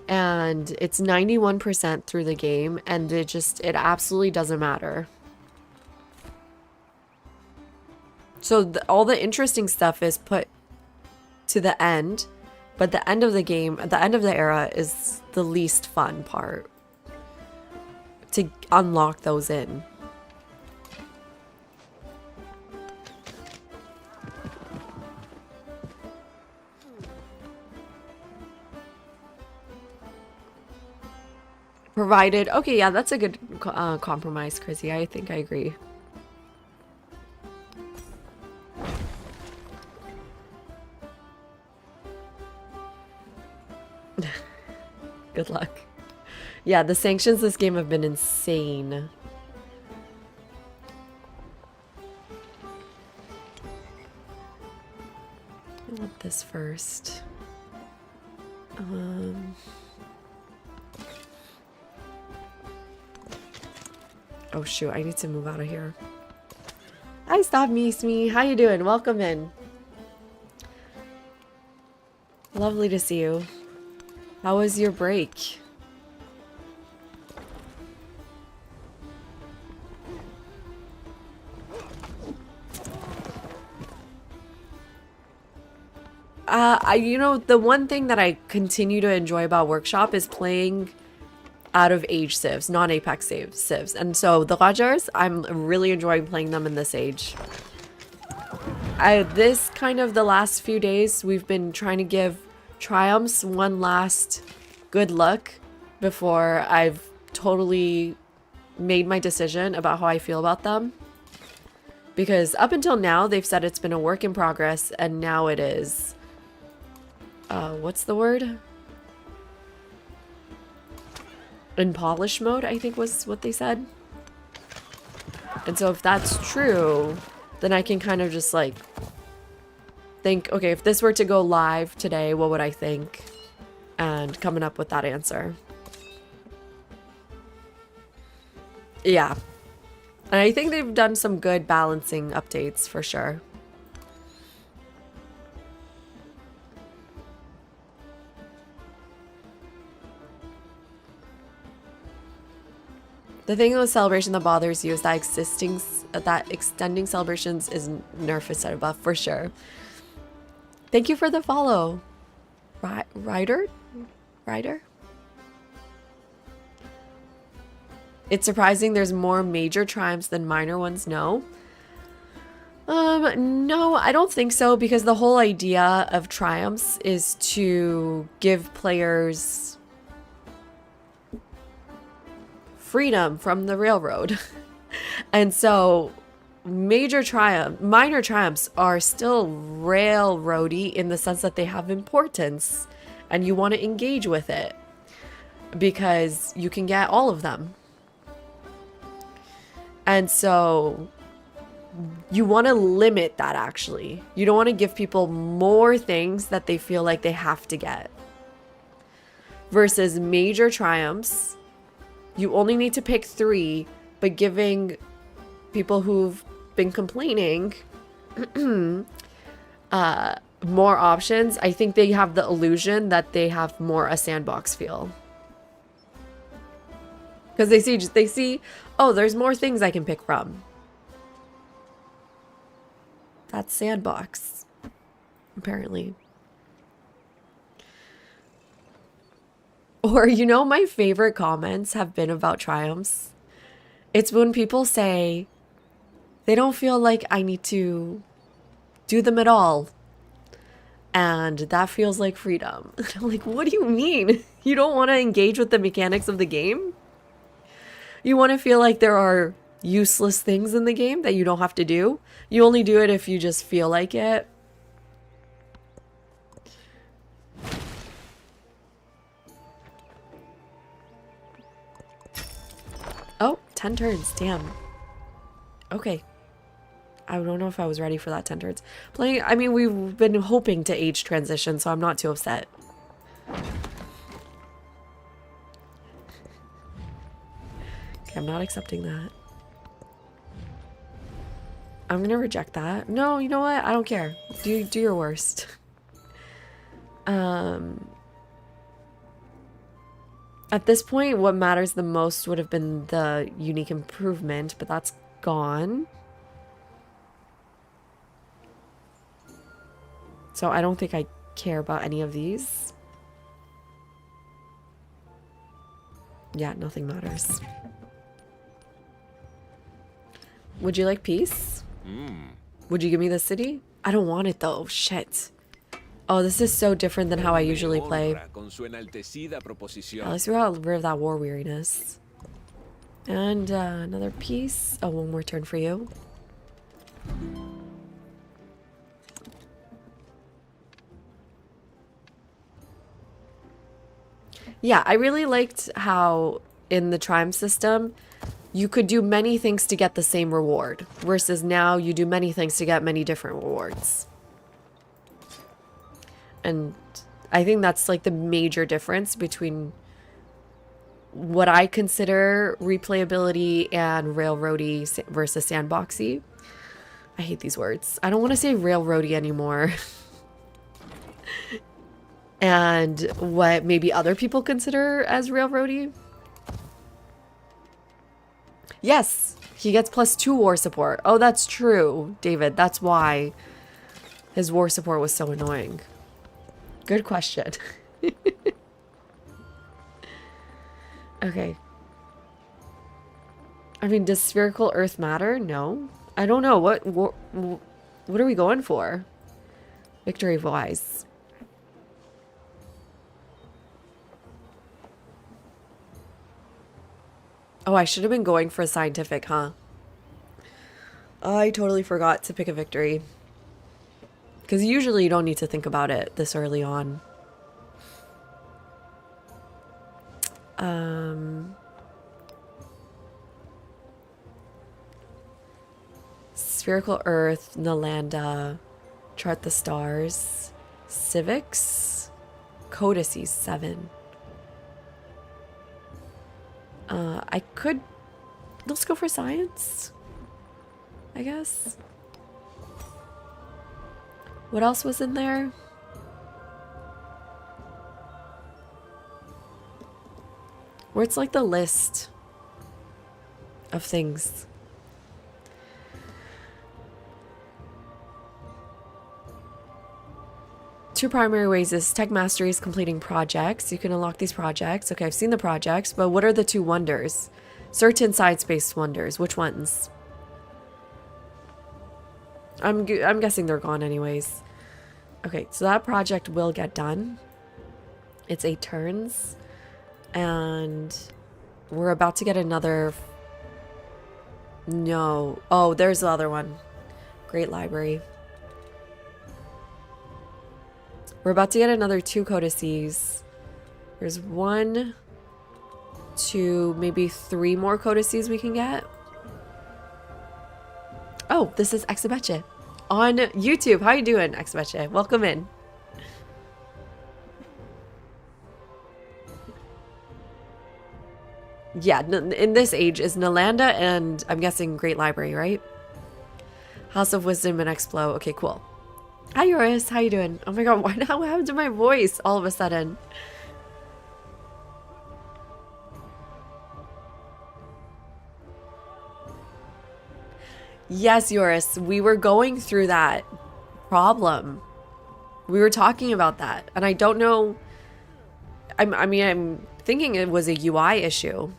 And it's 91% through the game, and it absolutely doesn't matter. So all the interesting stuff is put to the end, but the end of the game, the end of the era is the least fun part to unlock those in. Provided, okay, yeah, that's a good compromise, Chrissy. I think I agree. Good luck. Yeah, the sanctions this game have been insane. I want this first. Oh shoot, I need to move out of here. Hi, Stop Me Smee. How you doing? Welcome in. Lovely to see you. How was your break? You know, the one thing that I continue to enjoy about Workshop is playing out of age civs, non-Apex civs. And so the Rajars, I'm really enjoying playing them in this age. This kind of the last few days, we've been trying to give Triumphs one last good look before I've totally made my decision about how I feel about them. Because up until now, they've said it's been a work in progress, and now it is... what's the word? In polish mode, I think was what they said. And so if that's true, then I can kind of just like think, okay, if this were to go live today, what would I think? And coming up with that answer. Yeah. And I think they've done some good balancing updates for sure. The thing with celebration that bothers you is that extending celebrations is nerf instead of buff for sure. Thank you for the follow, Ryder. It's surprising there's more major triumphs than minor ones. No, I don't think so, because the whole idea of triumphs is to give players freedom from the railroad. And so minor triumphs are still railroady in the sense that they have importance and you want to engage with it because you can get all of them. And so you want to limit that actually. You don't want to give people more things that they feel like they have to get. Versus major triumphs, you only need to pick 3, but giving people who've been complaining more options, I think they have the illusion that they have more a sandbox feel. Because they see, oh, there's more things I can pick from. That's sandbox, apparently. Or, you know, my favorite comments have been about triumphs. It's when people say they don't feel like I need to do them at all. And that feels like freedom. I'm like, what do you mean? You don't want to engage with the mechanics of the game? You want to feel like there are useless things in the game that you don't have to do? You only do it if you just feel like it. Oh, 10 turns. Damn. Okay. I don't know if I was ready for that 10 turns. I mean, we've been hoping to age transition, so I'm not too upset. Okay, I'm not accepting that. I'm gonna reject that. No, you know what? I don't care. Do your worst. At this point, what matters the most would have been the unique improvement, but that's gone. So I don't think I care about any of these. Yeah, nothing matters. Would you like peace? Would you give me the city? I don't want it though. Shit. Oh, this is so different than how I usually play. At least we got rid of that war weariness. And another piece. Oh, one more turn for you. Yeah, I really liked how in the Triumph system, you could do many things to get the same reward. Versus now, you do many things to get many different rewards. And I think that's like the major difference between what I consider replayability and railroady versus sandboxy. I hate these words. I don't want to say railroady anymore. And what maybe other people consider as railroady. Yes, he gets +2 war support. Oh, that's true, David. That's why his war support was so annoying. Good question. Okay. I mean, does spherical Earth matter? No. I don't know. What are we going for? Victory-wise. Oh, I should have been going for a scientific, huh? I totally forgot to pick a victory. Because usually you don't need to think about it this early on. Spherical Earth, Nalanda, Chart the Stars, Civics, Codices 7. I could... Let's go for science, I guess. What else was in there? Where it's like the list of things. Two primary ways is tech mastery is completing projects. You can unlock these projects. Okay, I've seen the projects, but what are the 2 wonders? Certain side-space wonders. Which ones? I'm guessing they're gone anyways. Okay, so that project will get done. It's 8 turns. And we're about to get another No. Oh, there's the other one. Great library. We're about to get another 2 codices. There's 1, 2, maybe 3 more codices we can get. Oh, this is Exabeche on YouTube. How you doing, Exabeche? Welcome in. Yeah, in this age is Nalanda and I'm guessing Great Library, right? House of Wisdom and Explo. Okay, cool. Hi, Yoris. How you doing? Oh my god, what happened to my voice all of a sudden? Yes, Yoris, we were going through that problem. We were talking about that, and I don't know. I mean, I'm thinking it was a UI issue.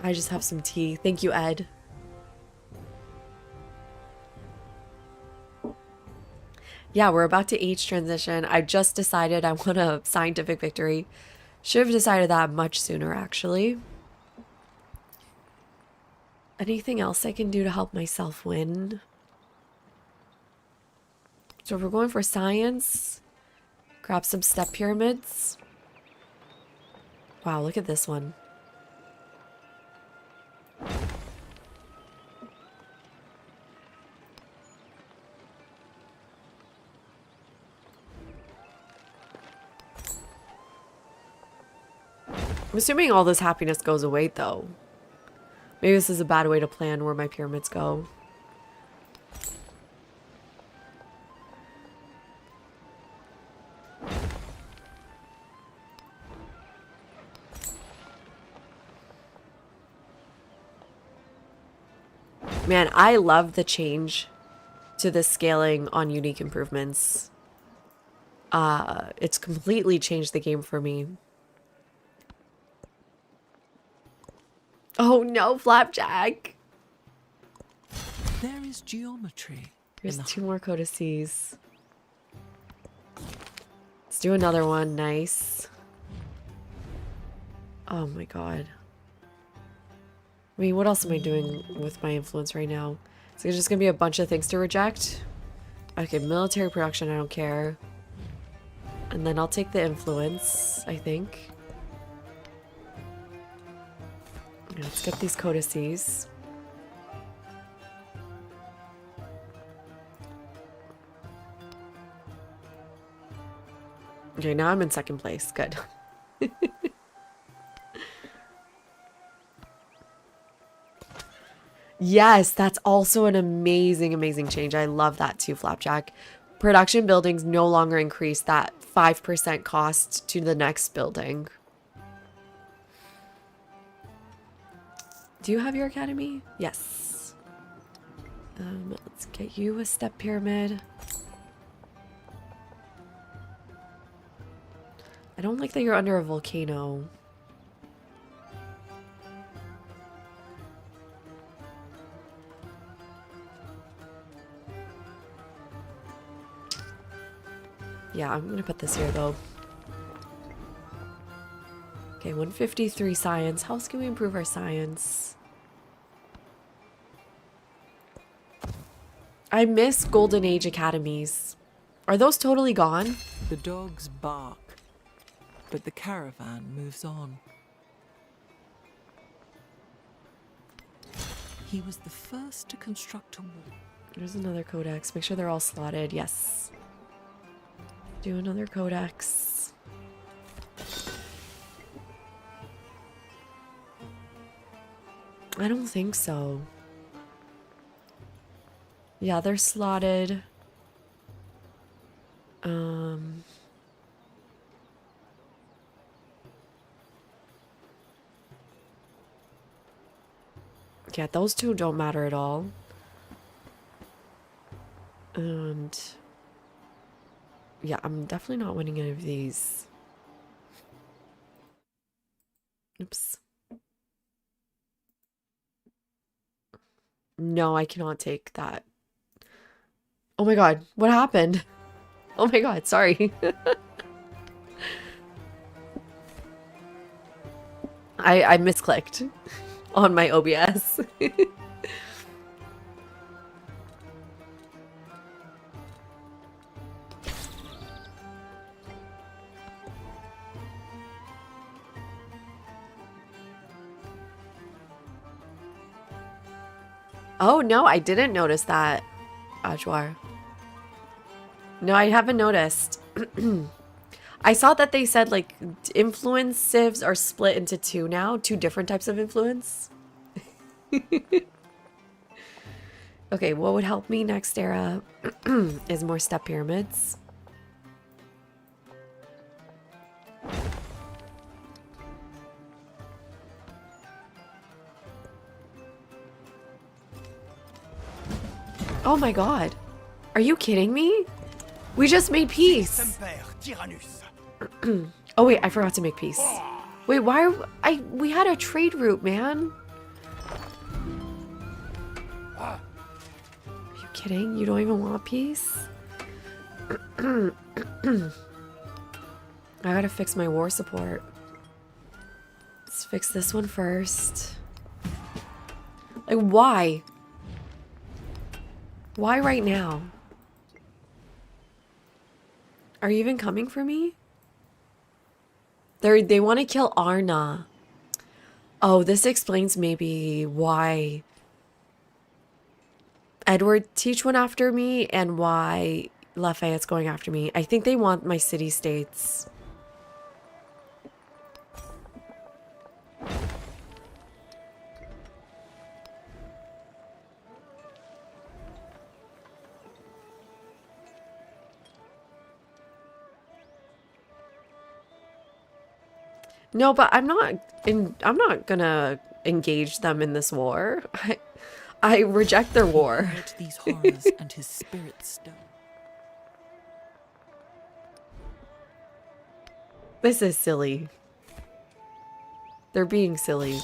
I just have some tea. Thank you, Ed. Yeah, we're about to age transition. I just decided I want a scientific victory. Should have decided that much sooner, actually. Anything else I can do to help myself win? So if we're going for science, grab some step pyramids. Wow, look at this one. I'm assuming all this happiness goes away, though. Maybe this is a bad way to plan where my pyramids go. Man, I love the change to the scaling on unique improvements. It's completely changed the game for me. Oh no, Flapjack! There is geometry. Here's 2 more codices. Let's do another one. Nice. Oh my god. I mean, what else am I doing with my influence right now? Is there just gonna be a bunch of things to reject? Okay, military production, I don't care. And then I'll take the influence, I think. Let's get these codices. Okay, now I'm in 2nd place. Good. Yes, that's also an amazing, amazing change. I love that too, Flapjack. Production buildings no longer increase that 5% cost to the next building. Do you have your academy? Yes. Let's get you a step pyramid. I don't like that you're under a volcano. Yeah, I'm gonna put this here though. Okay, 153 science. How else can we improve our science? I miss Golden Age academies. Are those totally gone? The dogs bark, but the caravan moves on. He was the first to construct a wall. There's another codex. Make sure they're all slotted. Yes. Do another codex. I don't think so. Yeah, they're slotted. Yeah, those 2 don't matter at all. And yeah, I'm definitely not winning any of these. Oops. No, I cannot take that. Oh my god, what happened? Oh my god, sorry. I misclicked. on my OBS. Oh, no, I didn't notice that, Ajwar. No, I haven't noticed. I saw that they said, like, influence sieves are split into two now. Two different types of influence. Okay, what would help me next era is more step pyramids. Oh my god. Are you kidding me? We just made peace. Semper Tyrannus. Oh wait, I forgot to make peace. Wait, why are we had a trade route, man. Are you kidding? You don't even want peace? I gotta fix my war support. Let's fix this one first. Like, why? Why right now? Are you even coming for me? They want to kill Arna. Oh, this explains maybe why Edward Teach went after me and why Lafayette's going after me. I think they want my city-states. No, but I'm not gonna engage them in this war. I reject their war. Let these horrors and his spirit stone. This is silly. They're being silly.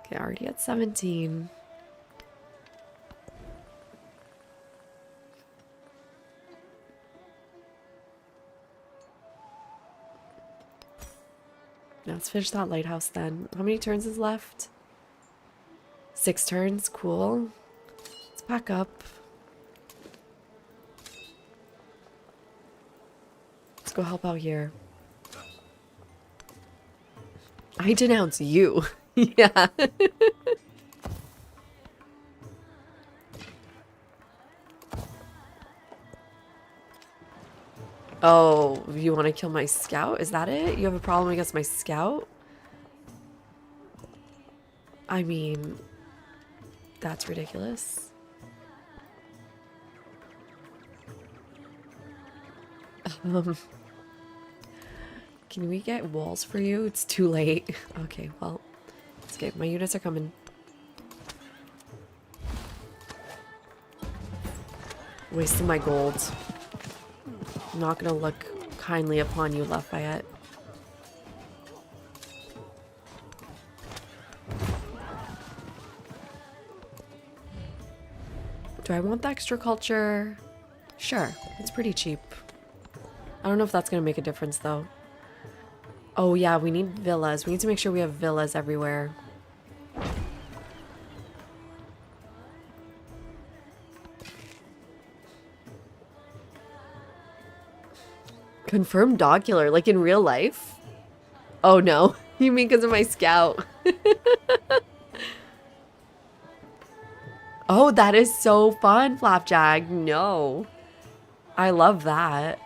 Okay, already at 17. Now let's finish that lighthouse then. How many turns is left? 6 turns, cool. Let's pack up. Let's go help out here. I denounce you. Yeah. Oh, you want to kill my scout? Is that it? You have a problem against my scout? I mean, that's ridiculous. Can we get walls for you? It's too late. Okay, well, it's okay. My units are coming. Wasting my gold. I'm not gonna look kindly upon you, Lafayette. Do I want the extra culture? Sure, it's pretty cheap. I don't know if that's gonna make a difference though. Oh yeah, we need villas. We need to make sure we have villas everywhere. Confirmed dog killer, like in real life? Oh no, you mean because of my scout? Oh, that is so fun, Flapjack. No. I love that.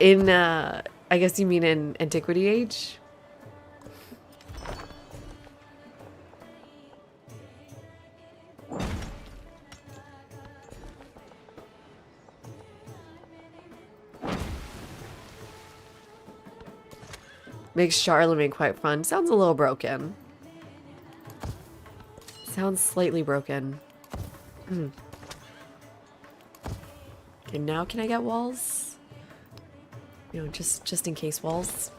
In, I guess you mean in Antiquity Age? Makes Charlemagne quite fun. Sounds a little broken. Sounds slightly broken. Okay, now can I get walls? You know, just in case walls.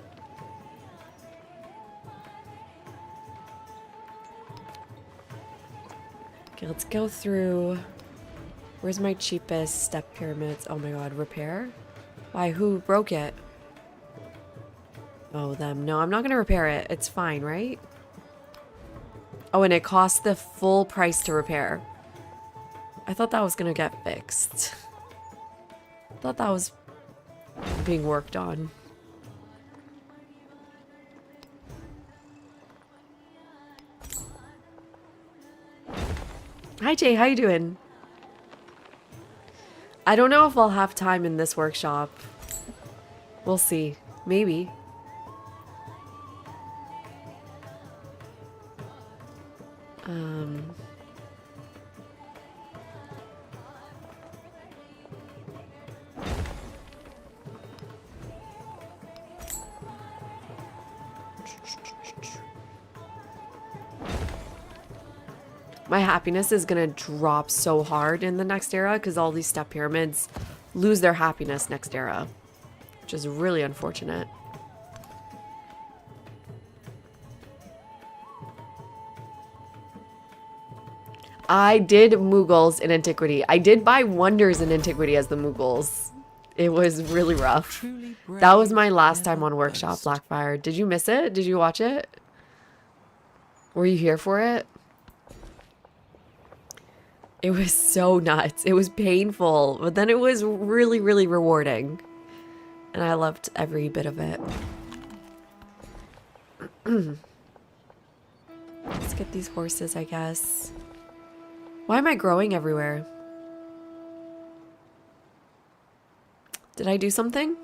Okay, let's go through. Where's my cheapest step pyramids? Oh my god, repair? Why, who broke it? Oh, them. No, I'm not going to repair it. It's fine, right? Oh, and it costs the full price to repair. I thought that was going to get fixed. I thought that was being worked on. Hi, Jay. How you doing? I don't know if I'll have time in this workshop. We'll see. Maybe. My happiness is gonna drop so hard in the next era because all these step pyramids lose their happiness next era, which is really unfortunate. I did Mughals in Antiquity. I did buy Wonders in Antiquity as the Mughals. It was really rough. That was my last time on Workshop, Blackfire. Did you miss it? Did you watch it? Were you here for it? It was so nuts. It was painful, but then it was really, really rewarding. And I loved every bit of it. Let's get these horses, I guess. Why am I growing everywhere? Did I do something?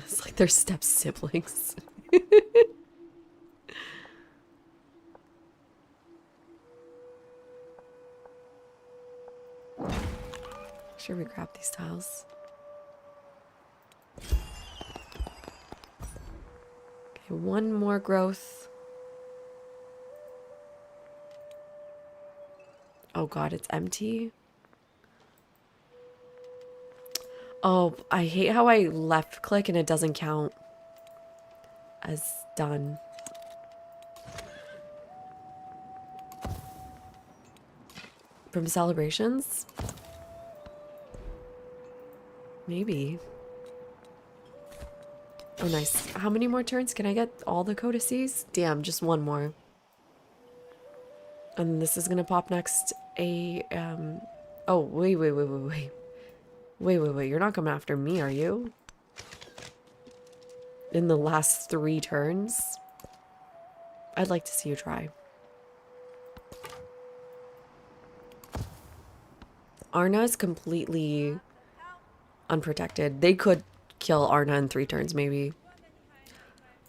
It's like they're step siblings. Should we grab these tiles? Okay, one more growth. Oh god, it's empty. Oh, I hate how I left click and it doesn't count as done. From celebrations? Maybe. Oh, nice. How many more turns? Can I get all the codices? Damn, just one more. And this is gonna pop next. Oh, wait. Wait. You're not coming after me, are you? In the last 3 turns? I'd like to see you try. Arna is completely unprotected. They could kill Arna in 3 turns, maybe.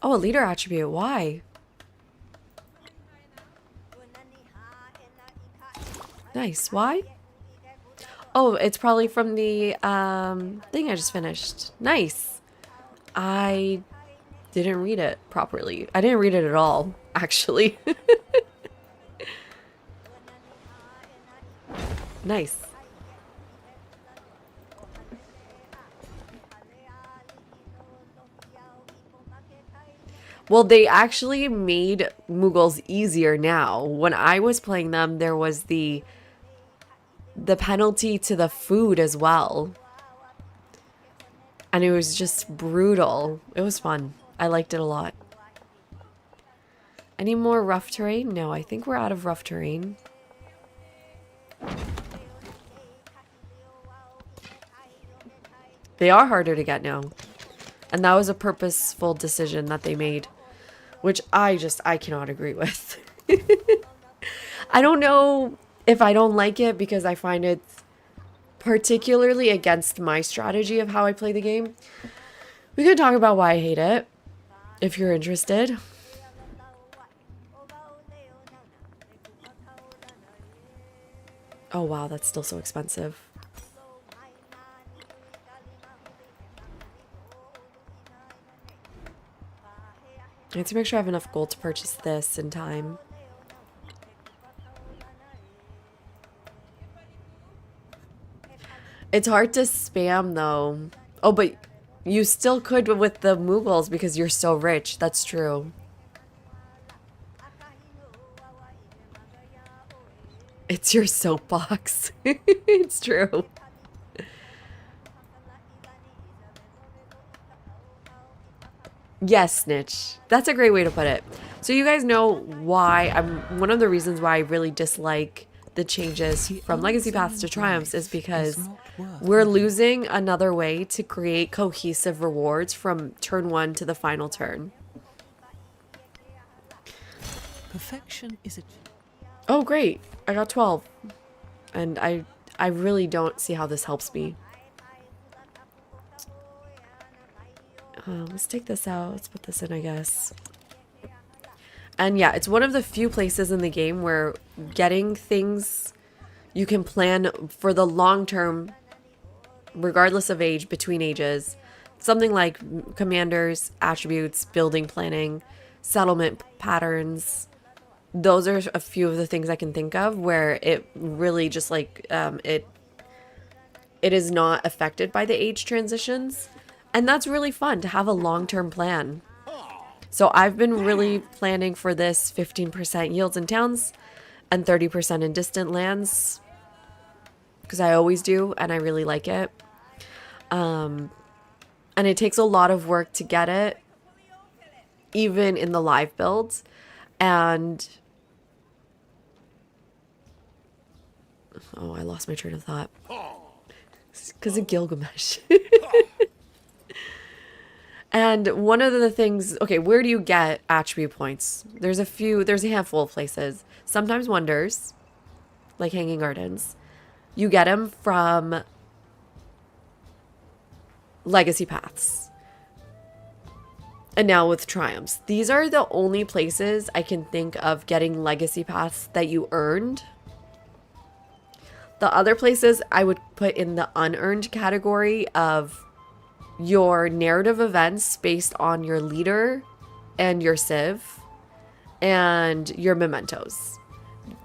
Oh, a leader attribute. Why? Nice. Why? Oh, it's probably from the thing I just finished. Nice. I didn't read it properly. I didn't read it at all, actually. Nice. Well, they actually made Mughals easier now. When I was playing them, there was the penalty to the food as well. And it was just brutal. It was fun. I liked it a lot. Any more rough terrain? No, I think we're out of rough terrain. They are harder to get now. And that was a purposeful decision that they made, which I cannot agree with. I don't know if I don't like it because I find it particularly against my strategy of how I play the game. We could talk about why I hate it, if you're interested. Oh wow, that's still so expensive. I need to make sure I have enough gold to purchase this in time. It's hard to spam though. Oh, but you still could with the Mughals because you're so rich. That's true. It's your soapbox. It's true. Yes, Snitch. That's a great way to put it. So you guys know why one of the reasons why I really dislike the changes from Legacy Paths to Triumphs is because we're losing another way to create cohesive rewards from turn 1 to the final turn. Perfection is a... Oh, great. I got 12. And I really don't see how this helps me. Let's take this out. Let's put this in, I guess. And yeah, it's one of the few places in the game where getting things you can plan for the long term, regardless of age, between ages. Something like commanders, attributes, building planning, settlement patterns. Those are a few of the things I can think of where it really just like, it is not affected by the age transitions. And that's really fun to have a long-term plan. So I've been really planning for this 15% yields in towns and 30% in distant lands. Because I always do, and I really like it. And it takes a lot of work to get it, even in the live builds. And... oh, I lost my train of thought. Because of Gilgamesh. And one of the things, okay, where do you get attribute points? There's a handful of places. Sometimes wonders, like Hanging Gardens. You get them from Legacy Paths. And now with Triumphs. These are the only places I can think of getting Legacy Paths that you earned. The other places I would put in the unearned category of your narrative events based on your leader and your civ and your mementos.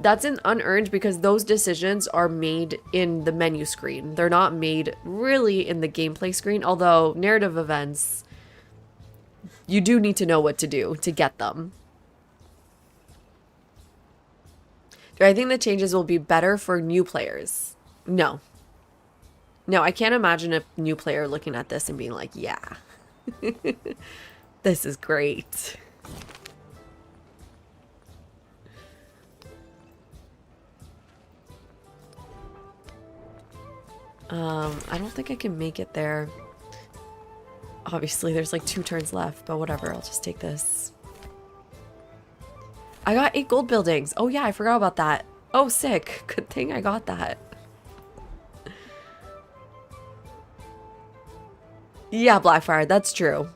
That's an unearned because those decisions are made in the menu screen. They're not made really in the gameplay screen, although narrative events, you do need to know what to do to get them. Do I think the changes will be better for new players? No. No, I can't imagine a new player looking at this and being like, yeah, this is great. I don't think I can make it there. Obviously, there's like 2 turns left, but whatever. I'll just take this. I got 8 gold buildings. Oh yeah, I forgot about that. Oh, sick. Good thing I got that. Yeah, Blackfire, that's true.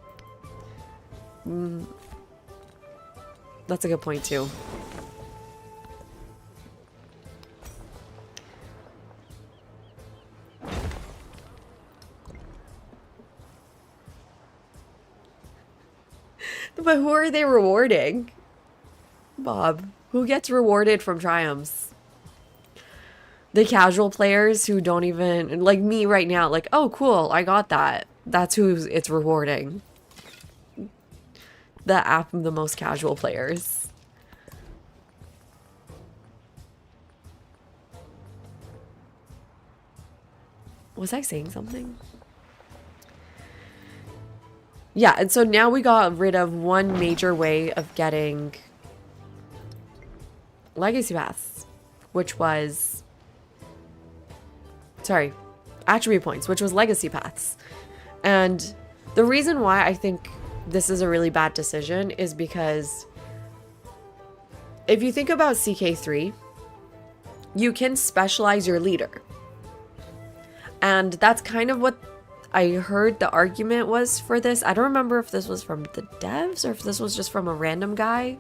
That's a good point, too. But who are they rewarding? Bob, who gets rewarded from Triumphs? The casual players who don't even, like me right now, like, oh, cool, I got that. That's who it's rewarding. The app of the most casual players. Was I saying something? Yeah, and so now we got rid of one major way of getting Legacy Paths, which was... sorry, attribute points, which was Legacy Paths. And the reason why I think this is a really bad decision is because if you think about CK3, you can specialize your leader. And that's kind of what I heard the argument was for this. I don't remember if this was from the devs or if this was just from a random guy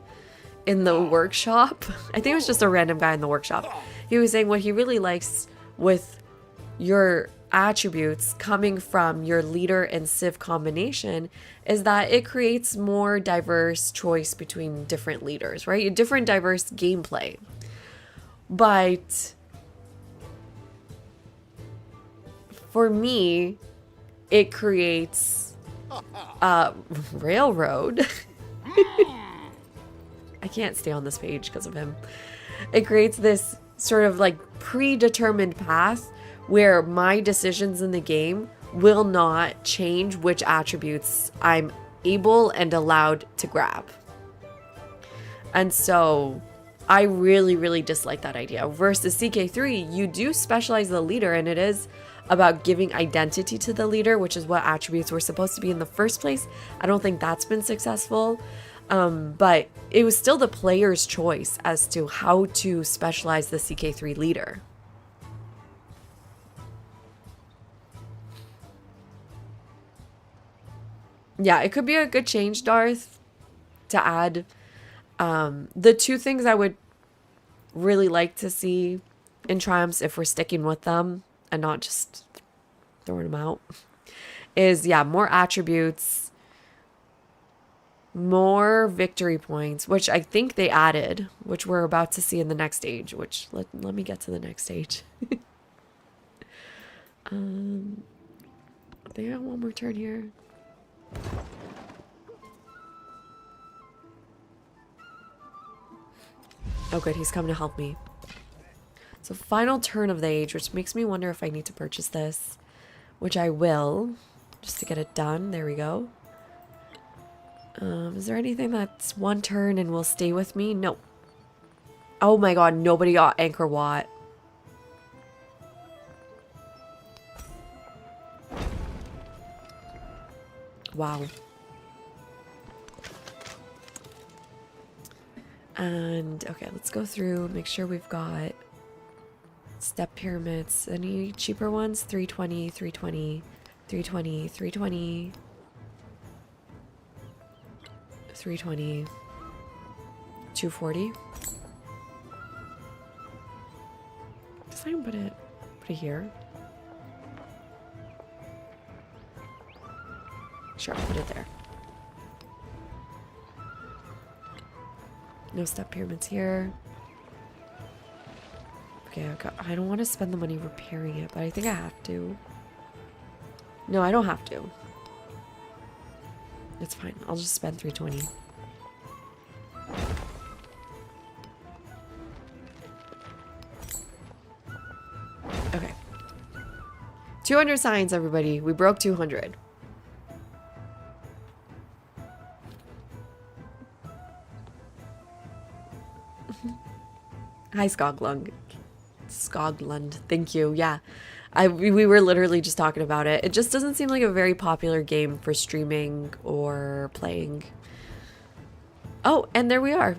in the workshop. I think it was just a random guy in the workshop. He was saying what he really likes with your attributes coming from your leader and civ combination is that it creates more diverse choice between different leaders, right? Different diverse gameplay. But for me, it creates a railroad. I can't stay on this page because of him. It creates this sort of like predetermined path where my decisions in the game will not change which attributes I'm able and allowed to grab. And so I really, really dislike that idea. Versus CK3, you do specialize the leader, and it is about giving identity to the leader, which is what attributes were supposed to be in the first place. I don't think that's been successful. But it was still the player's choice as to how to specialize the CK3 leader. Yeah, it could be a good change, Darth, to add. The two things I would really like to see in Triumphs, if we're sticking with them and not just throwing them out, is, yeah, more attributes, more victory points, which I think they added, which we're about to see in the next stage, which let me get to the next stage. I think I have one more turn here. Oh good, he's coming to help me. So final turn of the age, which makes me wonder if I need to purchase this, which I will, just to get it done. There we go. Is there anything that's one turn and will stay with me? No. Oh my god, nobody got Angkor Wat. Wow. And okay, let's go through, make sure we've got step pyramids. Any cheaper ones? 320, 320, 320, 320, 320, 240. Guess I can put it here. Sure, I'll put it there. No step pyramids here. Okay, I don't want to spend the money repairing it, but I think I have to. No, I don't have to. It's fine. I'll just spend 320. Okay. 200 signs, everybody. We broke 200. Hi, Skoglund. Skoglund. Thank you. Yeah. We were literally just talking about it. It just doesn't seem like a very popular game for streaming or playing. Oh, and there we are.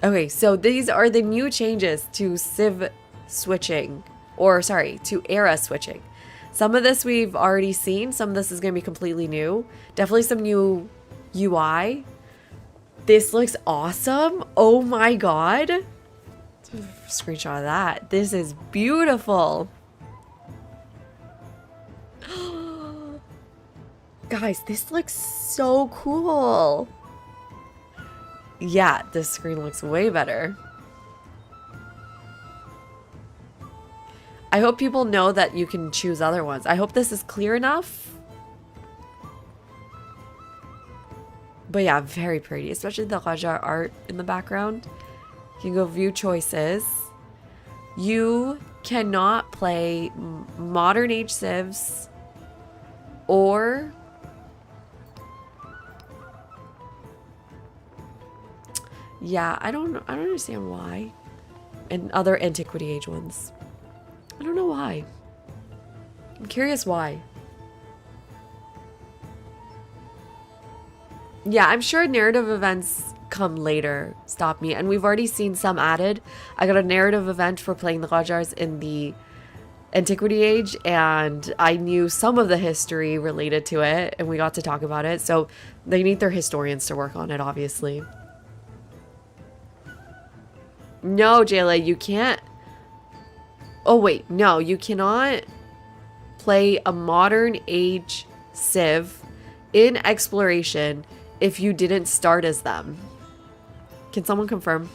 Okay, so these are the new changes to Civ switching. Or, sorry, to era switching. Some of this we've already seen. Some of this is going to be completely new. Definitely some new UI. This looks awesome. Oh my god. Screenshot of that. This is beautiful. Guys, this looks so cool. Yeah, this screen looks way better. I hope people know that you can choose other ones. I hope this is clear enough. But yeah, very pretty, especially the Qajar art in the background. You can go view choices. You cannot play modern age civs or yeah, I don't understand why. And other antiquity age ones. I don't know why. I'm curious why. Yeah, I'm sure narrative events come later. Stop me. And we've already seen some added. I got a narrative event for playing the Qajars in the Antiquity Age, and I knew some of the history related to it, and we got to talk about it. So they need their historians to work on it, obviously. No, Jayla, you can't. Oh, wait. No, you cannot play a modern age Civ in exploration if you didn't start as them. Can someone confirm?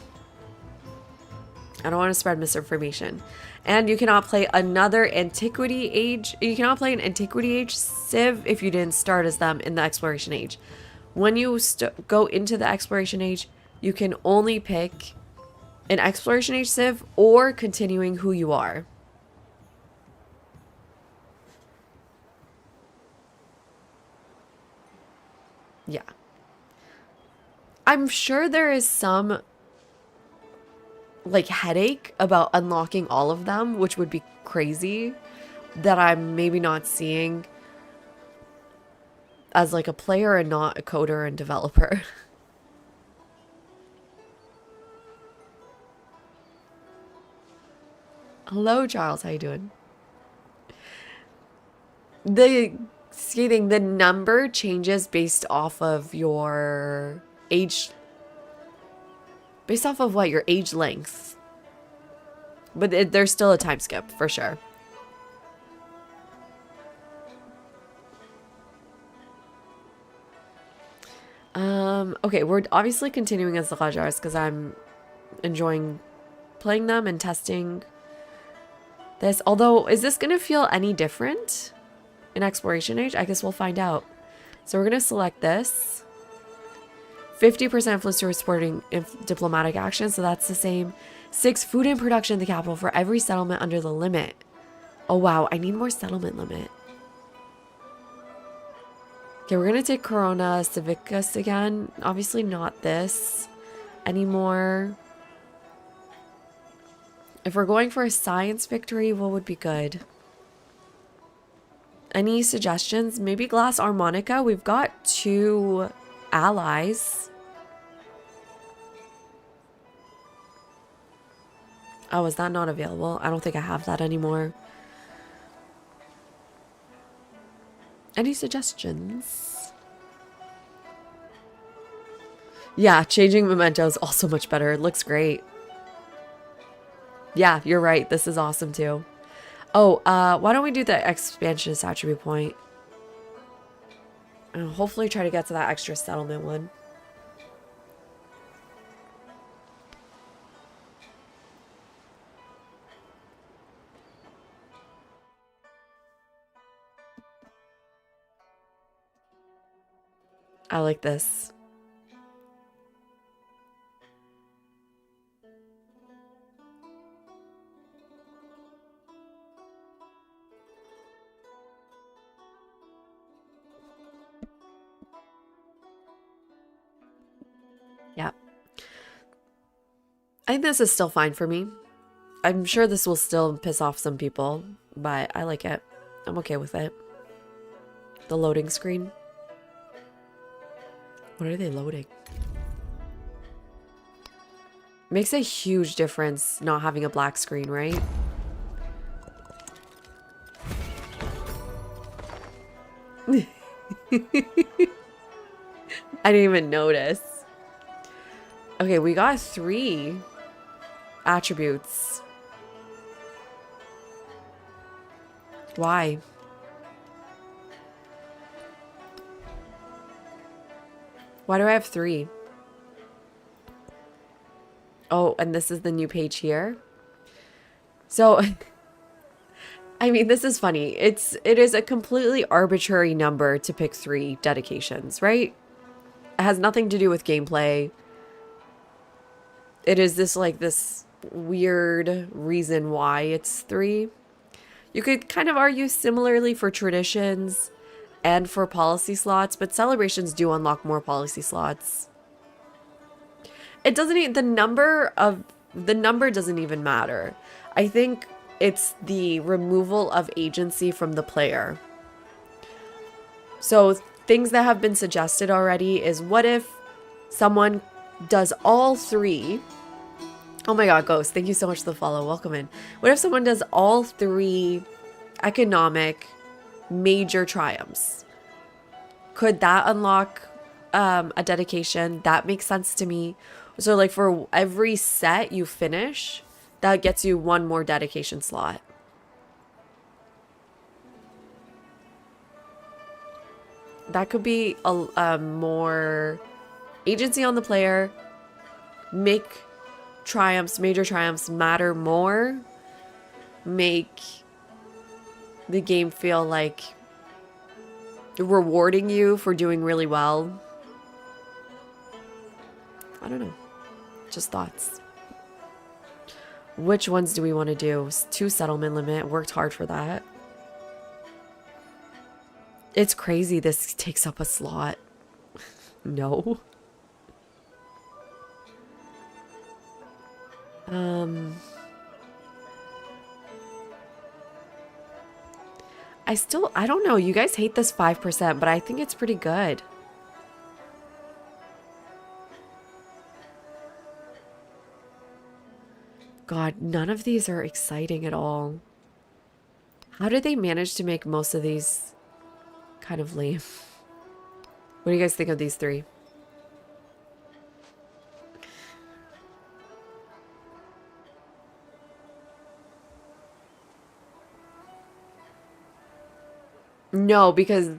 I don't want to spread misinformation. And you cannot play another antiquity age. You cannot play an antiquity age Civ if you didn't start as them in the exploration age. When you go into the exploration age, you can only pick in Exploration Age Civ or continuing who you are. Yeah. I'm sure there is some like headache about unlocking all of them, which would be crazy, that I'm maybe not seeing as like a player and not a coder and developer. Hello, Charles. How you doing? The skating, the number changes based off of your age. Based off of what? Your age length. But there's still a time skip, for sure. Okay, we're obviously continuing as the Qajars because I'm enjoying playing them and testing this. Although, is this going to feel any different in Exploration Age? I guess we'll find out. So we're going to select this. 50% influence to supporting diplomatic action, so that's the same. 6, food and production in the capital for every settlement under the limit. Oh wow, I need more settlement limit. Okay, we're gonna take Corona Civicus again. Obviously not this anymore. If we're going for a science victory, what would be good? Any suggestions? Maybe Glass Harmonica? We've got 2 allies. Oh, is that not available? I don't think I have that anymore. Any suggestions? Yeah, changing Memento is also much better. It looks great. Yeah, you're right. This is awesome too. Oh, why don't we do the expansionist attribute point? And hopefully try to get to that extra settlement one. I like this. Yeah. I think this is still fine for me. I'm sure this will still piss off some people, but I like it. I'm okay with it. The loading screen. What are they loading? Makes a huge difference not having a black screen, right? I didn't even notice. Okay, we got 3 attributes. Why? Why do I have 3? Oh, and this is the new page here. So, I mean, this is funny. It is a completely arbitrary number to pick 3 dedications, right? It has nothing to do with gameplay. It is this weird reason why it's 3. You could kind of argue similarly for traditions and for policy slots, but celebrations do unlock more policy slots. It doesn't even, the number doesn't even matter. I think it's the removal of agency from the player. So things that have been suggested already is, what if someone does all 3? Oh my god, Ghost, thank you so much for the follow. Welcome in. What if someone does all 3 economic major triumphs? Could that unlock a dedication? That makes sense to me. So like for every set you finish, that gets you 1 more dedication slot. That could be a more agency on the player. Make triumphs, major triumphs matter more. Make the game feel like rewarding you for doing really well. I don't know. Just thoughts. Which ones do we want to do? 2 settlement limit. Worked hard for that. It's crazy this takes up a slot. No. I don't know. You guys hate this 5%, but I think it's pretty good. God, none of these are exciting at all. How did they manage to make most of these kind of lame? What do you guys think of these 3? No, because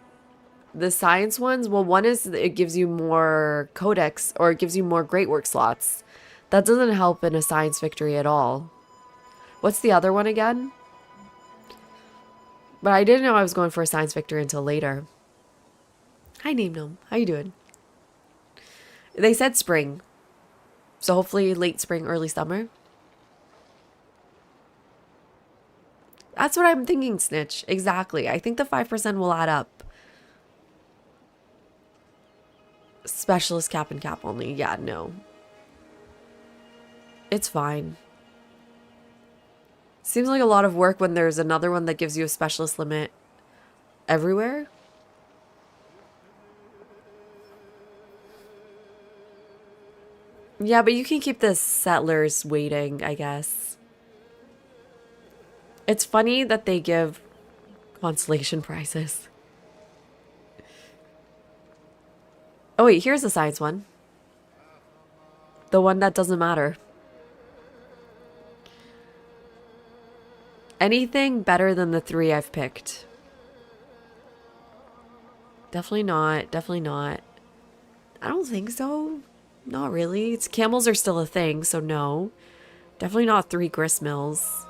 the science ones, well, one is it gives you more codex or it gives you more great work slots. That doesn't help in a science victory at all. What's the other one again? But I didn't know I was going for a science victory until later. Hi, Name Gnome. How you doing? They said spring. So hopefully late spring, early summer. That's what I'm thinking, Snitch. Exactly. I think the 5% will add up. Specialist cap and cap only. Yeah, no. It's fine. Seems like a lot of work when there's another one that gives you a specialist limit everywhere. Yeah, but you can keep the settlers waiting, I guess. It's funny that they give consolation prizes. Oh wait, here's the science one. The one that doesn't matter. Anything better than the 3 I've picked? Definitely not. Definitely not. I don't think so. Not really. It's camels are still a thing, so no. Definitely not 3 gristmills.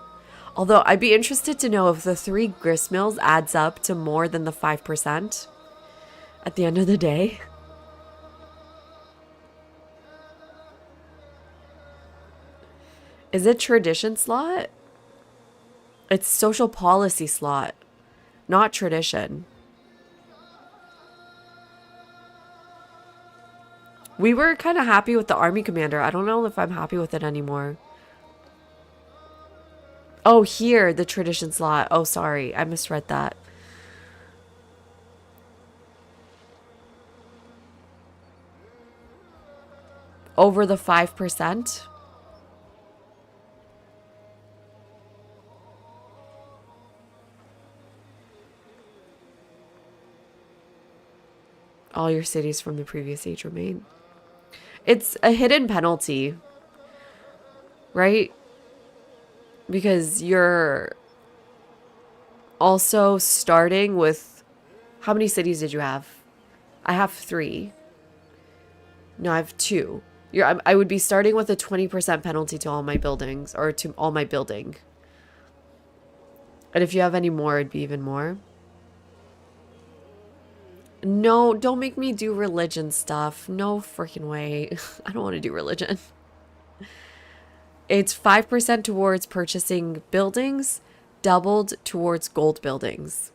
Although I'd be interested to know if the 3 gristmills adds up to more than the 5% at the end of the day. Is it tradition slot? It's social policy slot, not tradition. We were kind of happy with the army commander. I don't know if I'm happy with it anymore. Oh, here, the tradition slot. Oh, sorry. I misread that. Over the 5%. All your cities from the previous age remain. It's a hidden penalty, right? Because you're also starting with... How many cities did you have? I have 3. No, I have 2. I would be starting with a 20% penalty to all my buildings, or to all my building. And if you have any more, it'd be even more. No, don't make me do religion stuff. No freaking way. I don't want to do religion. It's 5% towards purchasing buildings, doubled towards gold buildings.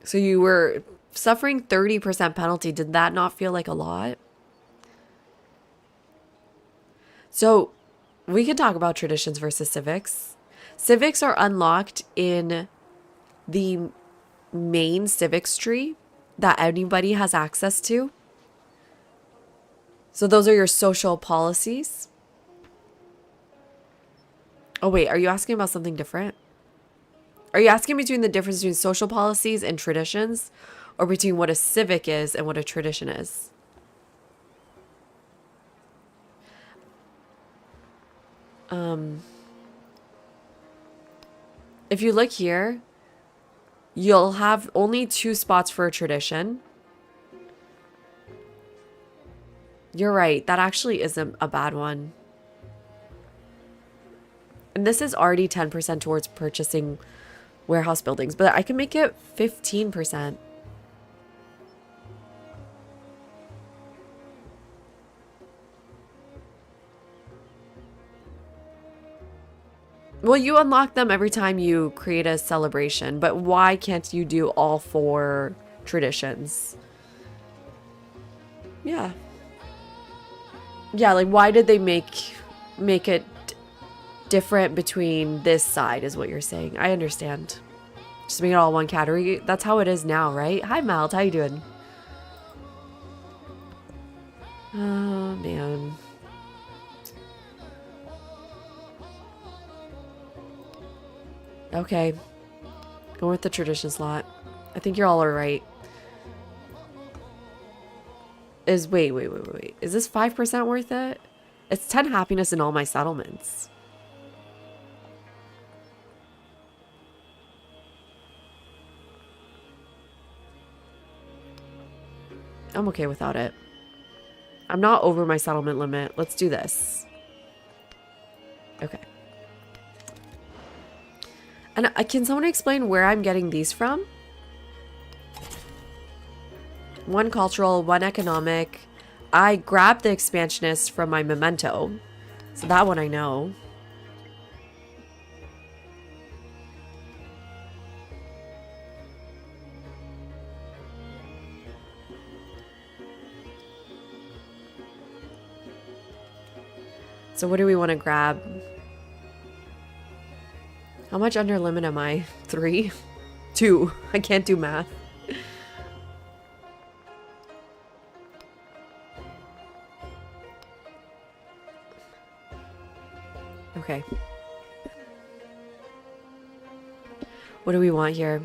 So you were suffering 30% penalty. Did that not feel like a lot? So we could talk about traditions versus civics. Civics are unlocked in the main civics tree that anybody has access to. So those are your social policies. Oh wait, are you asking about something different? Are you asking between the difference between social policies and traditions, or between what a civic is and what a tradition is? If you look here, you'll have only 2 spots for a tradition. You're right. That actually isn't a bad one. And this is already 10% towards purchasing warehouse buildings, but I can make it 15%. Well, you unlock them every time you create a celebration, but why can't you do all 4 traditions? Yeah. Yeah, like why did they make it different between this side is what you're saying. I understand. Just make it all one category. That's how it is now, right? Hi, Malt. How you doing? Oh, man. Okay. Go with the tradition slot. I think you're all alright. Wait. Is this 5% worth it? It's 10 happiness in all my settlements. I'm okay without it. I'm not over my settlement limit. Let's do this. Okay. And can someone explain where I'm getting these from? 1 cultural, 1 economic. I grabbed the expansionist from my memento. So that one I know. So what do we want to grab? How much under limit am I? 3? 2. I can't do math. Okay. What do we want here?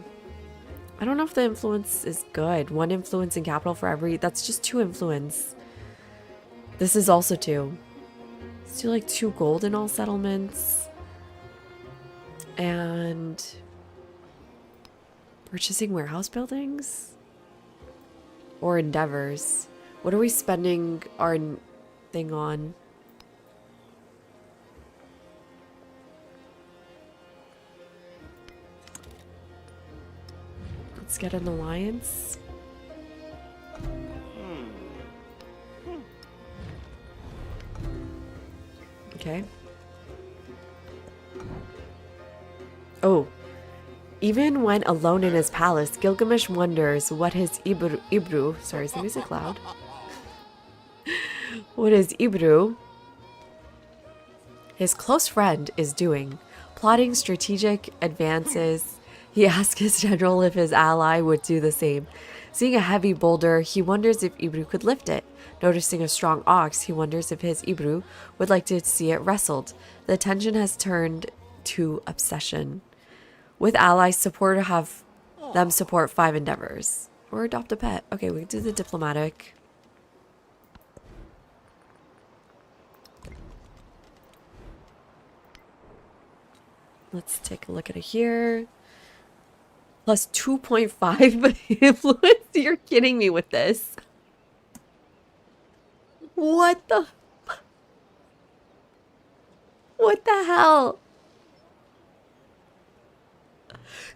I don't know if the influence is good. 1 influence in capital for every... That's just 2 influence. This is also 2. Let's do like 2 gold in all settlements. And... purchasing warehouse buildings? Or endeavors? What are we spending our thing on? Let's get an alliance. Okay. Oh. Even when alone in his palace, Gilgamesh wonders what his Ibru, sorry, is the music loud? What his Ibru, his close friend, is doing. Plotting strategic advances. He asks his general if his ally would do the same. Seeing a heavy boulder, he wonders if Ibru could lift it. Noticing a strong ox, he wonders if his Ibru would like to see it wrestled. The tension has turned to obsession. With allies, support have them support 5 endeavors. Or adopt a pet. Okay, we can do the diplomatic. Let's take a look at it here. Plus 2.5 influence? You're kidding me with this. What the... What the hell?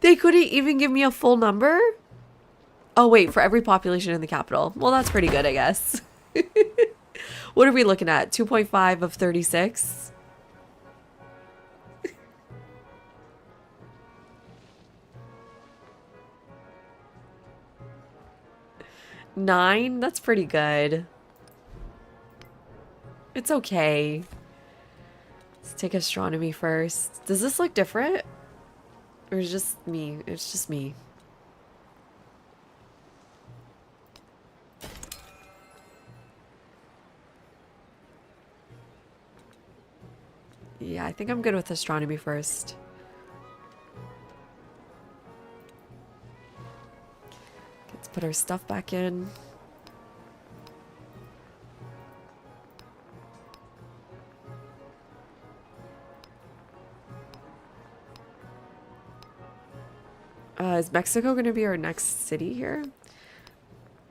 They couldn't even give me a full number? Oh, wait, for every population in the capital. Well, that's pretty good, I guess. What are we looking at? 2.5 of 36? 9? That's pretty good. It's okay. Let's take astronomy first. Does this look different? Or is it just me? It's just me. Yeah, I think I'm good with astronomy first. Let's put our stuff back in. Is Mexico going to be our next city here?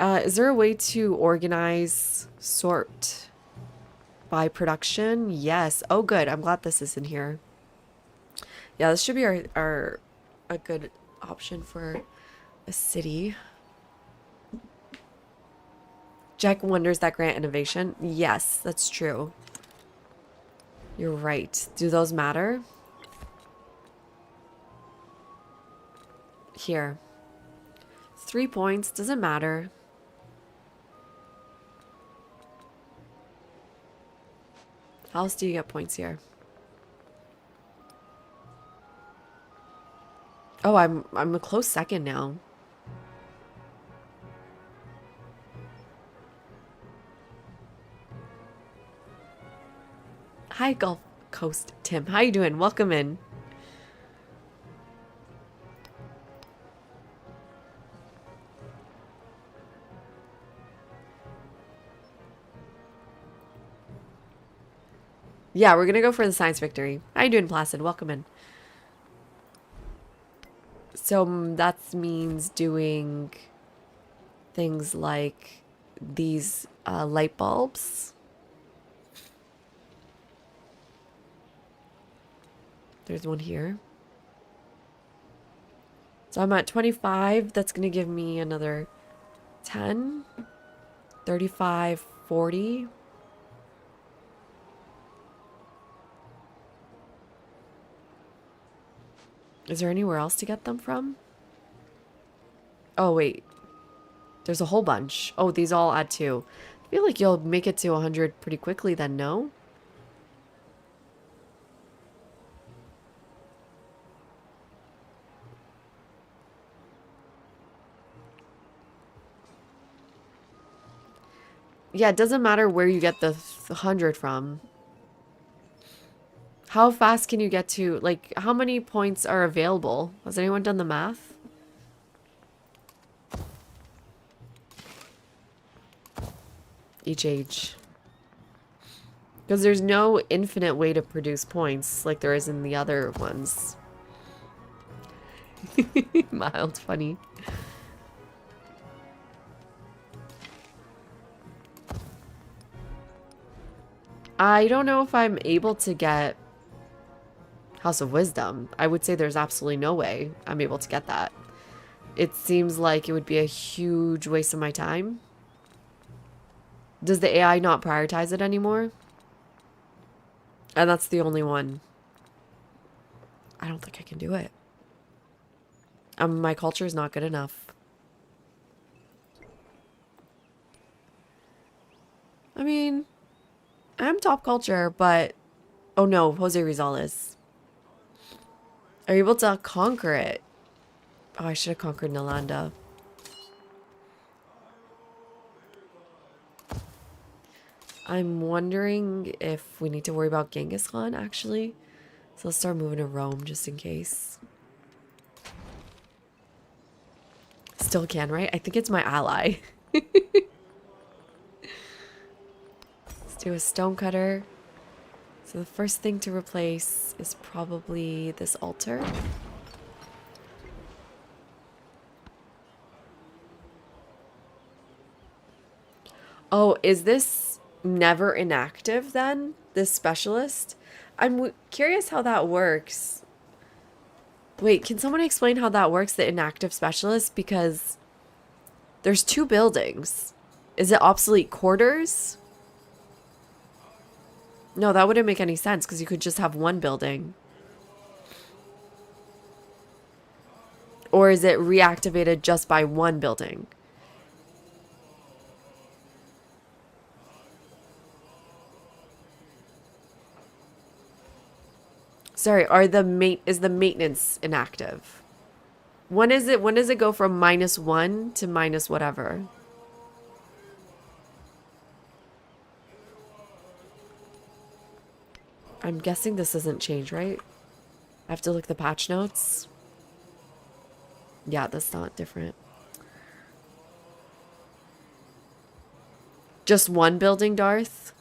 Is there a way to organize sort by production? Yes. Oh, good. I'm glad this is in here. Yeah, this should be a good option for a city. Jack wonders that grant innovation. Yes, that's true. You're right. Do those matter? Here. 3 points. Doesn't matter. How else do you get points here? Oh, I'm a close second now. Hi, Gulf Coast Tim. How you doing? Welcome in. Yeah, we're gonna go for the science victory. How you doing, Placid? Welcome in. So that means doing things like these light bulbs. There's one here. So I'm at 25. That's going to give me another 10, 35, 40. Is there anywhere else to get them from? Oh, wait. There's a whole bunch. Oh, these all add 2. I feel like you'll make it to 100 pretty quickly then, no? Yeah, it doesn't matter where you get the 100 from. How fast can you get to, like, how many points are available? Has anyone done the math? Each age. Because there's no infinite way to produce points like there is in the other ones. Mild funny. I don't know if I'm able to get House of Wisdom. I would say there's absolutely no way I'm able to get that. It seems like it would be a huge waste of my time. Does the AI not prioritize it anymore? And that's the only one. I don't think I can do it. My culture is not good enough. I mean, I'm top culture, but... Oh no, Jose Rizal is. Are you able to conquer it? Oh, I should have conquered Nalanda. I'm wondering if we need to worry about Genghis Khan, actually. So let's start moving to Rome, just in case. Still can, right? I think it's my ally. Let's do a stonecutter. So the first thing to replace is probably this altar. Oh, is this never inactive then? This specialist? I'm curious how that works. Wait, can someone explain how that works, the inactive specialist? Because there's 2 buildings. Is it obsolete quarters? No, that wouldn't make any sense because you could just have 1 building. Or is it reactivated just by 1 building? Sorry, is the maintenance inactive? When does it go from -1 to minus whatever? I'm guessing this doesn't change, right? I have to look at the patch notes. Yeah, that's not different. Just 1 building, Darth?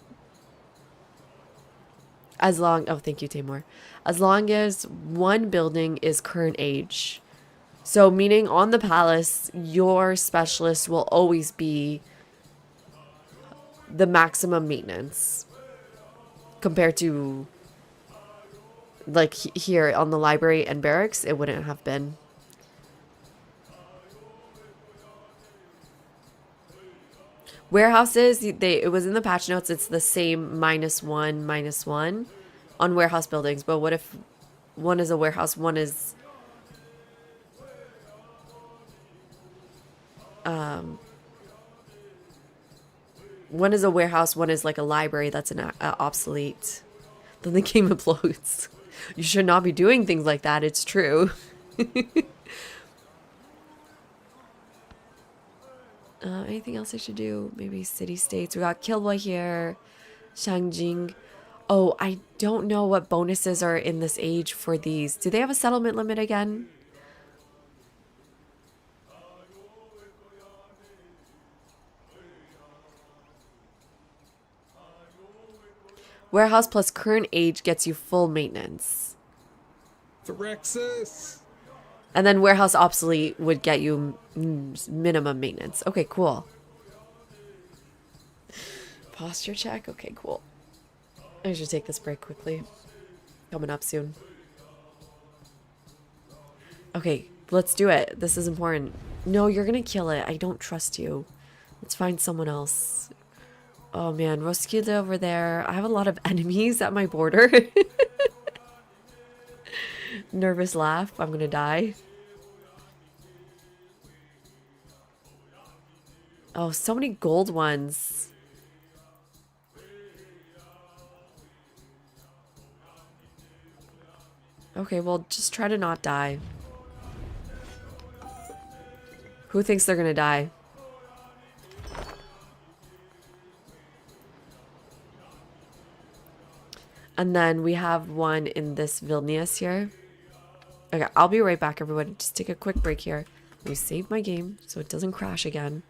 Oh, thank you, Tamor. As long as 1 building is current age. So meaning on the palace, your specialist will always be the maximum maintenance. Compared to, like, here on the library and barracks, it wouldn't have been. Warehouses, it was in the patch notes, it's the same -1, -1 on warehouse buildings. But what if one is a warehouse, one is One is a warehouse, one is like a library that's an obsolete. Then the game implodes. You should not be doing things like that, it's true. Anything else I should do? Maybe city-states. We got Kilwa here. Shangjing. Oh, I don't know what bonuses are in this age for these. Do they have a settlement limit again? Warehouse plus current age gets you full maintenance. Phyrexis! And then warehouse obsolete would get you minimum maintenance. Okay, cool. Posture check? Okay, cool. I should take this break quickly. Coming up soon. Okay, let's do it. This is important. No, you're gonna kill it. I don't trust you. Let's find someone else. Oh man, Roskilde over there. I have a lot of enemies at my border. Nervous laugh. I'm gonna die. Oh, so many gold ones. Okay, well, just try to not die. Who thinks they're gonna die? And then we have one in this Vilnius here. Okay, I'll be right back, everyone. Just take a quick break here. Let me save my game so it doesn't crash again.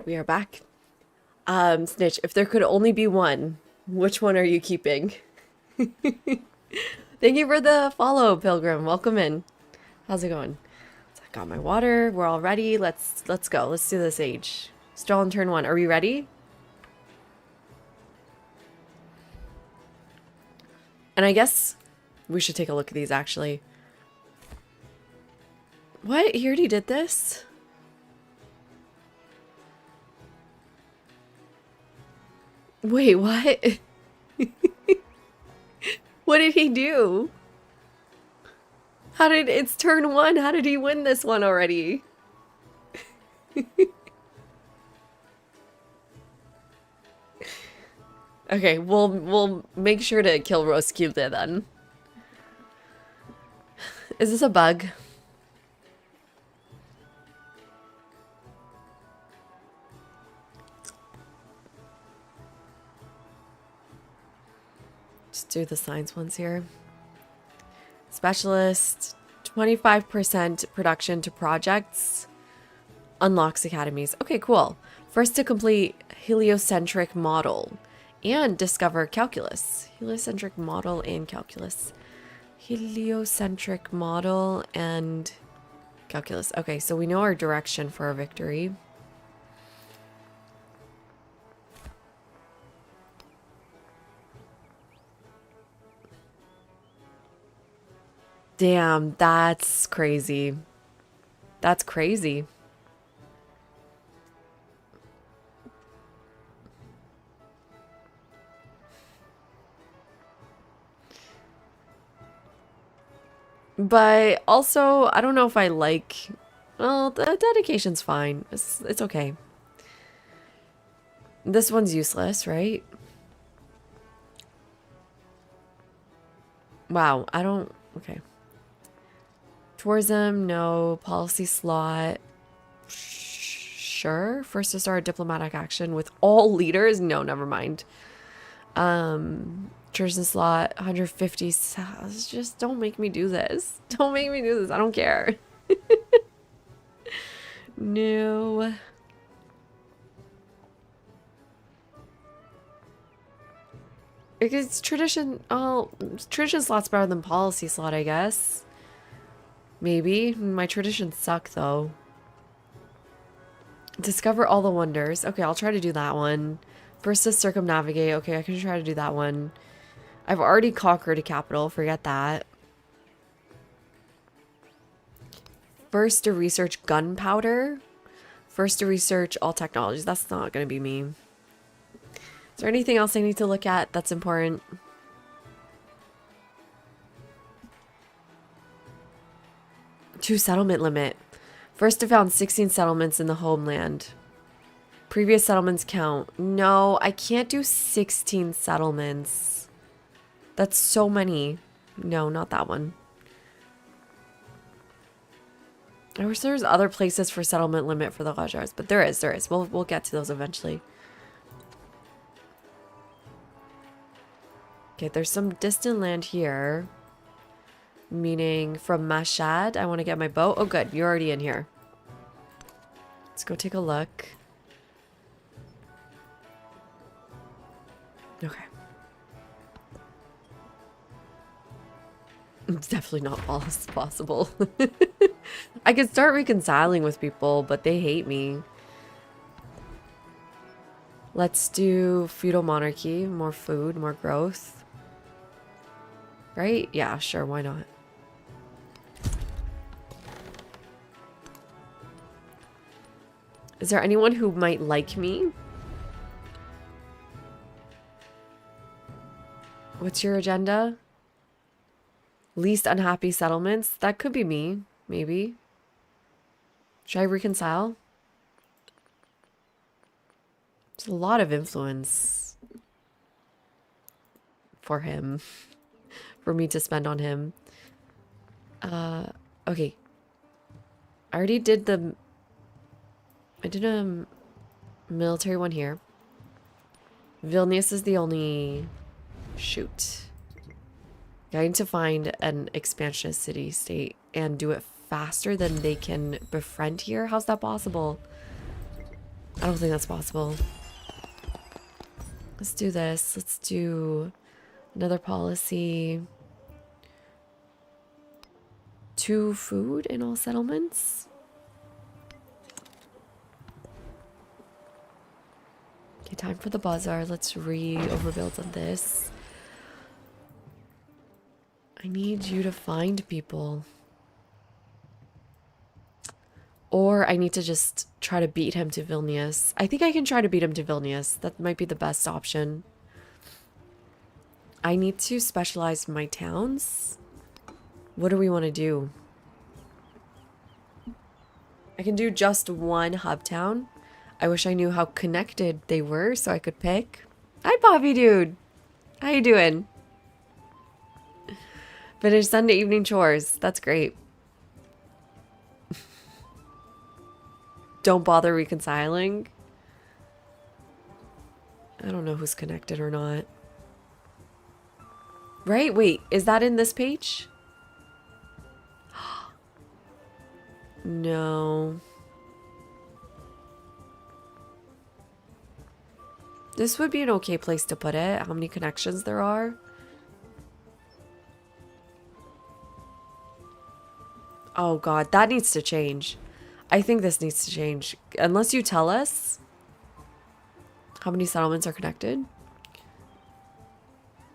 We are back. Snitch, if there could only be one, which one are you keeping? Thank you for the follow, Pilgrim. Welcome in. How's it going? So I got my water. We're all ready. Let's go. Let's do this age. Stroll on turn 1. Are we ready? And I guess we should take a look at these actually. What? He already did this? Wait, what? What did he do? It's turn 1. How did he win this one already? Okay, we'll make sure to kill Roskilde then. Is this a bug? Just do the science ones here. Specialist, 25% production to projects. Unlocks academies. Okay, cool. First to complete heliocentric model and discover calculus. Heliocentric model and calculus. Heliocentric model and calculus. Okay, so we know our direction for our victory. Damn, that's crazy. That's crazy. But also, I don't know if I like... Well, the dedication's fine. It's okay. This one's useless, right? Wow, I don't... Okay. Tourism, no. Policy slot. Sure. First to start diplomatic action with all leaders. No, never mind. Tourism slot, 150. Just don't make me do this. Don't make me do this. I don't care. No. Because tradition... Oh, tradition slot's better than policy slot, I guess. Maybe. My traditions suck, though. Discover all the wonders. Okay, I'll try to do that one. First to circumnavigate. Okay, I can try to do that one. I've already conquered a capital. Forget that. First to research gunpowder. First to research all technologies. That's not going to be me. Is there anything else I need to look at that's important? To settlement limit. First to found 16 settlements in the homeland. Previous settlements count. No, I can't do 16 settlements. That's so many. No, not that one. I wish there was other places for settlement limit for the Rajars, but there is. We'll get to those eventually. Okay, there's some distant land here. Meaning from Mashhad, I want to get my boat. Oh, good. You're already in here. Let's go take a look. Okay. It's definitely not possible. I could start reconciling with people, but they hate me. Let's do feudal monarchy. More food, more growth. Right? Yeah, sure. Why not? Is there anyone who might like me? What's your agenda? Least unhappy settlements? That could be me, maybe. Should I reconcile? There's a lot of influence for him. For me to spend on him. Okay. I already did the... I did a military one here. Vilnius is the only... Shoot. I need to find an expansionist city-state and do it faster than they can befriend here. How's that possible? I don't think that's possible. Let's do this. Let's do another policy. 2 food in all settlements. Okay, time for the bazaar. Let's overbuild on this. I need you to find people. Or I need to just try to beat him to Vilnius. I think I can try to beat him to Vilnius. That might be the best option. I need to specialize my towns. What do we want to do? I can do just one hub town. I wish I knew how connected they were so I could pick. Hi, Bobby dude. How you doing? Finish Sunday evening chores. That's great. Don't bother reconciling. I don't know who's connected or not. Right? Wait, is that in this page? No. This would be an okay place to put it. How many connections there are? Oh god, that needs to change. I think this needs to change. Unless you tell us how many settlements are connected.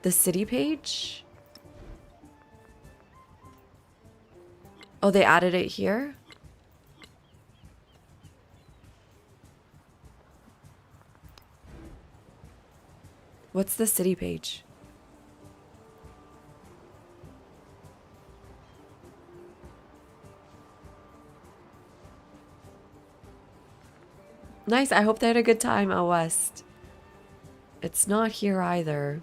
The city page? Oh, they added it here? What's the city page? Nice. I hope they had a good time out west. It's not here either.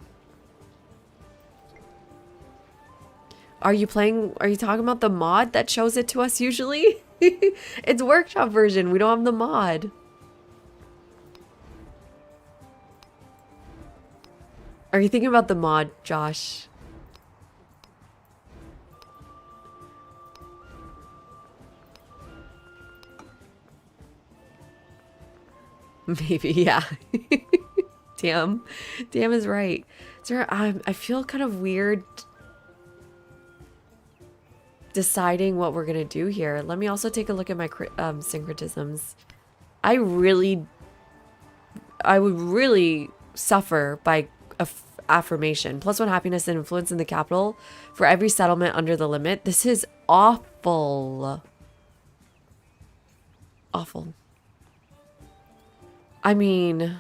Are you talking about the mod that shows it to us usually? It's workshop version. We don't have the mod. Are you thinking about the mod, Josh? Maybe, yeah. Damn. Damn is right. So I feel kind of weird deciding what we're gonna do here. Let me also take a look at my syncretisms. I would really suffer by affirmation. +1 happiness and influence in the capital for every settlement under the limit. This is awful. Awful. I mean,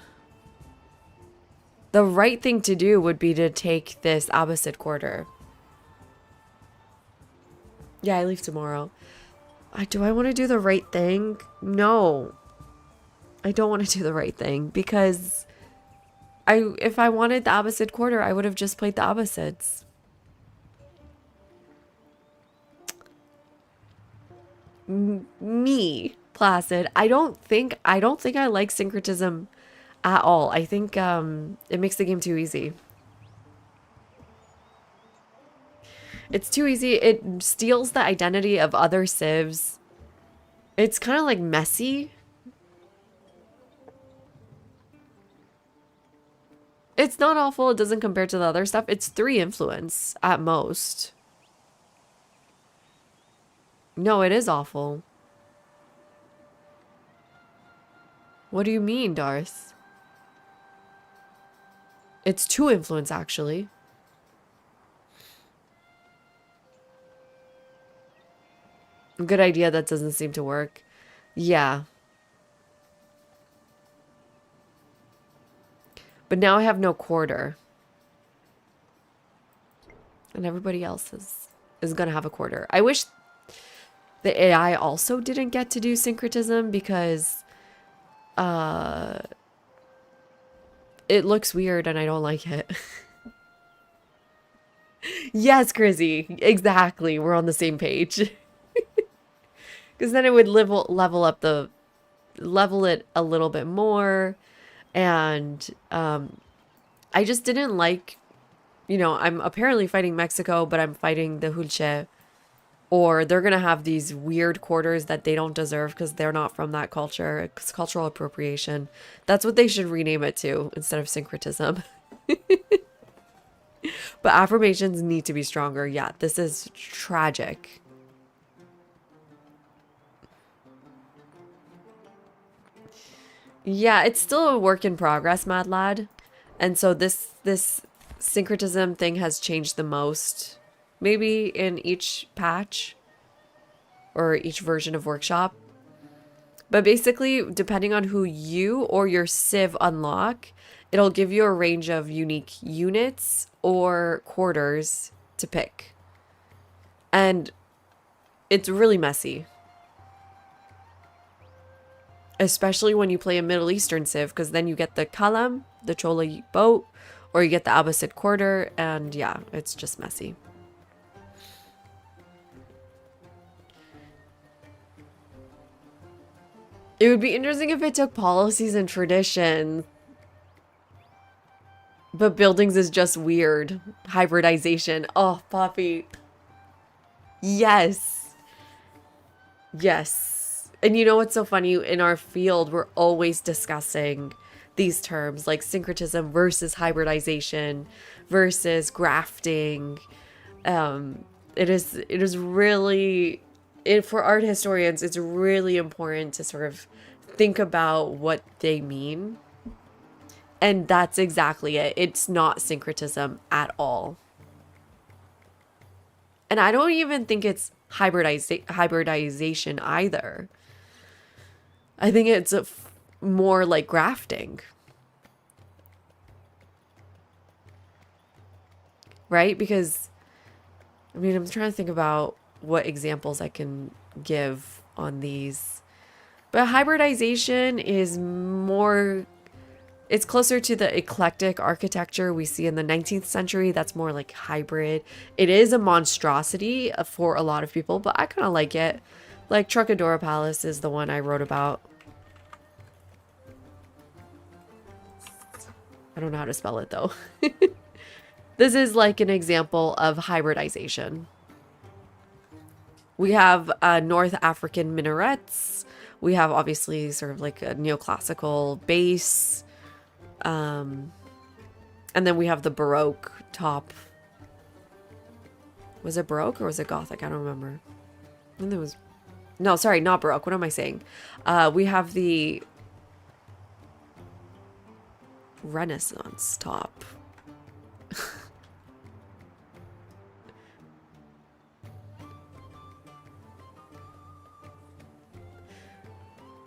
the right thing to do would be to take this Abbasid quarter. Yeah, I leave tomorrow. Do I want to do the right thing? No. I don't want to do the right thing because if I wanted the Abbasid quarter, I would have just played the Abbasids. Me, Placid. I don't think I like syncretism at all. I think it makes the game too easy. It's too easy. It steals the identity of other civs. It's kind of like messy. It's not awful. It doesn't compare to the other stuff. It's 3 influence at most. No, it is awful. What do you mean, Darth? It's 2 influence, actually. Good idea. That doesn't seem to work. Yeah. But now I have no quarter. And everybody else is going to have a quarter. I wish the AI also didn't get to do syncretism because it looks weird and I don't like it. Yes, Chrissy. Exactly. We're on the same page. Because then it would level it a little bit more. And I just didn't like, I'm apparently fighting Mexico, but I'm fighting the Hulche. or they're going to have these weird quarters that they don't deserve because they're not from that culture. It's cultural appropriation. That's what they should rename it to instead of syncretism. But affirmations need to be stronger. Yeah, this is tragic. Yeah, it's still a work in progress, Mad Lad. And so this syncretism thing has changed the most, maybe in each patch or each version of Workshop. But basically, depending on who you or your Civ unlock, it'll give you a range of unique units or quarters to pick. And it's really messy. Especially when you play a Middle Eastern Civ, because then you get the Kalam, the Chola boat, or you get the Abbasid quarter, and yeah, it's just messy. It would be interesting if it took policies and traditions. But buildings is just weird. Hybridization. Oh, Poppy. Yes. Yes. And you know what's so funny? In our field, we're always discussing these terms like syncretism versus hybridization versus grafting. It is really, for art historians, it's really important to sort of think about what they mean. And that's exactly it. It's not syncretism at all. And I don't even think it's hybridization either. I think it's more like grafting. Right? Because, I mean, I'm trying to think about what examples I can give on these. But hybridization is more... It's closer to the eclectic architecture we see in the 19th century. That's more like hybrid. It is a monstrosity for a lot of people, but I kind of like it. Like Trocadero Palace is the one I wrote about. I don't know how to spell it though. This is like an example of hybridization. We have North African minarets. We have obviously sort of like a neoclassical base. And then we have the Baroque top. Was it Baroque or was it Gothic? I don't remember. I think it was... No, sorry, not Baroque. What am I saying? We have the Renaissance top.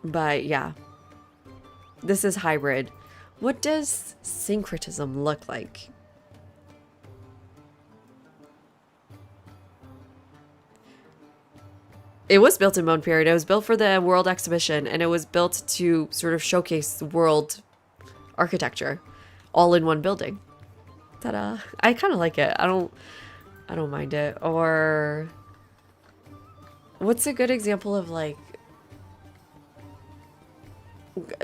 But yeah, this is hybrid. What does syncretism look like? It was built in Bone Period. It was built for the World Exhibition, and it was built to sort of showcase world architecture all in one building. Ta-da. I kind of like it. I don't mind it. Or what's a good example of like,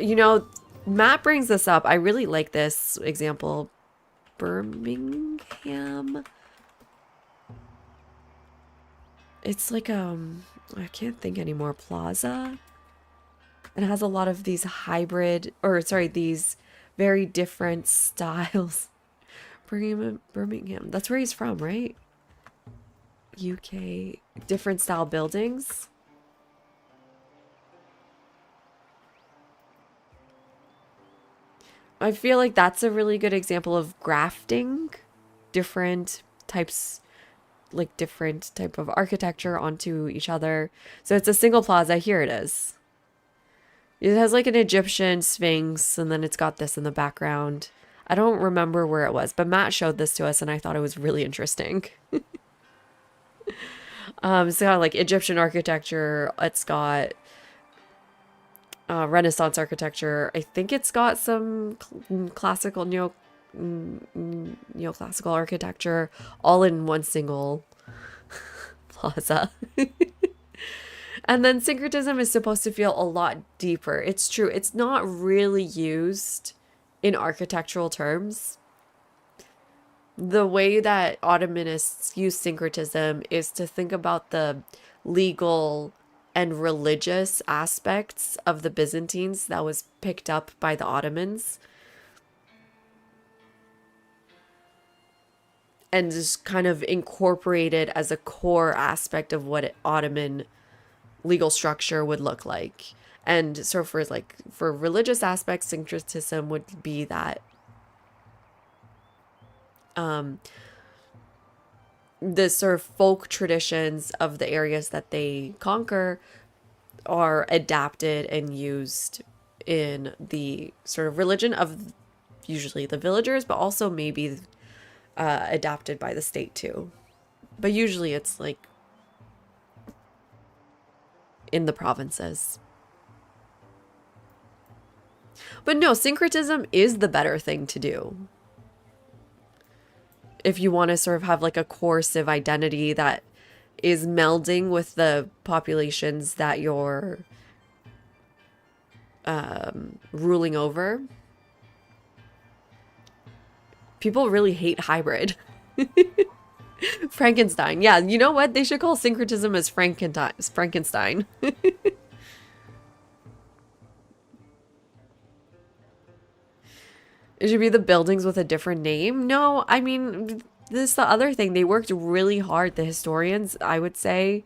you know, Matt brings this up. I really like this example. Birmingham. It's like, I can't think anymore. Plaza. And it has a lot of these hybrid, or sorry, these very different styles. Birmingham. That's where he's from, right? UK. Different style buildings. I feel like that's a really good example of grafting different types, like different type of architecture onto each other. So it's a single plaza. Here it is. It has like an Egyptian sphinx, and then it's got this in the background. I don't remember where it was, but Matt showed this to us and I thought it was really interesting. It's got like Egyptian architecture. It's got Renaissance architecture. I think it's got some classical neoclassical architecture all in one single plaza. And then syncretism is supposed to feel a lot deeper. It's true. It's not really used in architectural terms. the way that Ottomanists use syncretism is to think about the legal and religious aspects of the Byzantines that was picked up by the Ottomans and just kind of incorporated as a core aspect of what Ottoman legal structure would look like. And so for religious aspects, syncretism would be that the sort of folk traditions of the areas that they conquer are adapted and used in the sort of religion of usually the villagers, but also maybe adapted by the state too. But usually it's like in the provinces. But no, syncretism is the better thing to do. If you want to sort of have like a core civ identity that is melding with the populations that you're ruling over. People really hate hybrid. Frankenstein. Yeah, you know what? They should call syncretism as Frankenstein. It should be the buildings with a different name. No, I mean, this is the other thing. They worked really hard. The historians, I would say,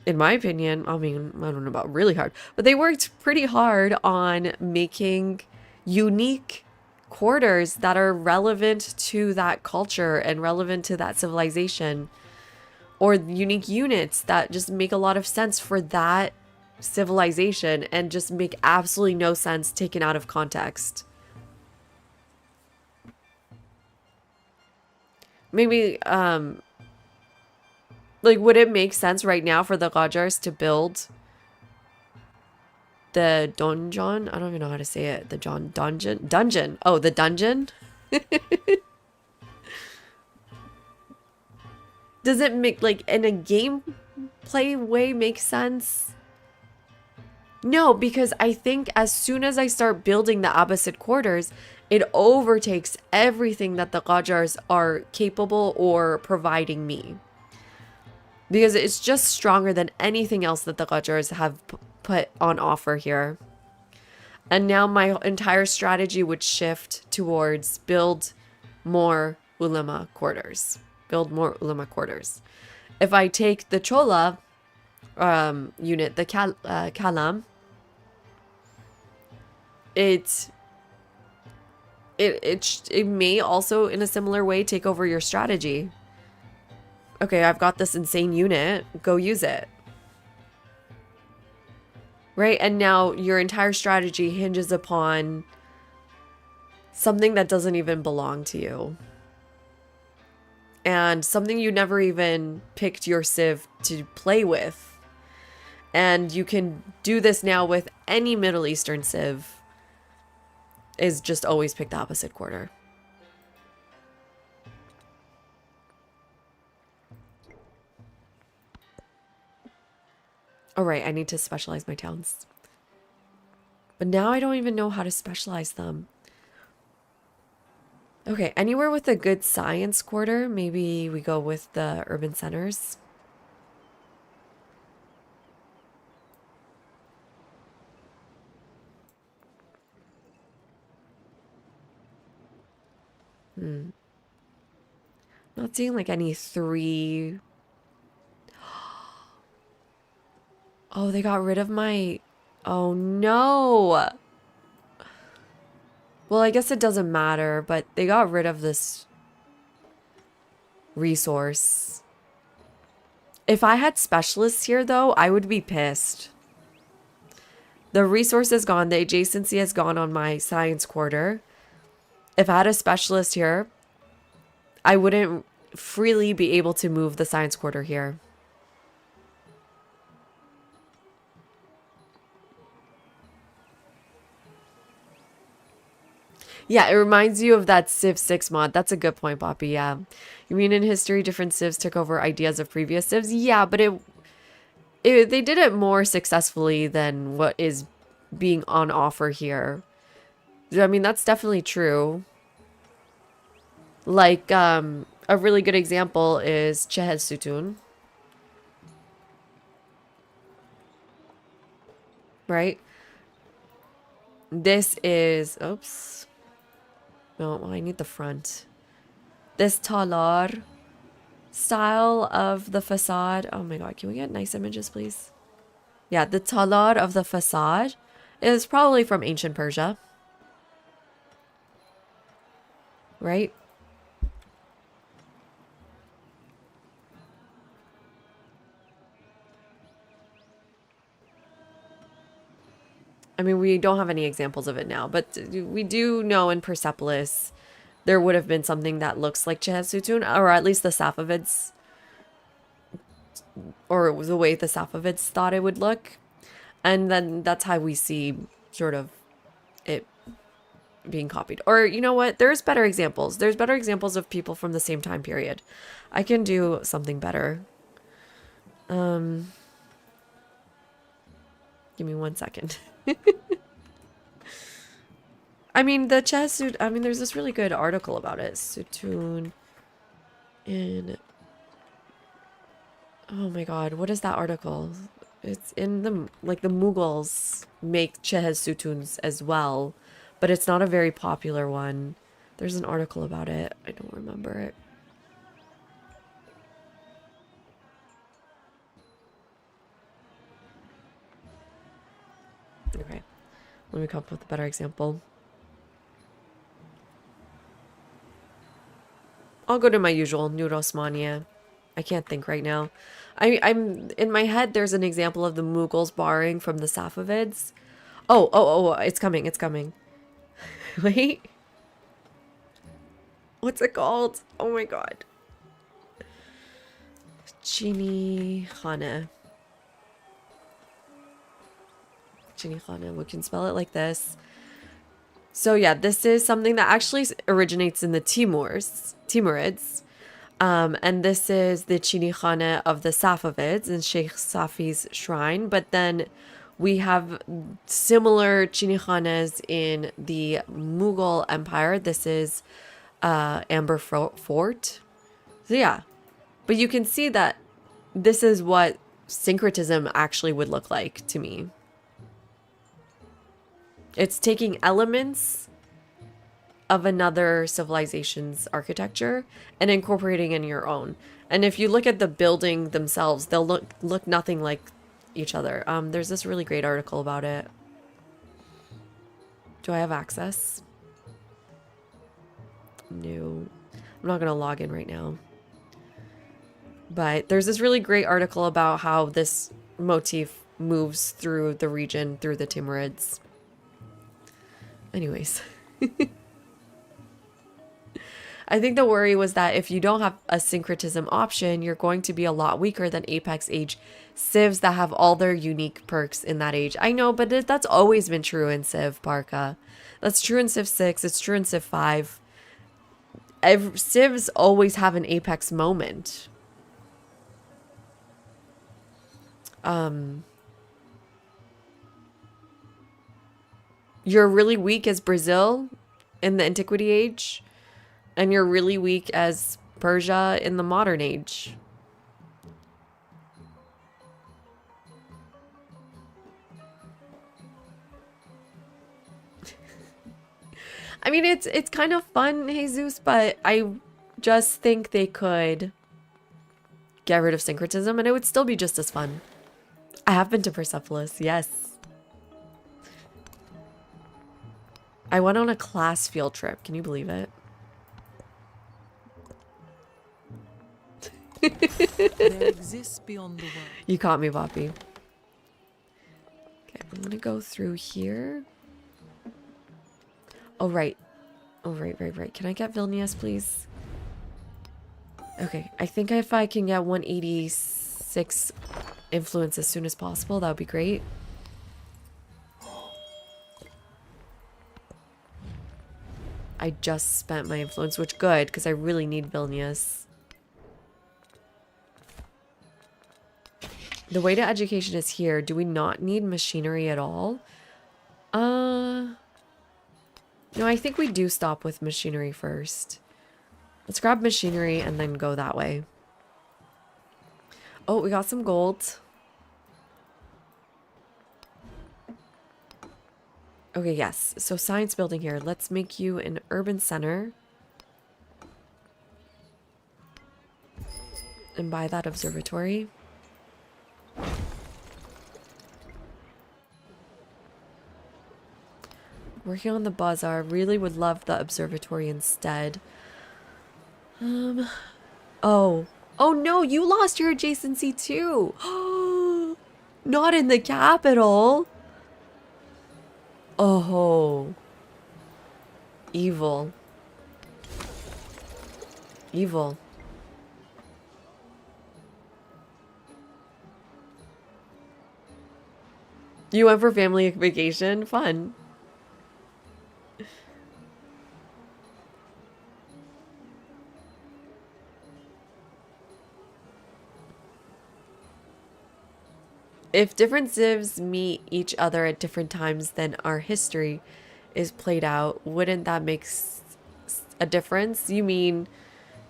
in my opinion, I mean, I don't know about really hard, but they worked pretty hard on making unique quarters that are relevant to that culture and relevant to that civilization, or unique units that just make a lot of sense for that civilization and just make absolutely no sense taken out of context. Maybe, like, would it make sense right now for the Qajars to build the donjon? I don't even know how to say it. The dungeon. Oh, the dungeon? Does it make, like, in a gameplay way make sense? No, because I think as soon as I start building the Abbasid quarters, it overtakes everything that the Qajars are capable or providing me. Because it's just stronger than anything else that the Qajars have put on offer here. And now my entire strategy would shift towards build more ulama quarters. Build more ulama quarters. If I take the Chola unit, the Kalam, it may also in a similar way take over your strategy. Okay, I've got this insane unit, go use it. Right? And now your entire strategy hinges upon something that doesn't even belong to you. And something you never even picked your civ to play with. And you can do this now with any Middle Eastern civ. Is just always pick the opposite quarter. All right, I need to specialize my towns. But now I don't even know how to specialize them. Okay, anywhere with a good science quarter, maybe we go with the urban centers. Not seeing like any 3. Oh, they got rid of my... Oh, no. Well, I guess it doesn't matter, but they got rid of this resource. If I had specialists here, though, I would be pissed. The resource is gone. The adjacency has gone on my science quarter. If I had a specialist here, I wouldn't freely be able to move the science quarter here. Yeah, it reminds you of that Civ 6 mod. That's a good point, Poppy. Yeah. You mean in history, different civs took over ideas of previous civs? Yeah, but they did it more successfully than what is being on offer here. I mean, that's definitely true. Like, a really good example is Chehed Sutun. Right? This is, oops. No, I need the front. This talar style of the facade. Oh my god, can we get nice images, please? Yeah, the talar of the facade is probably from ancient Persia. Right? I mean, we don't have any examples of it now, but we do know in Persepolis there would have been something that looks like Chehed Sutun, or at least the Safavids, or it was the way the Safavids thought it would look. And then that's how we see sort of it being copied. Or, you know what? There's better examples. There's better examples of people from the same time period. I can do something better. Give me 1 second. I mean, the Chehed, I mean, there's this really good article about it. Sutun in... Oh my god, what is that article? It's in the... Like, the Mughals make Chehed Sutuns as well, but it's not a very popular one. There's an article about it. I don't remember it. Okay, let me come up with a better example. I'll go to my usual, Nur Osmania. I can't think right now. I'm in my head. There's an example of the Mughals borrowing from the Safavids. Oh! It's coming! It's coming. Wait, what's it called? Oh my god. Chini Khana. Chini Khana. We can spell it like this. So yeah, this is something that actually originates in the Timurids. And this is the Chini Khana of the Safavids in Sheikh Safi's shrine. But then we have similar Chini Khanas in the Mughal Empire. This is Amber Fort. So yeah, but you can see that this is what syncretism actually would look like to me. It's taking elements of another civilization's architecture and incorporating in your own. And if you look at the building themselves, they'll look nothing like each other. There's this really great article about it. Do I have access? No. I'm not going to log in right now. But there's this really great article about how this motif moves through the region, through the Timurids. Anyways. I think the worry was that if you don't have a syncretism option, you're going to be a lot weaker than Apex age civs that have all their unique perks in that age. I know, but that's always been true in Civ, Parka. That's true in Civ 6. It's true in Civ 5. Civs always have an Apex moment. You're really weak as Brazil in the Antiquity Age, and you're really weak as Persia in the Modern Age. I mean, it's kind of fun, Jesus, but I just think they could get rid of syncretism and it would still be just as fun. I have been to Persepolis, yes. I went on a class field trip. Can you believe it? There exists beyond the world. You caught me, Boppy. Okay, I'm gonna go through here. Oh, right. Oh, right. Can I get Vilnius, please? Okay, I think if I can get 186 influence as soon as possible, that would be great. I just spent my influence, which good, because I really need Vilnius. The way to education is here. Do we not need machinery at all? No, I think we do stop with machinery first. Let's grab machinery and then go that way. Oh, we got some gold. Okay, yes. So science building here. Let's make you an urban center. And buy that observatory. Working on the bazaar. Really would love the observatory instead. Oh. Oh no, you lost your adjacency too. Not in the capital. Oh. Evil. Evil. You went for family vacation? Fun. If different civs meet each other at different times, then our history is played out. Wouldn't that make a difference? You mean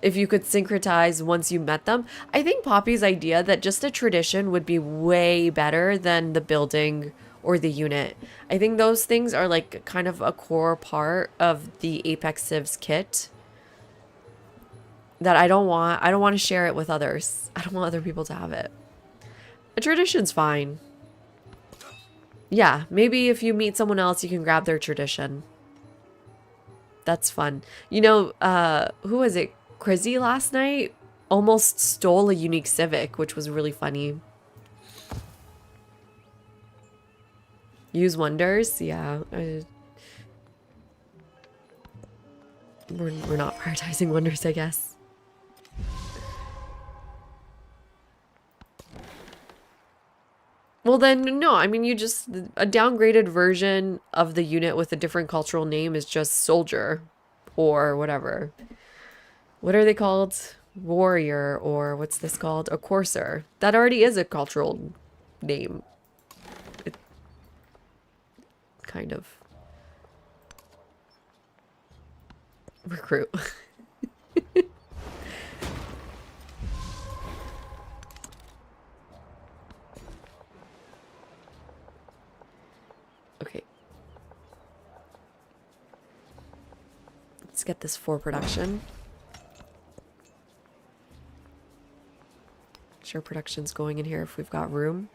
if you could syncretize once you met them? I think Poppy's idea that just a tradition would be way better than the building or the unit. I think those things are like kind of a core part of the Apex Civs kit that I don't want to share it with others. I don't want other people to have it. A tradition's fine. Yeah, maybe if you meet someone else, you can grab their tradition. That's fun. You know, who was it? Crizzy last night almost stole a unique civic, which was really funny. Use wonders? Yeah. We're not prioritizing wonders, I guess. Well then, no, I mean, you just, a downgraded version of the unit with a different cultural name is just soldier or whatever. What are they called? Warrior, or what's this called? A courser. That already is a cultural name. Kind of. Recruit. Okay. Let's get this for production. Sure, production's going in here if we've got room.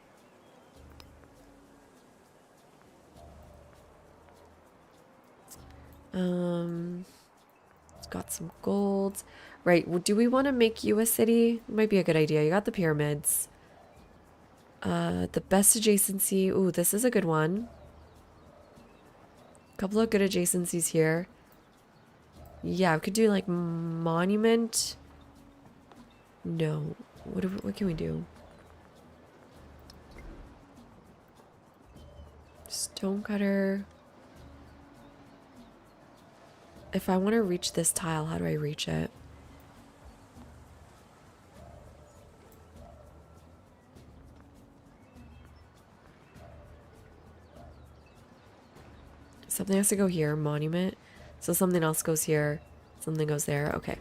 It's got some gold. Right, do we want to make you a city? Might be a good idea. You got the pyramids. The best adjacency. Ooh, this is a good one. Couple of good adjacencies here. Yeah, we could do like monument. No. What can we do? Stonecutter. If I want to reach this tile, how do I reach it? Something has to go here, monument. So something else goes here, something goes there. Okay.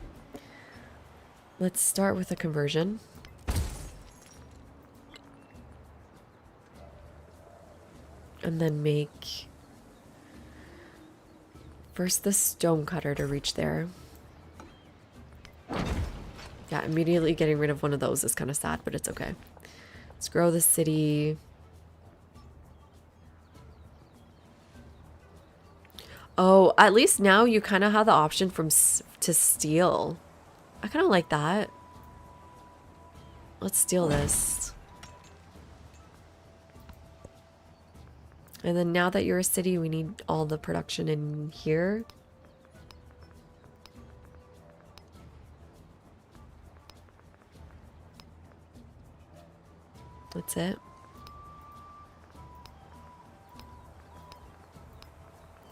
Let's start with a conversion. And then make first the stonecutter to reach there. Yeah, immediately getting rid of one of those is kind of sad, but it's okay. Let's grow the city. Oh, at least now you kind of have the option to steal. I kind of like that. Let's steal this. And then now that you're a city, we need all the production in here. That's it.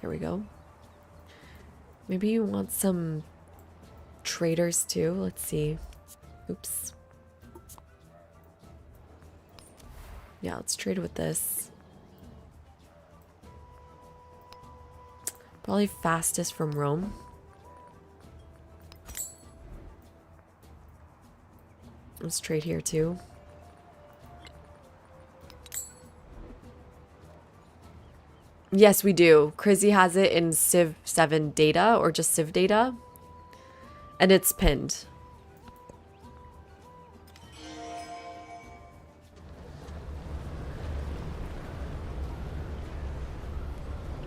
There we go. Maybe you want some traders too. Let's see. Oops. Yeah, let's trade with this. Probably fastest from Rome. Let's trade here too. Yes, we do. Crizzy has it in Civ 7 data or just Civ data. And it's pinned.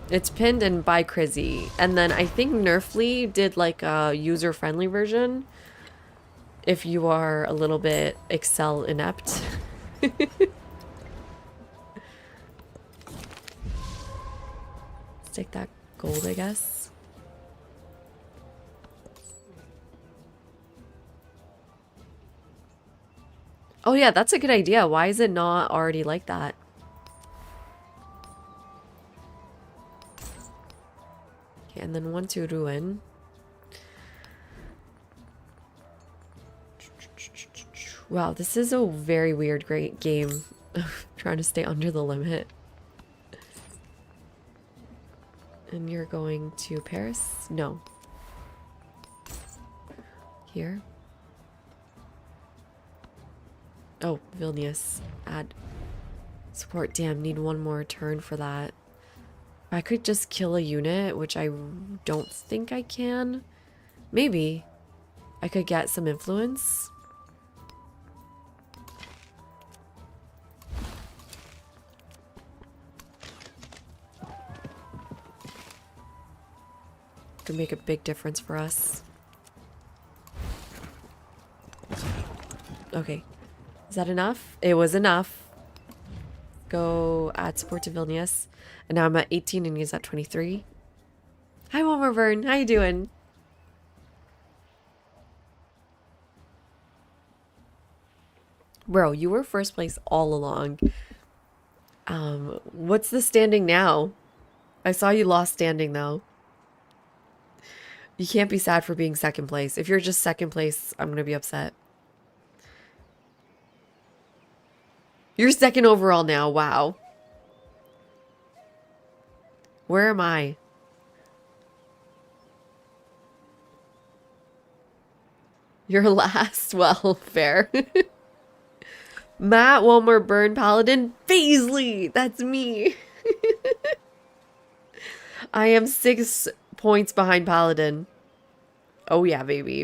It's pinned and by Crizzy. And then I think Nerfly did like a user-friendly version. If you are a little bit Excel inept. Let's take that gold, I guess. Oh yeah, that's a good idea. Why is it not already like that? Okay, and then 1 to ruin. Wow, this is a very weird great game. Trying to stay under the limit. And you're going to Paris? No. Here. Oh, Vilnius. Add support. Damn, need one more turn for that. I could just kill a unit, which I don't think I can. Maybe. I could get some influence. Could make a big difference for us. Okay. Is that enough? It was enough. Go add support to Vilnius. And now I'm at 18 and he's at 23. Hi, Wilmer Vern. How you doing? Bro, you were first place all along. What's the standing now? I saw you lost standing though. You can't be sad for being second place. If you're just second place, I'm gonna be upset. You're second overall now. Wow. Where am I? You're last. Well, fair. Matt, Wilmer, Burn, Paladin, Paisley. That's me. I am 6 points behind Paladin. Oh yeah, baby.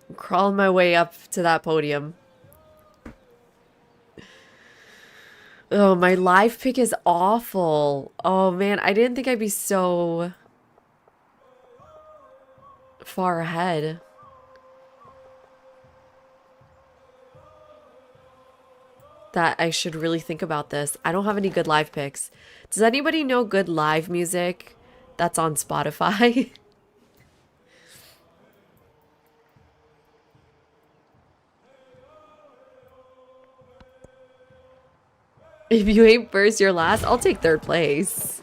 I'm crawling my way up to that podium. Oh, my live pick is awful. Oh man, I didn't think I'd be so far ahead. That I should really think about this. I don't have any good live picks. Does anybody know good live music that's on Spotify? If you ain't first, you're last. I'll take third place.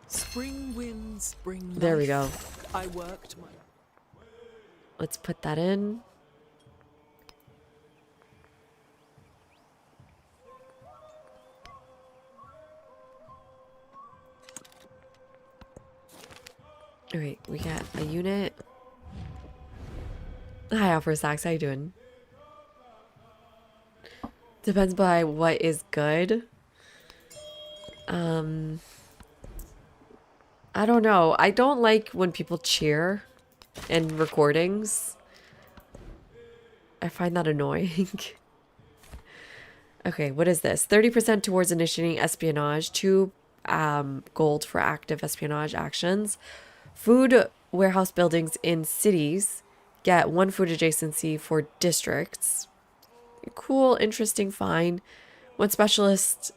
Spring winds bring life. There we go. I worked my... Let's put that in. Alright, we got a unit. Hi, Alpha Sax. How you doing? Depends by what is good. I don't know. I don't like when people cheer in recordings. I find that annoying. Okay, what is this? 30% towards initiating espionage. 2 gold for active espionage actions. Food warehouse buildings in cities get 1 food adjacency for districts. Cool, interesting, fine. 1 specialist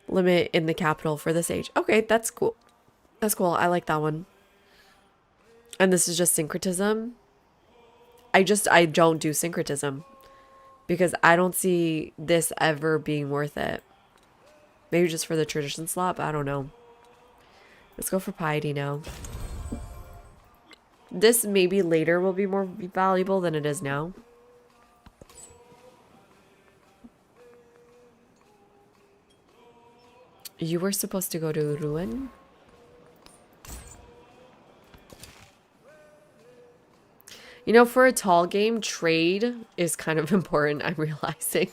limit in the capital for this age. Okay, that's cool. That's cool. I like that one. And this is just syncretism. I don't do syncretism because I don't see this ever being worth it. Maybe just for the tradition slot, but I don't know. Let's go for piety now. This maybe later will be more valuable than it is now. You were supposed to go to Ruin. You know, for a tall game, trade is kind of important, I'm realizing.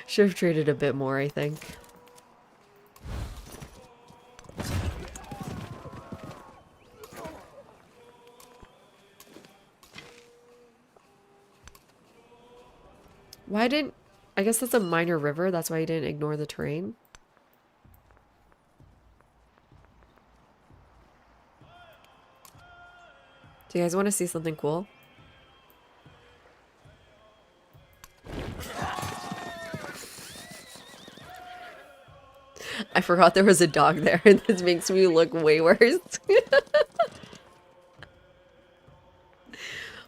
Should have traded a bit more, I think. Why didn't... I guess that's a minor river, that's why you didn't ignore the terrain. Do you guys want to see something cool? I forgot there was a dog there. This makes me look way worse.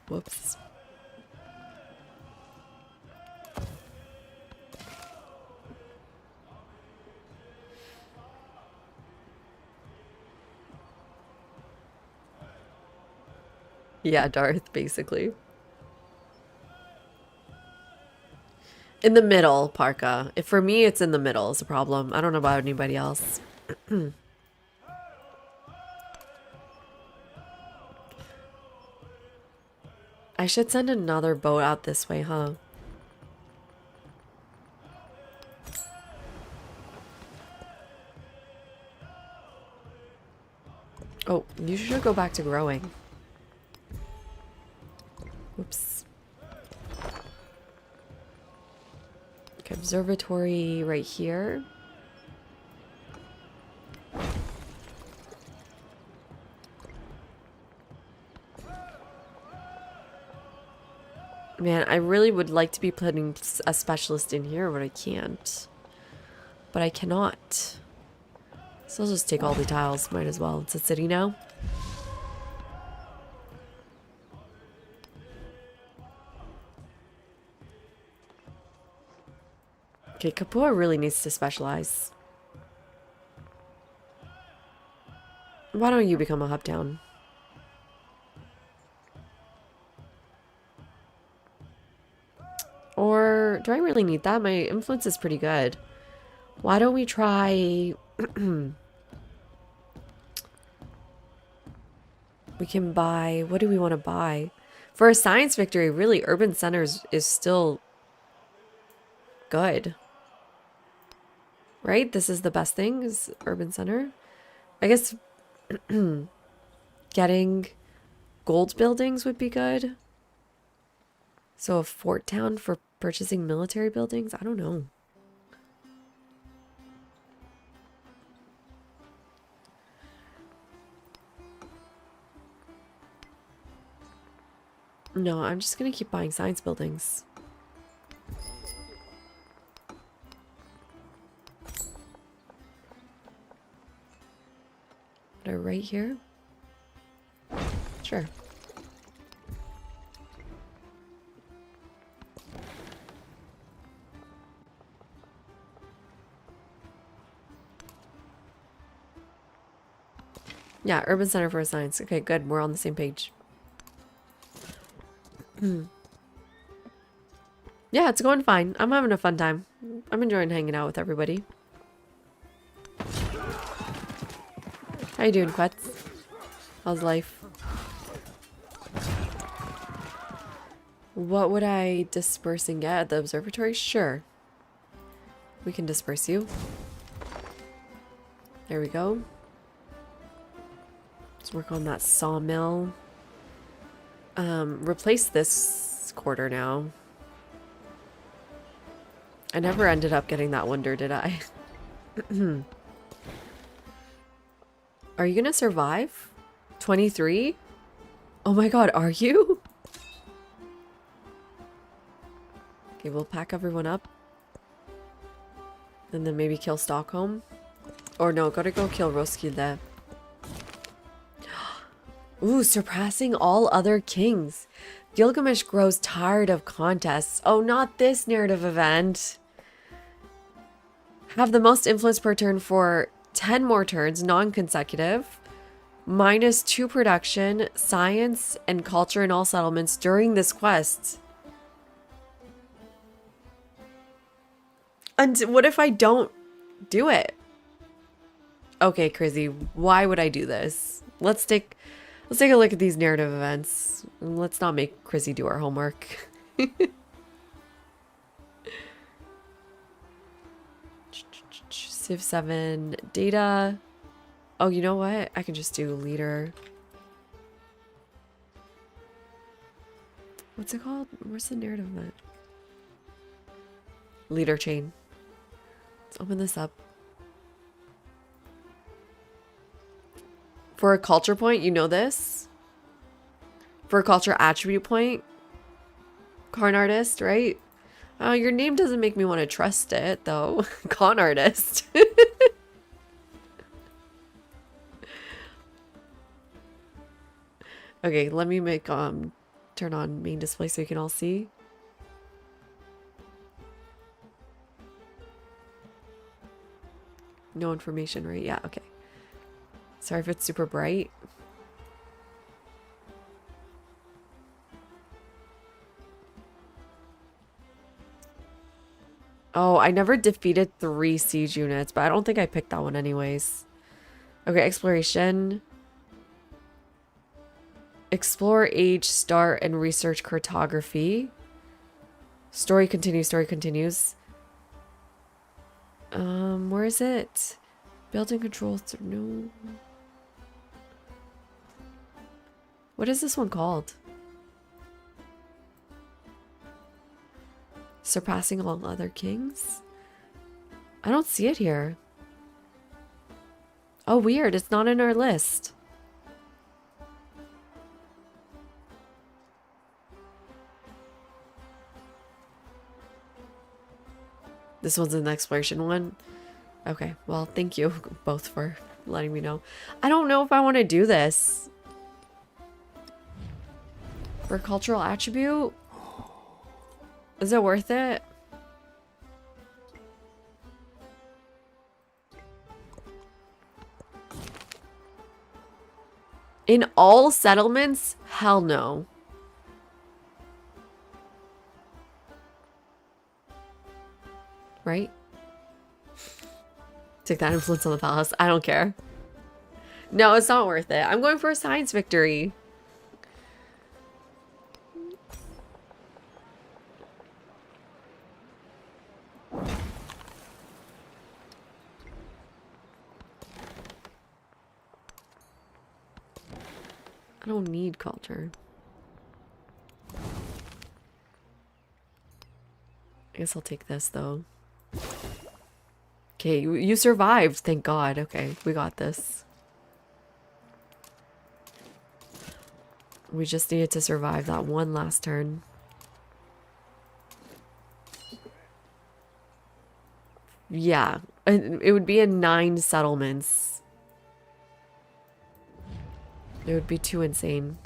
Whoops. Yeah, Darth, basically. In the middle, Parka. If for me, it's in the middle is a problem. I don't know about anybody else. I should send another boat out this way, huh? Oh, you should go back to growing. Whoops. Okay, observatory right here. Man, I really would like to be putting a specialist in here, but I can't. But I cannot. So I'll just take all the tiles. Might as well. It's a city now. Okay, Kapua really needs to specialize. Why don't you become a hub town? Or do I really need that? My influence is pretty good. Why don't we try... We can buy... What do we want to buy? For a science victory, really, urban centers is still good. Right? This is the best thing, is urban center. I guess getting gold buildings would be good. So a fort town for purchasing military buildings? I don't know. No, I'm just gonna keep buying science buildings. They're right here? Sure. Yeah, urban center for science. Okay, good. We're on the same page. Yeah, it's going fine. I'm having a fun time. I'm enjoying hanging out with everybody. How you doing, Quetz? How's life? What would I disperse and get at the observatory? Sure. We can disperse you. There we go. Let's work on that sawmill. Replace this quarter now. I never ended up getting that wonder, did I? Are you gonna survive? 23? Oh my god, are you? Okay, we'll pack everyone up. And then maybe kill Stockholm. Or no, gotta go kill Roskilde. Ooh, surpassing all other kings. Gilgamesh grows tired of contests. Oh, not this narrative event. Have the most influence per turn for 10 more turns, non-consecutive. -2 production, science, and culture in all settlements during this quest. And what if I don't do it? Okay, Crazy, why would I do this? Let's stick... Let's take a look at these narrative events. Let's not make Chrissy do our homework. Civ 7 data. Oh, you know what? I can just do leader. What's it called? Where's the narrative event? Leader chain. Let's open this up. For a culture point, you know this? For a culture attribute point, con artist, right? Oh, your name doesn't make me want to trust it, though. Con artist. Okay, let me make turn on main display so you can all see. No information, right? Yeah, okay. Sorry if it's super bright. Oh, I never defeated 3 siege units, but I don't think I picked that one anyways. Okay, exploration. Explore, age, start, and research cartography. Story continues, story continues. Where is it? Building controls, no. What is this one called? Surpassing all other kings? I don't see it here. Oh, weird. It's not in our list. This one's an exploration one? Okay, well, thank you both for letting me know. I don't know if I want to do this. For cultural attribute? Is it worth it? In all settlements? Hell no. Right? Take that influence on the palace. I don't care. No, it's not worth it. I'm going for a science victory. I don't need culture. I guess I'll take this though. Okay, you survived, thank God. Okay, we got this. We just needed to survive that one last turn. Yeah, it would be in 9 settlements. It would be too insane.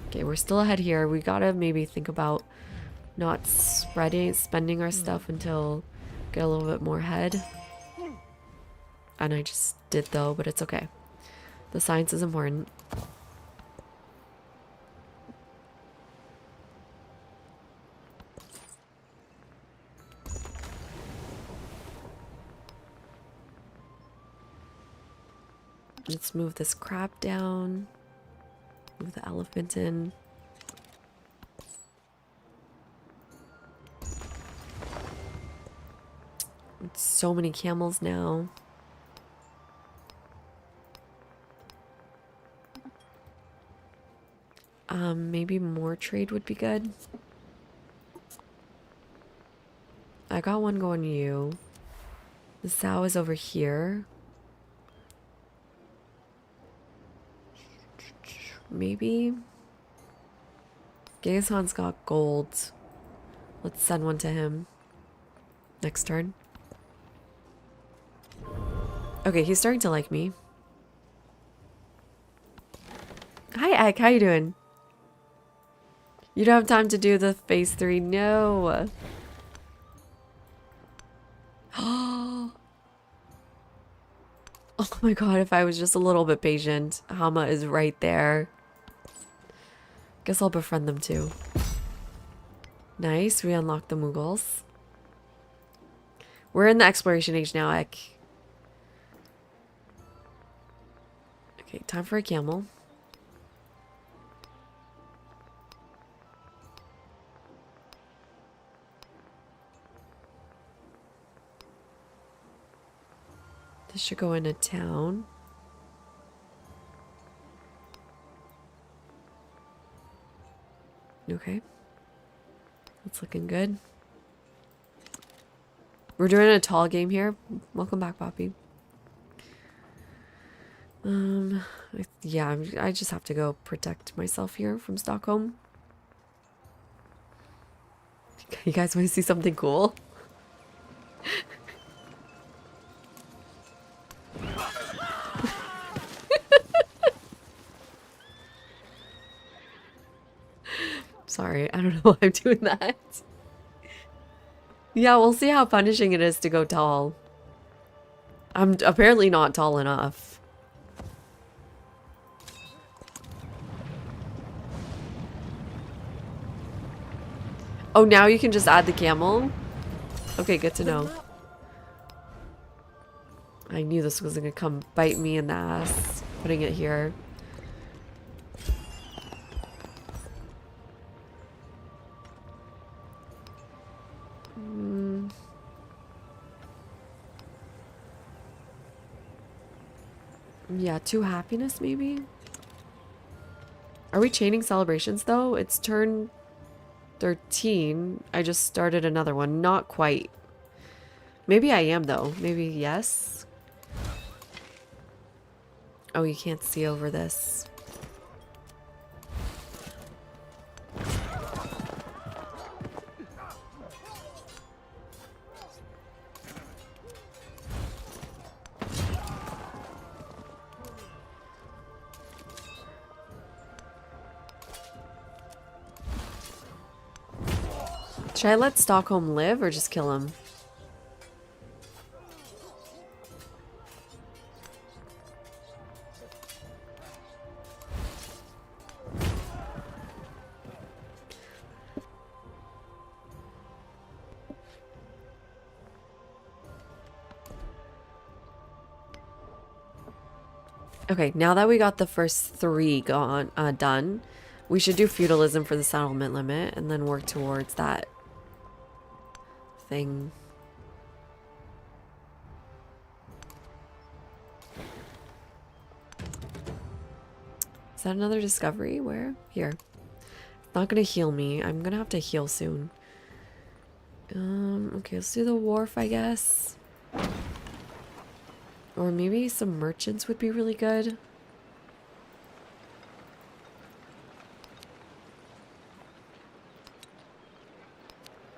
Okay, we're still ahead here. We gotta maybe think about not spending our stuff until get a little bit more head. And I just did though, but it's okay. The science is important. Let's move this crap down. Move the elephant in. It's so many camels now. Maybe more trade would be good. I got one going to you. The sow is over here. Maybe. Genghis Khan's got gold. Let's send one to him. Next turn. Okay, he's starting to like me. Hi, Ike. How you doing? You don't have time to do the phase 3. No. Oh my god, if I was just a little bit patient. Hama is right there. Guess I'll befriend them too. Nice, we unlocked the Mughals. We're in the exploration age now, Ek. Okay, time for a camel. This should go into town. Okay. That's looking good. We're doing a tall game here. Welcome back, Poppy. Yeah, I just have to go protect myself here from Stockholm. You guys want to see something cool? Sorry, I don't know why I'm doing that. Yeah, we'll see how punishing it is to go tall. I'm apparently not tall enough. Oh, now you can just add the camel? Okay, good to know. I knew this was gonna come bite me in the ass, putting it here. Yeah, 2 happiness maybe? Are we chaining celebrations though? It's turn 13. I just started another one. Not quite. Maybe I am though. Maybe yes. Oh, you can't see over this. Should I let Stockholm live or just kill him? Okay, now that we got the first 3 done, we should do feudalism for the settlement limit and then work towards that thing. Is that another discovery? Where? Here. It's not gonna heal me. I'm gonna have to heal soon. Okay, let's do the wharf, I guess. Or maybe some merchants would be really good.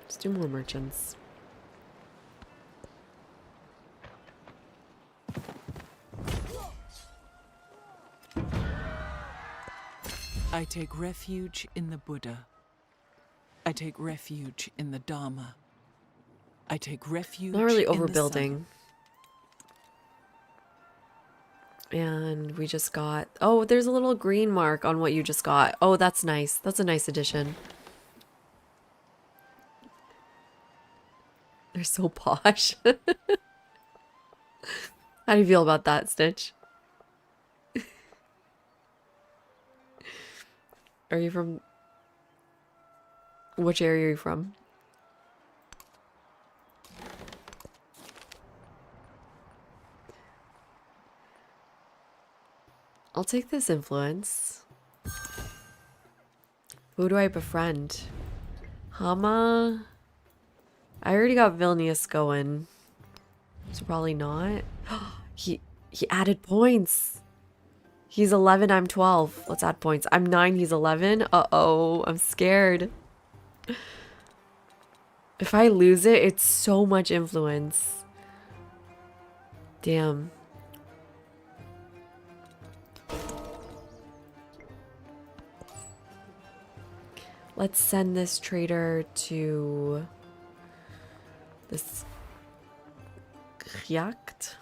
Let's do more merchants. I take refuge in the Buddha. I take refuge in the Dharma. I take refuge Not really in the overbuilding. And we just got... Oh, there's a little green mark on what you just got. Oh, that's nice. That's a nice addition. They're so posh. How do you feel about that, Stitch? Are you from... Which area are you from? I'll take this influence. Who do I befriend? Hama? I already got Vilnius going. So probably not. He added points. He's 11, I'm 12. Let's add points. I'm 9, he's 11. Uh-oh, I'm scared. If I lose it, it's so much influence. Damn. Let's send this trader to this yacht.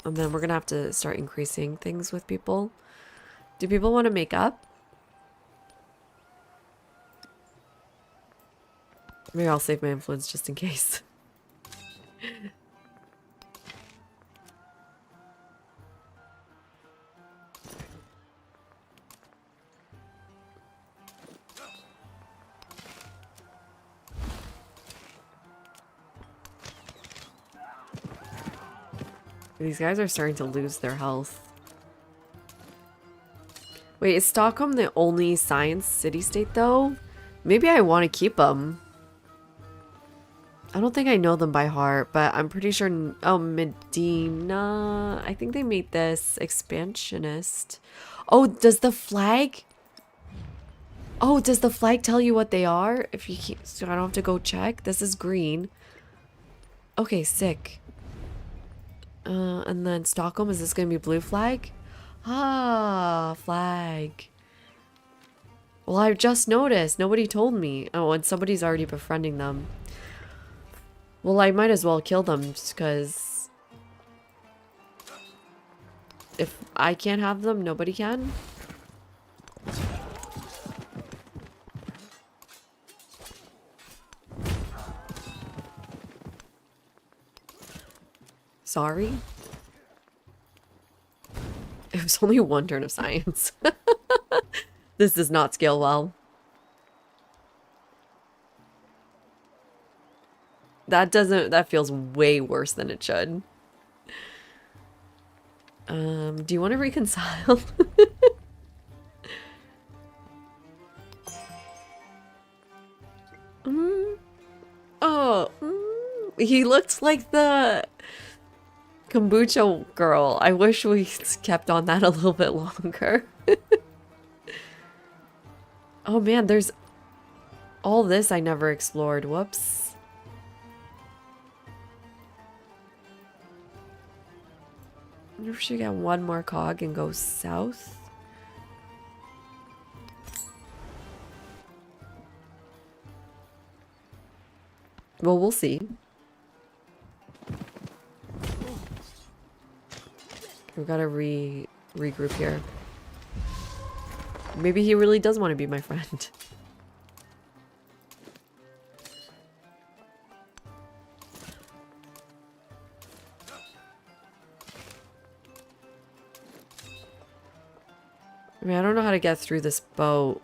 And then we're gonna have to start increasing things with people. Do people want to make up? Maybe I'll save my influence just in case. These guys are starting to lose their health. Wait, is Stockholm the only science city-state though? Maybe I want to keep them. I don't think I know them by heart, but I'm pretty sure... Oh, Medina... I think they made this expansionist. Oh, does the flag... Oh, does the flag tell you what they are? If you keep... So I don't have to go check? This is green. Okay, sick. And then Stockholm, is this going to be blue flag? Ah, flag. Well, I've just noticed. Nobody told me. Oh, and somebody's already befriending them. Well, I might as well kill them just because if I can't have them, nobody can. Sorry. It was only one turn of science. This does not scale well. That feels way worse than it should. Do you want to reconcile? Oh, he looked like the kombucha girl. I wish we kept on that a little bit longer. Oh man, there's all this I never explored. Whoops. I wonder if we should get one more cog and go south. Well, we'll see. We've got to regroup here. Maybe he really does want to be my friend. I mean, I don't know how to get through this boat.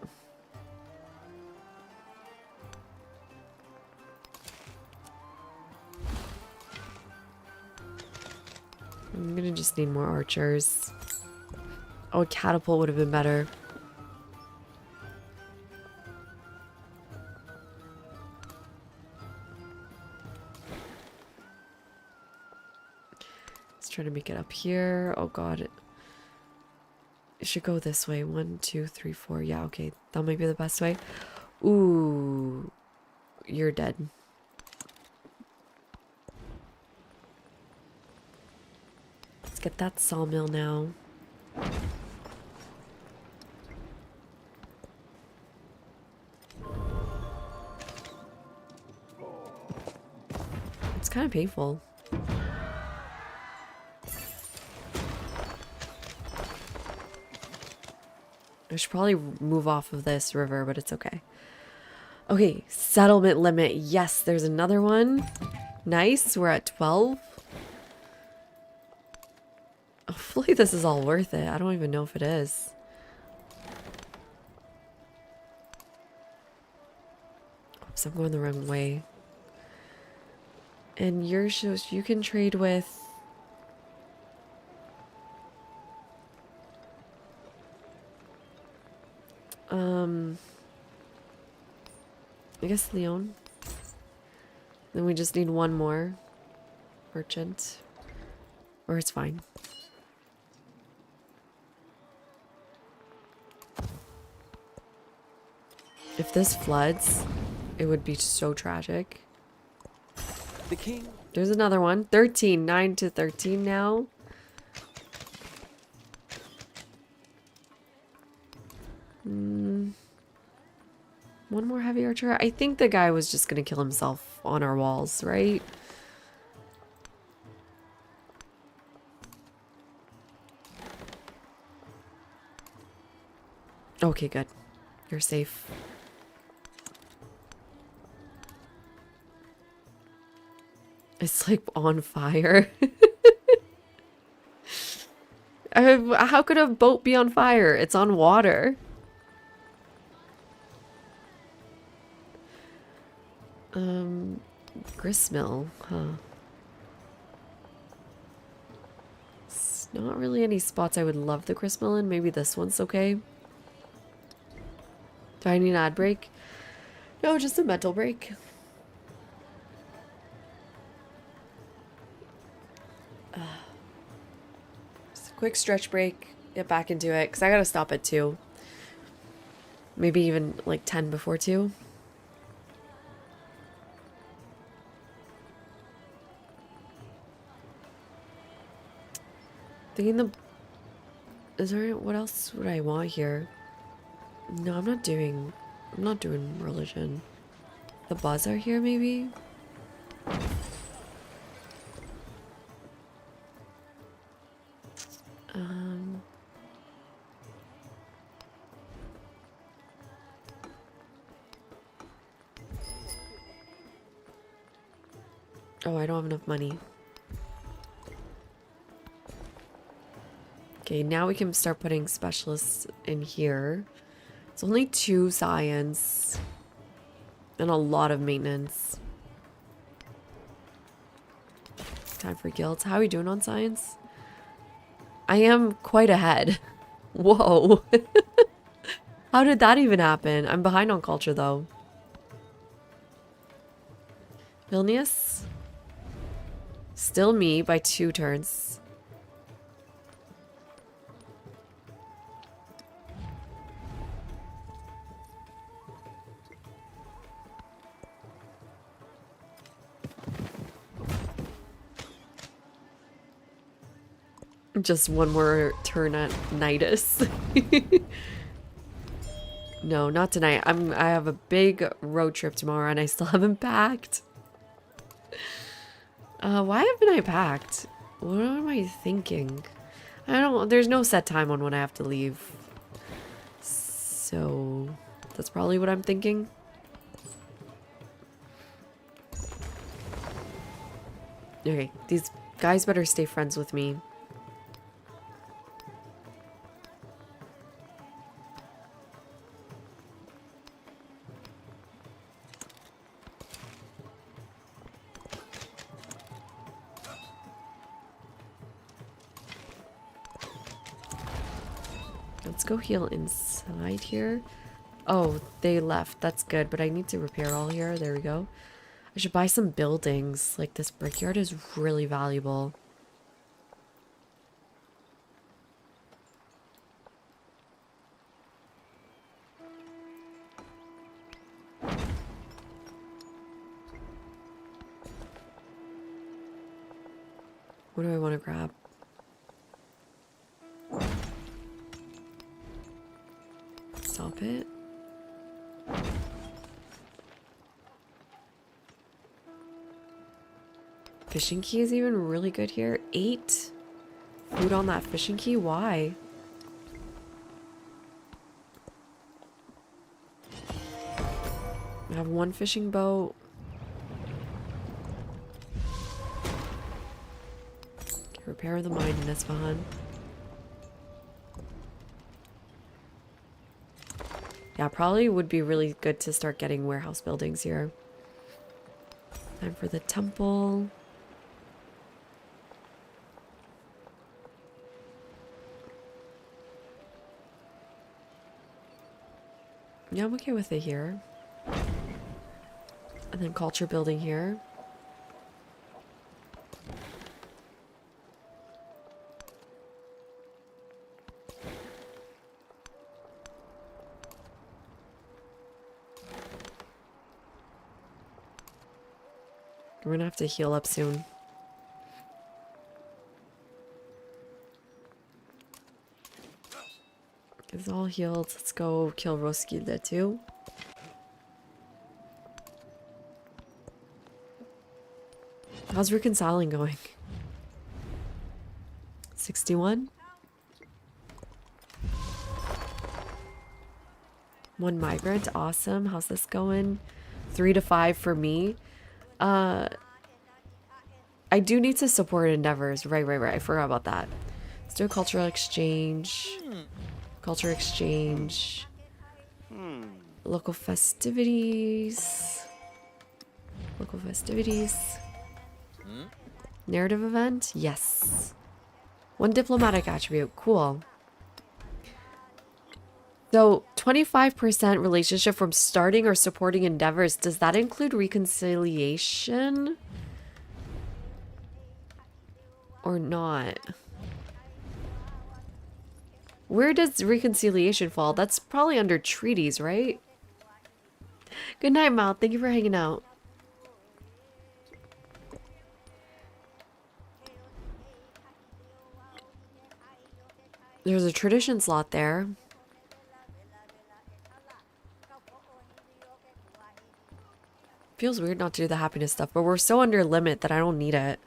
I'm gonna just need more archers. Oh, a catapult would have been better. Let's try to make it up here. Oh god. It should go this way. 1, 2, 3, 4. Yeah, okay. That might be the best way. Ooh. You're dead. Let's get that sawmill now. It's kind of painful. I should probably move off of this river, but it's okay. Okay, settlement limit. Yes, there's another one. Nice, we're at 12. Hopefully this is all worth it. I don't even know if it is. Oops, I'm going the wrong way. And you can trade with... I guess Leon. Then we just need one more merchant. Or it's fine. If this floods, it would be so tragic. The king. There's another one. 13. 9 to 13 now. One more heavy archer. I think the guy was just going to kill himself on our walls, right? Okay, good. You're safe. It's like on fire. How could a boat be on fire? It's on water. Gristmill, huh? Not really any spots I would love the grist mill in. Maybe this one's okay. Do I need an ad break? No, just a mental break. Just a quick stretch break. Get back into it. Because I gotta stop at 2. Maybe even like 10 before 2. Thinking the... Is there... What else would I want here? No, I'm not doing religion. The bazaar here, maybe? Oh, I don't have enough money. Okay, now we can start putting specialists in here. It's only 2 science and a lot of maintenance. Time for guilds. How are we doing on science? I am quite ahead. Whoa. How did that even happen? I'm behind on culture though. Vilnius? Still me by 2 turns. Just one more turn at Nidus. No, not tonight. I have a big road trip tomorrow and I still haven't packed. Why haven't I packed? What am I thinking? I don't... There's no set time on when I have to leave. So... That's probably what I'm thinking. Okay, these guys better stay friends with me. Let's go heal inside here. Oh, they left. That's good, but I need to repair all here. There we go. I should buy some buildings. Like, this brickyard is really valuable. What do I want to grab? Stop it. Fishing key is even really good here. 8 food on that fishing key. Why? I have 1 fishing boat. Okay, repair the mine in Isfahan. Yeah, probably would be really good to start getting warehouse buildings here. Time for the temple. Yeah, I'm okay with it here. And then culture building here. We're gonna have to heal up soon. It's all healed. Let's go kill Roskilde too. How's reconciling going? 61? 1 migrant. Awesome. How's this going? 3 to 5 for me. I do need to support endeavors. Right. I forgot about that. Let's do a cultural exchange. Culture exchange. Local festivities. Local festivities. Narrative event? Yes. One diplomatic attribute. Cool. So 25% relationship from starting or supporting endeavors. Does that include reconciliation? Or not? Where does reconciliation fall? That's probably under treaties, right? Good night, Mal. Thank you for hanging out. There's a tradition slot there. Feels weird not to do the happiness stuff, but we're so under limit that I don't need it.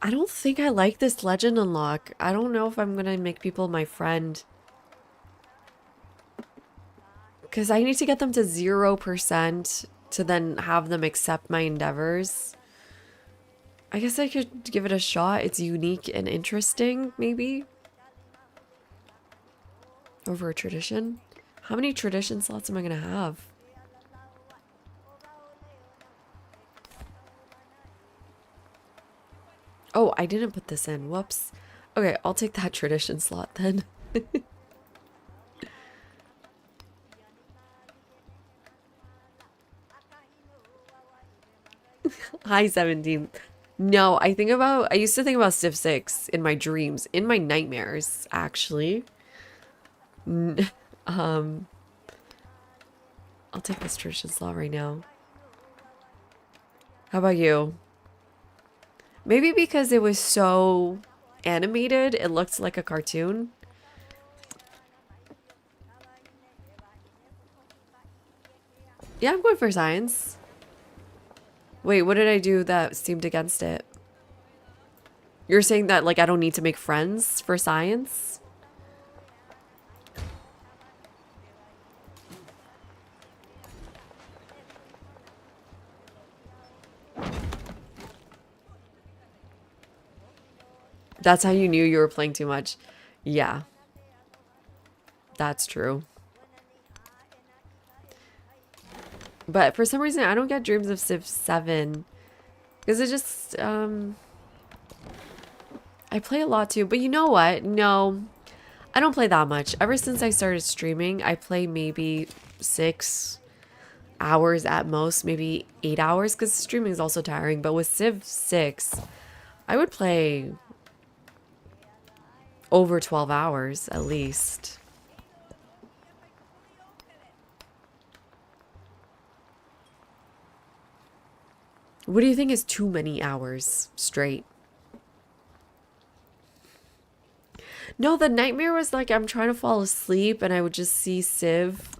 I don't think I like this legend unlock. I don't know if I'm gonna make people my friend. Because I need to get them to 0% to then have them accept my endeavors. I guess I could give it a shot. It's unique and interesting, maybe. Over a tradition. How many tradition slots am I gonna have? Oh, I didn't put this in. Whoops. Okay, I'll take that tradition slot then. Hi, 17. No, I used to think about Civ 6 in my dreams, in my nightmares, actually. I'll take this tradition slot right now. How about you? Maybe because it was so animated, it looked like a cartoon. Yeah, I'm going for science. Wait, what did I do that seemed against it? You're saying that, like, I don't need to make friends for science? That's how you knew you were playing too much. Yeah. That's true. But for some reason, I don't get dreams of Civ 7. Because it just, I play a lot too. But you know what? No. I don't play that much. Ever since I started streaming, I play maybe 6 hours at most. Maybe 8 hours. Because streaming is also tiring. But with Civ 6, I would play over 12 hours at least. What do you think is too many hours straight? No, the nightmare was like I'm trying to fall asleep and I would just see Civ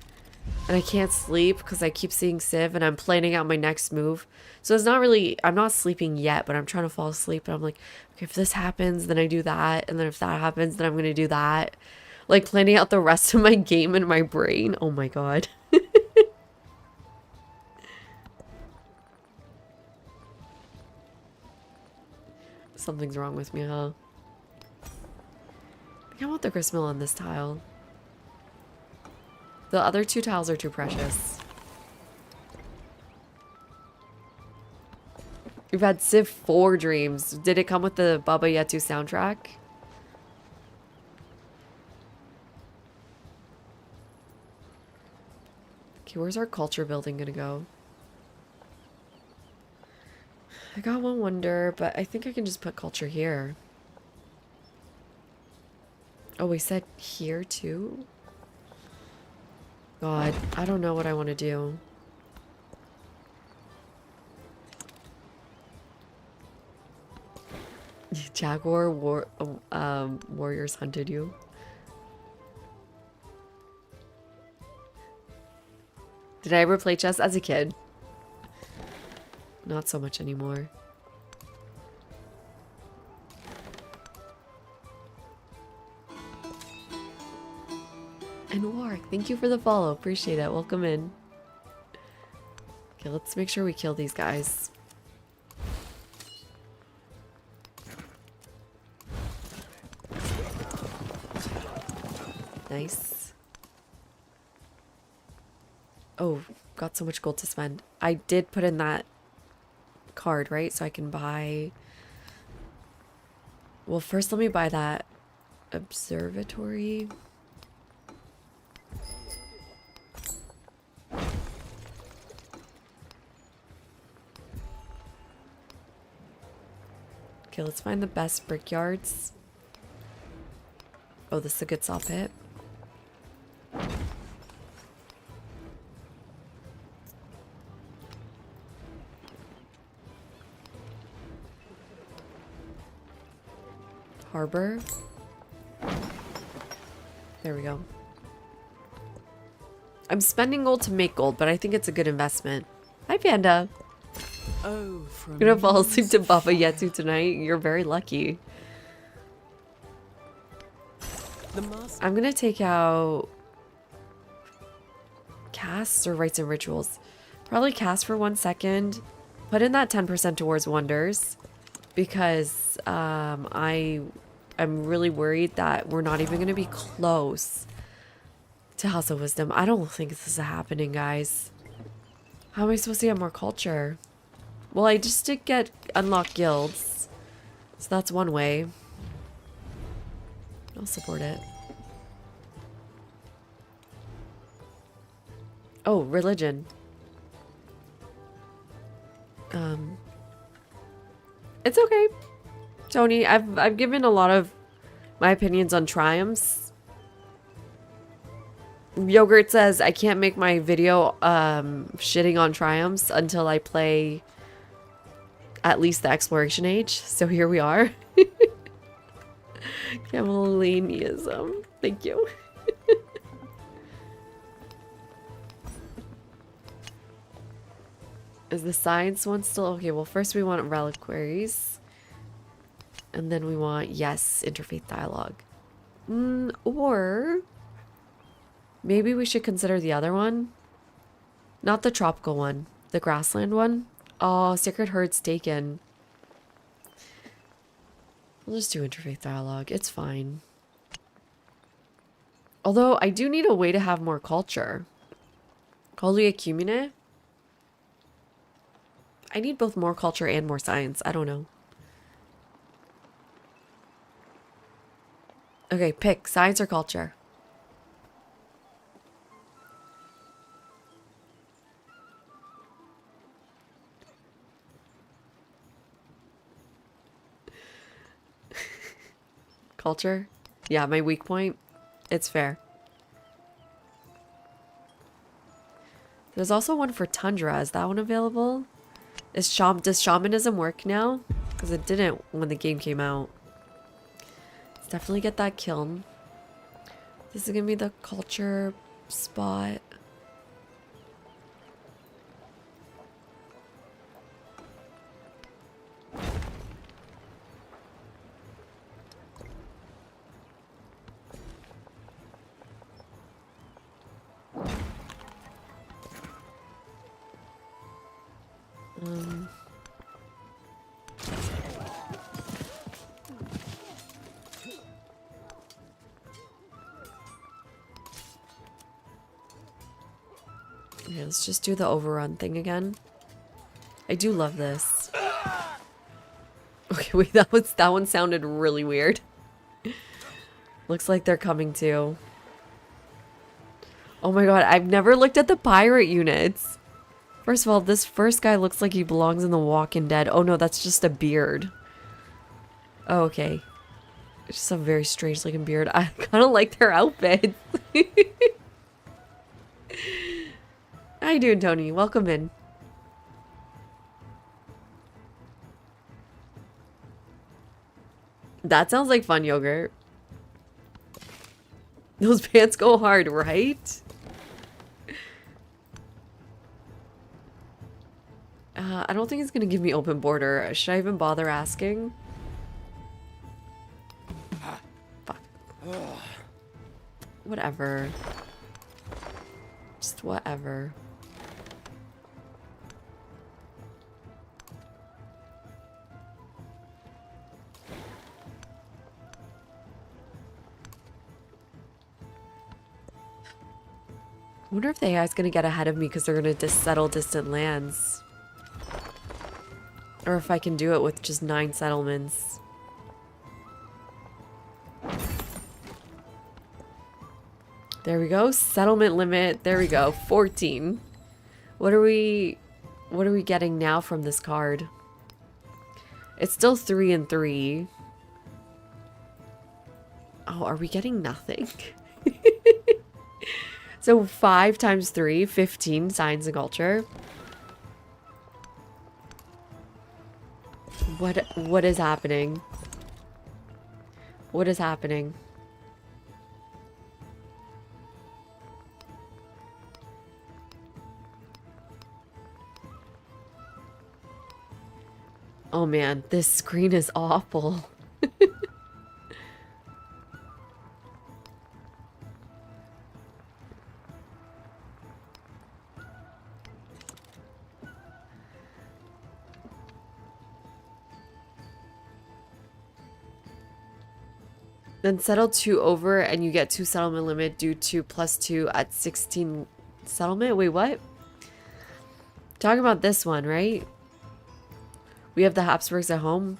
and I can't sleep because I keep seeing Civ and I'm planning out my next move. So it's not really, I'm not sleeping yet, but I'm trying to fall asleep and I'm like, okay, if this happens, then I do that. And then if that happens, then I'm going to do that. Like planning out the rest of my game in my brain. Oh my God. Something's wrong with me, huh? I think I want the gristmill on this tile. The other 2 tiles are too precious. You've had Civ 4 dreams. Did it come with the Baba Yetu soundtrack? Okay, where's our culture building gonna go? I got one wonder, but I think I can just put culture here. Oh, we said here too? God, I don't know what I want to do. Jaguar warriors hunted you. Did I ever play chess as a kid? Not so much anymore. And Warwick, thank you for the follow. Appreciate it. Welcome in. Okay, let's make sure we kill these guys. Nice. Oh, got so much gold to spend. I did put in that card, right? So I can buy Well, first let me buy that observatory. Okay, let's find the best brickyards. Oh, this is a good saw pit. Harbor. There we go. I'm spending gold to make gold, but I think it's a good investment. Hi, Panda. Oh, from I'm gonna fall asleep to Baba Yetu tonight. You're very lucky. the master. I'm gonna take out casts or rites and rituals. Probably cast for 1 second. Put in that 10% towards wonders because I'm really worried that we're not even gonna be close to House of Wisdom. I don't think this is happening, guys. How am I supposed to get more culture? Well, I just did get unlock guilds, so that's one way. I'll support it. Oh, religion. It's okay, Tony. I've given a lot of my opinions on triumphs. Yogurt says I can't make my video shitting on triumphs until I play at least the exploration age. So here we are. Camelinianism. Thank you. Is the science one still okay? Well, first we want reliquaries. And then we want, yes, interfaith dialogue. Or maybe we should consider the other one. Not the tropical one. The grassland one. Oh, Sacred Herd's taken. We'll just do interfaith dialogue. It's fine. Although, I do need a way to have more culture. Holy Ecumene? I need both more culture and more science. I don't know. Okay, pick. Science or culture? Culture? Yeah, my weak point. It's fair. There's also one for Tundra. Is that one available? Does shamanism work now? Because it didn't when the game came out. Let's definitely get that kiln. This is gonna be the culture spot. Yeah, let's just do the overrun thing again. I do love this. Okay, wait, that one sounded really weird. Looks like they're coming too. Oh my god, I've never looked at the pirate units. First of all, this first guy looks like he belongs in The Walking Dead. Oh no, that's just a beard. Oh, okay. It's just a very strange looking beard. I kind of like their outfits. How you doing, Tony? Welcome in. That sounds like fun, Yogurt. Those pants go hard, right? I don't think it's gonna give me open border. Should I even bother asking? Fuck. Whatever. Just whatever. I wonder if the AI is going to get ahead of me because they're going to settle distant lands. Or if I can do it with just 9 settlements. There we go. Settlement limit. There we go. 14. What are we getting now from this card? It's still 3 and 3. Oh, are we getting nothing? So 5 times 3, 15 science and culture. What is happening? What is happening? Oh man, this screen is awful. Then settle 2 over and you get 2 settlement limit due to +2 at 16 settlement. Wait, what? Talking about this one, right? We have the Habsburgs at home.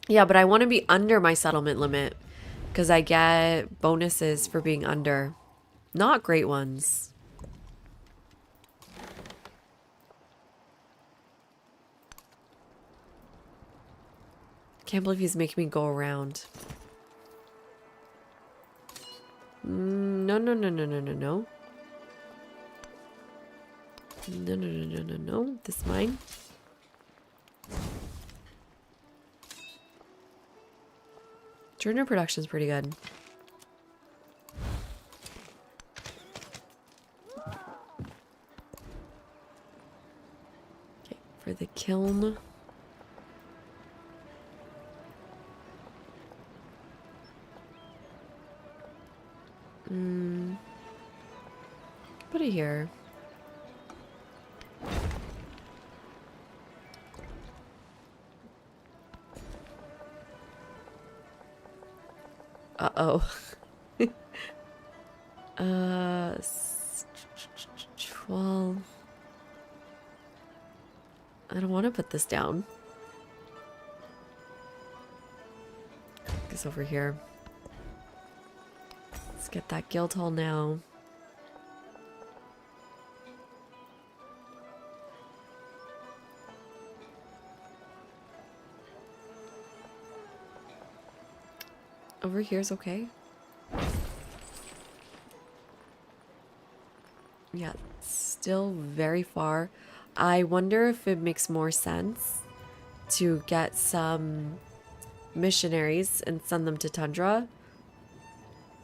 Yeah, but I want to be under my settlement limit because I get bonuses for being under. Not great ones. Can't believe he's making me go around. No, no, no, no, no, no, no. No, no, no, no, no, no. This is mine. Journal production's pretty good. Okay, for the kiln. Put it here. Uh-oh. 12. I don't want to put this down. This over here. Let's get that guild hall now. Over here is okay. Yeah, still very far. I wonder if it makes more sense to get some missionaries and send them to Tundra.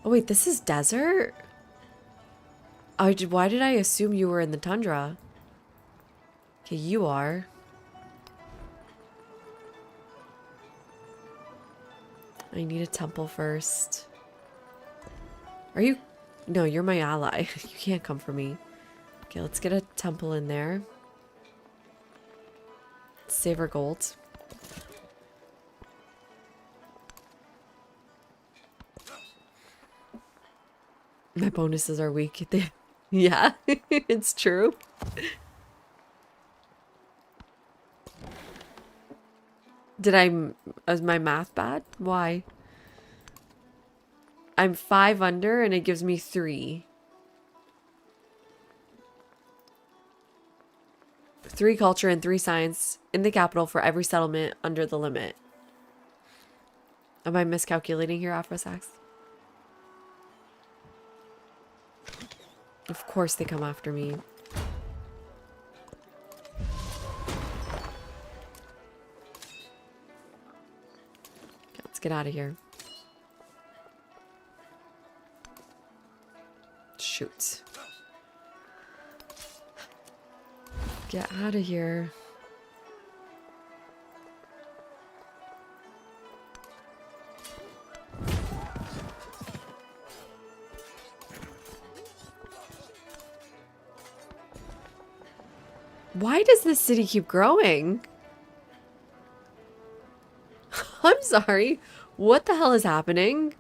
Oh wait, this is desert? Why did I assume you were in the Tundra? Okay, you are. I need a temple first. Are you? No, you're my ally. You can't come for me. Okay, let's get a temple in there. Save our gold. My bonuses are weak. Yeah, it's true. Is my math bad? Why? I'm 5 under and it gives me 3. 3 culture and 3 science in the capital for every settlement under the limit. Am I miscalculating here, Afrosax? Of course they come after me. Let's get out of here. Shoot. Get out of here. Why does this city keep growing? I'm sorry. What the hell is happening?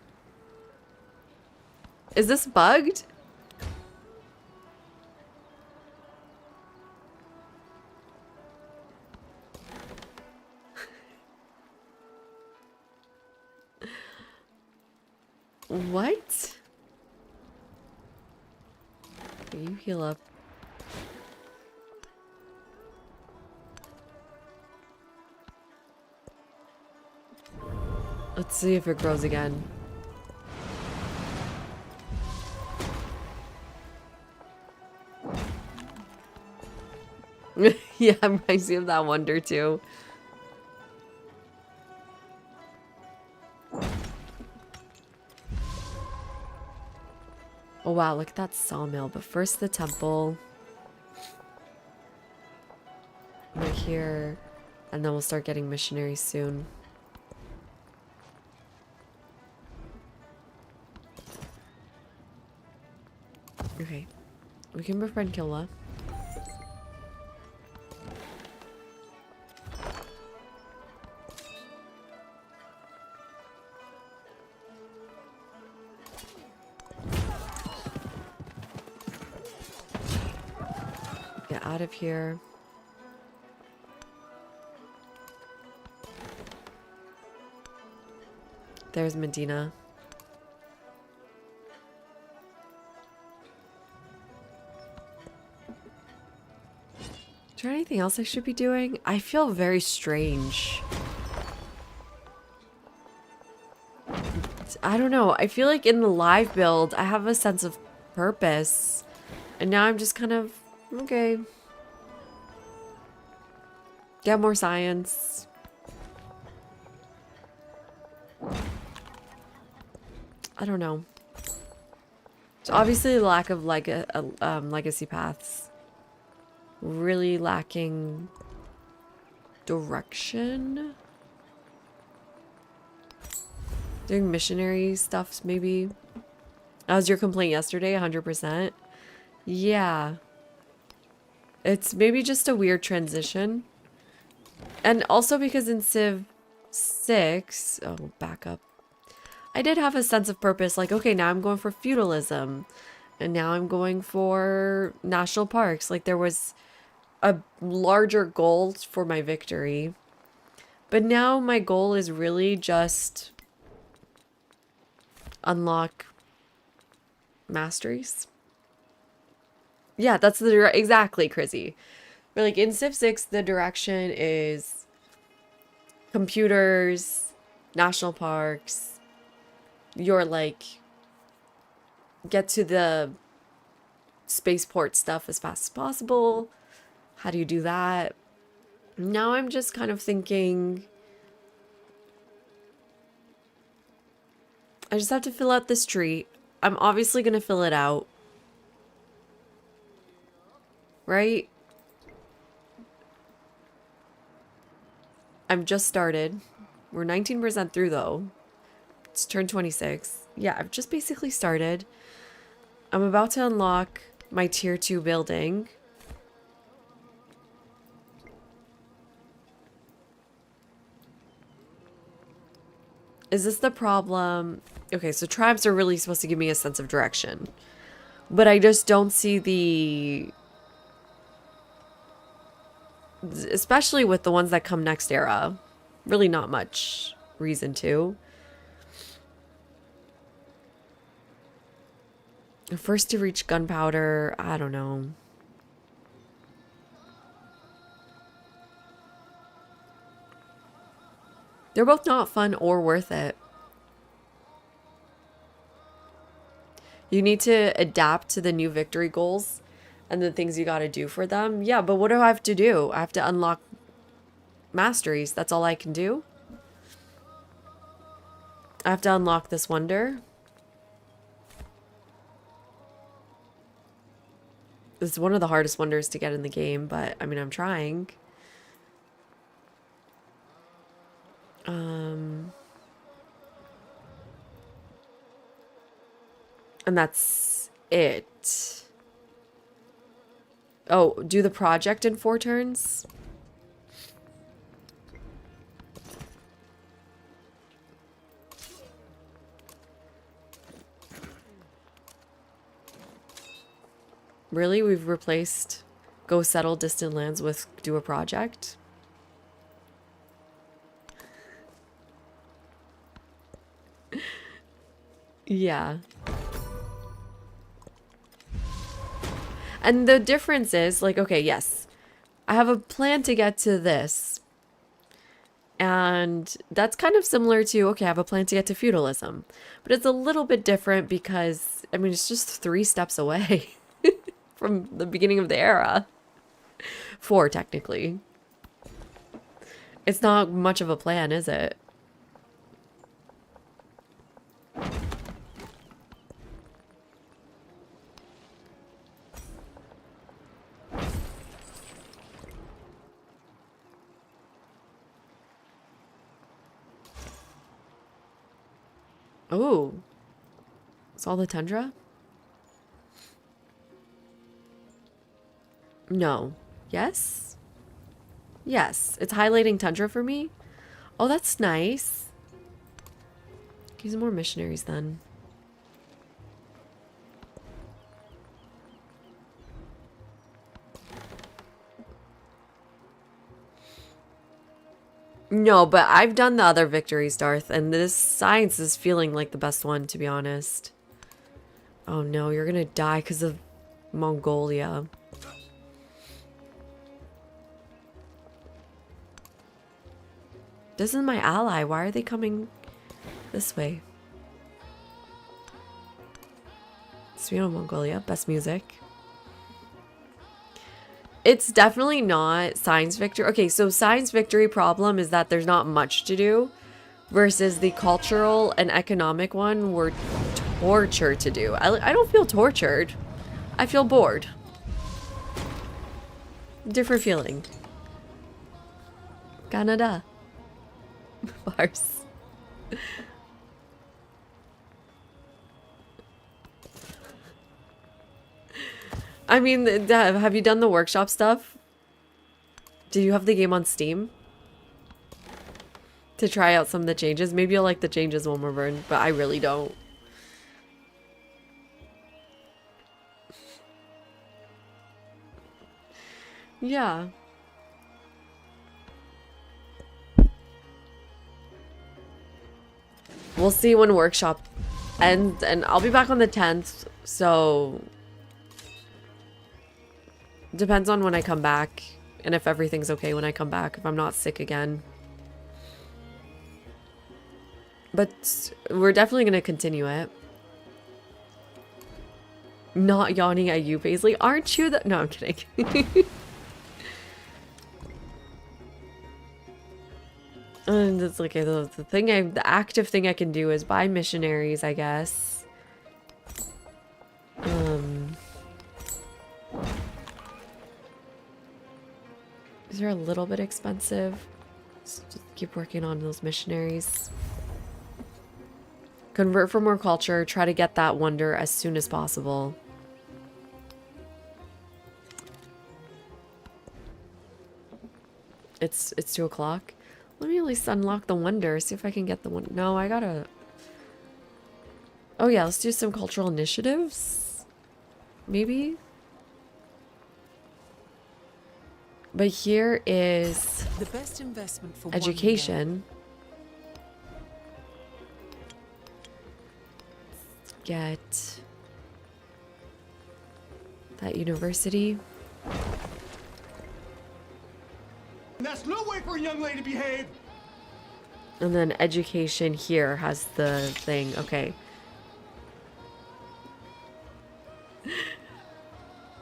Is this bugged? You heal up. Let's see if it grows again. Yeah, reminds me of that wonder too. Oh wow, look at that sawmill. But first the temple. Right here. And then we'll start getting missionaries soon. Okay. We can befriend Killa. Get out of here. There's Medina. Is there anything else I should be doing? I feel very strange. I don't know. I feel like in the live build, I have a sense of purpose. And now I'm just kind of, okay. Get more science. I don't know. So obviously the lack of legacy paths. Really lacking direction. Doing missionary stuffs maybe. That was your complaint yesterday, 100%. Yeah. It's maybe just a weird transition. And also because in Civ 6, oh, back up. I did have a sense of purpose, like, okay, now I'm going for feudalism. And now I'm going for national parks. Like, there was a larger goal for my victory. But now my goal is really just unlock masteries. Yeah, that's the exactly, Crizzy. But like in Civ 6, the direction is computers, national parks. You're like, get to the spaceport stuff as fast as possible. How do you do that? Now I'm just kind of thinking, I just have to fill out this tree. I'm obviously going to fill it out. Right? I'm just started. We're 19% through though. It's turned 26. Yeah, I've just basically started. I'm about to unlock my tier 2 building. Is this the problem? Okay, so tribes are really supposed to give me a sense of direction. But I just don't see the... Especially with the ones that come next era. Really not much reason to. First to reach gunpowder, I don't know. They're both not fun or worth it. You need to adapt to the new victory goals and the things you got to do for them. Yeah, but what do I have to do? I have to unlock masteries. That's all I can do. I have to unlock this wonder. It's one of the hardest wonders to get in the game, but I mean, I'm trying. And that's it. Oh, do the project in 4 turns? Really? We've replaced go settle distant lands with do a project? Yeah. And the difference is like, okay, yes, I have a plan to get to this. And that's kind of similar to, okay, I have a plan to get to feudalism. But it's a little bit different because, I mean, it's just 3 steps away from the beginning of the era. 4, technically. It's not much of a plan, is it? Oh. It's all the tundra? No. Yes? Yes. It's highlighting tundra for me? Oh, that's nice. Give some more missionaries then. No, but I've done the other victories, Darth, and this science is feeling like the best one, to be honest. Oh no, you're gonna die because of Mongolia. This is my ally. Why are they coming this way? Speaking of Mongolia, best music. It's definitely not science victory. Okay, so science victory problem is that there's not much to do versus the cultural and economic one were torture to do. I don't feel tortured. I feel bored. Different feeling. Canada. Bars. I mean, have you done the workshop stuff? Did you have the game on Steam? To try out some of the changes? Maybe you'll like the changes one more burn, but I really don't. Yeah. We'll see when workshop ends, and I'll be back on the 10th, so depends on when I come back and if everything's okay when I come back, if I'm not sick again. But we're definitely going to continue it. Not yawning at you, Paisley. Aren't you the— No, I'm kidding. And it's okay, the thing the active thing I can do is buy missionaries, I guess. These are a little bit expensive. Just keep working on those missionaries. Convert for more culture. Try to get that wonder as soon as possible. It's 2 o'clock. Let me at least unlock the wonder. See if I can get the one. No, I gotta. Oh yeah, let's do some cultural initiatives. Maybe. But here is The best investment for education. Get that university. That's no way for a young lady to behave. And then education here has the thing. Okay.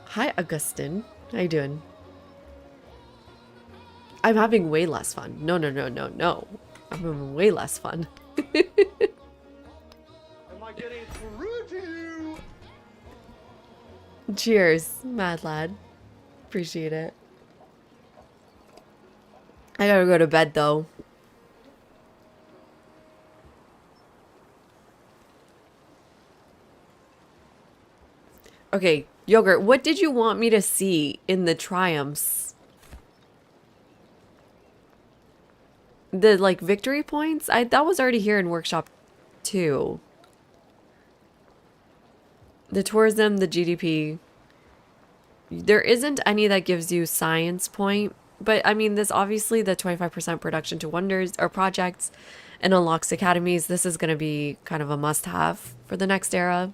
Hi, Augustine. How you doing? I'm having way less fun. No. I'm having way less fun. Am I getting through to you? Cheers, mad lad. Appreciate it. I gotta go to bed though. Okay, Yogurt, what did you want me to see in the triumphs? The like victory points? That was already here in workshop 2. The tourism, the GDP. There isn't any that gives you science point. But I mean, this obviously the 25% production to wonders or projects and unlocks academies. This is going to be kind of a must have for the next era.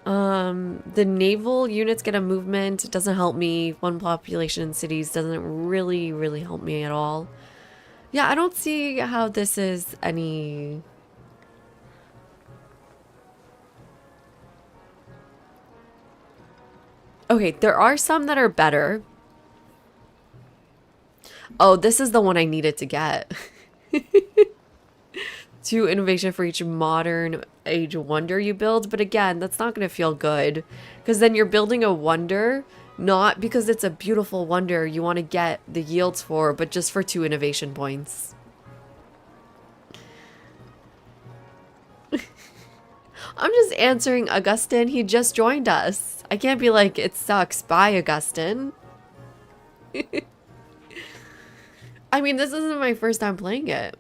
The naval units get a movement. It doesn't help me. One population in cities doesn't really help me at all. Yeah, I don't see how this is any... Okay, there are some that are better. Oh, this is the one I needed to get. 2 innovation for each modern age wonder you build. But again, that's not going to feel good. Because then you're building a wonder, not because it's a beautiful wonder you want to get the yields for, but just for 2 innovation points. I'm just answering Augustin. He just joined us. I can't be like, it sucks. Bye, Augustin. I mean, this isn't my first time playing it.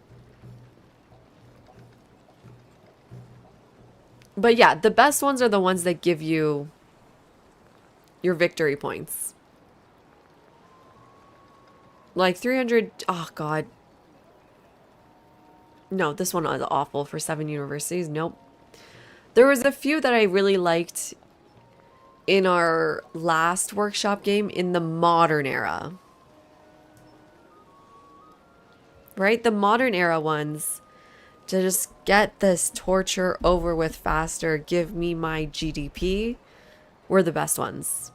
But yeah, the best ones are the ones that give you your victory points. Like 300... Oh, God. No, this one is awful for 7 universities. Nope. There was a few that I really liked in our last workshop game in the modern era. Right? The modern era ones, to just get this torture over with faster, give me my GDP, were the best ones.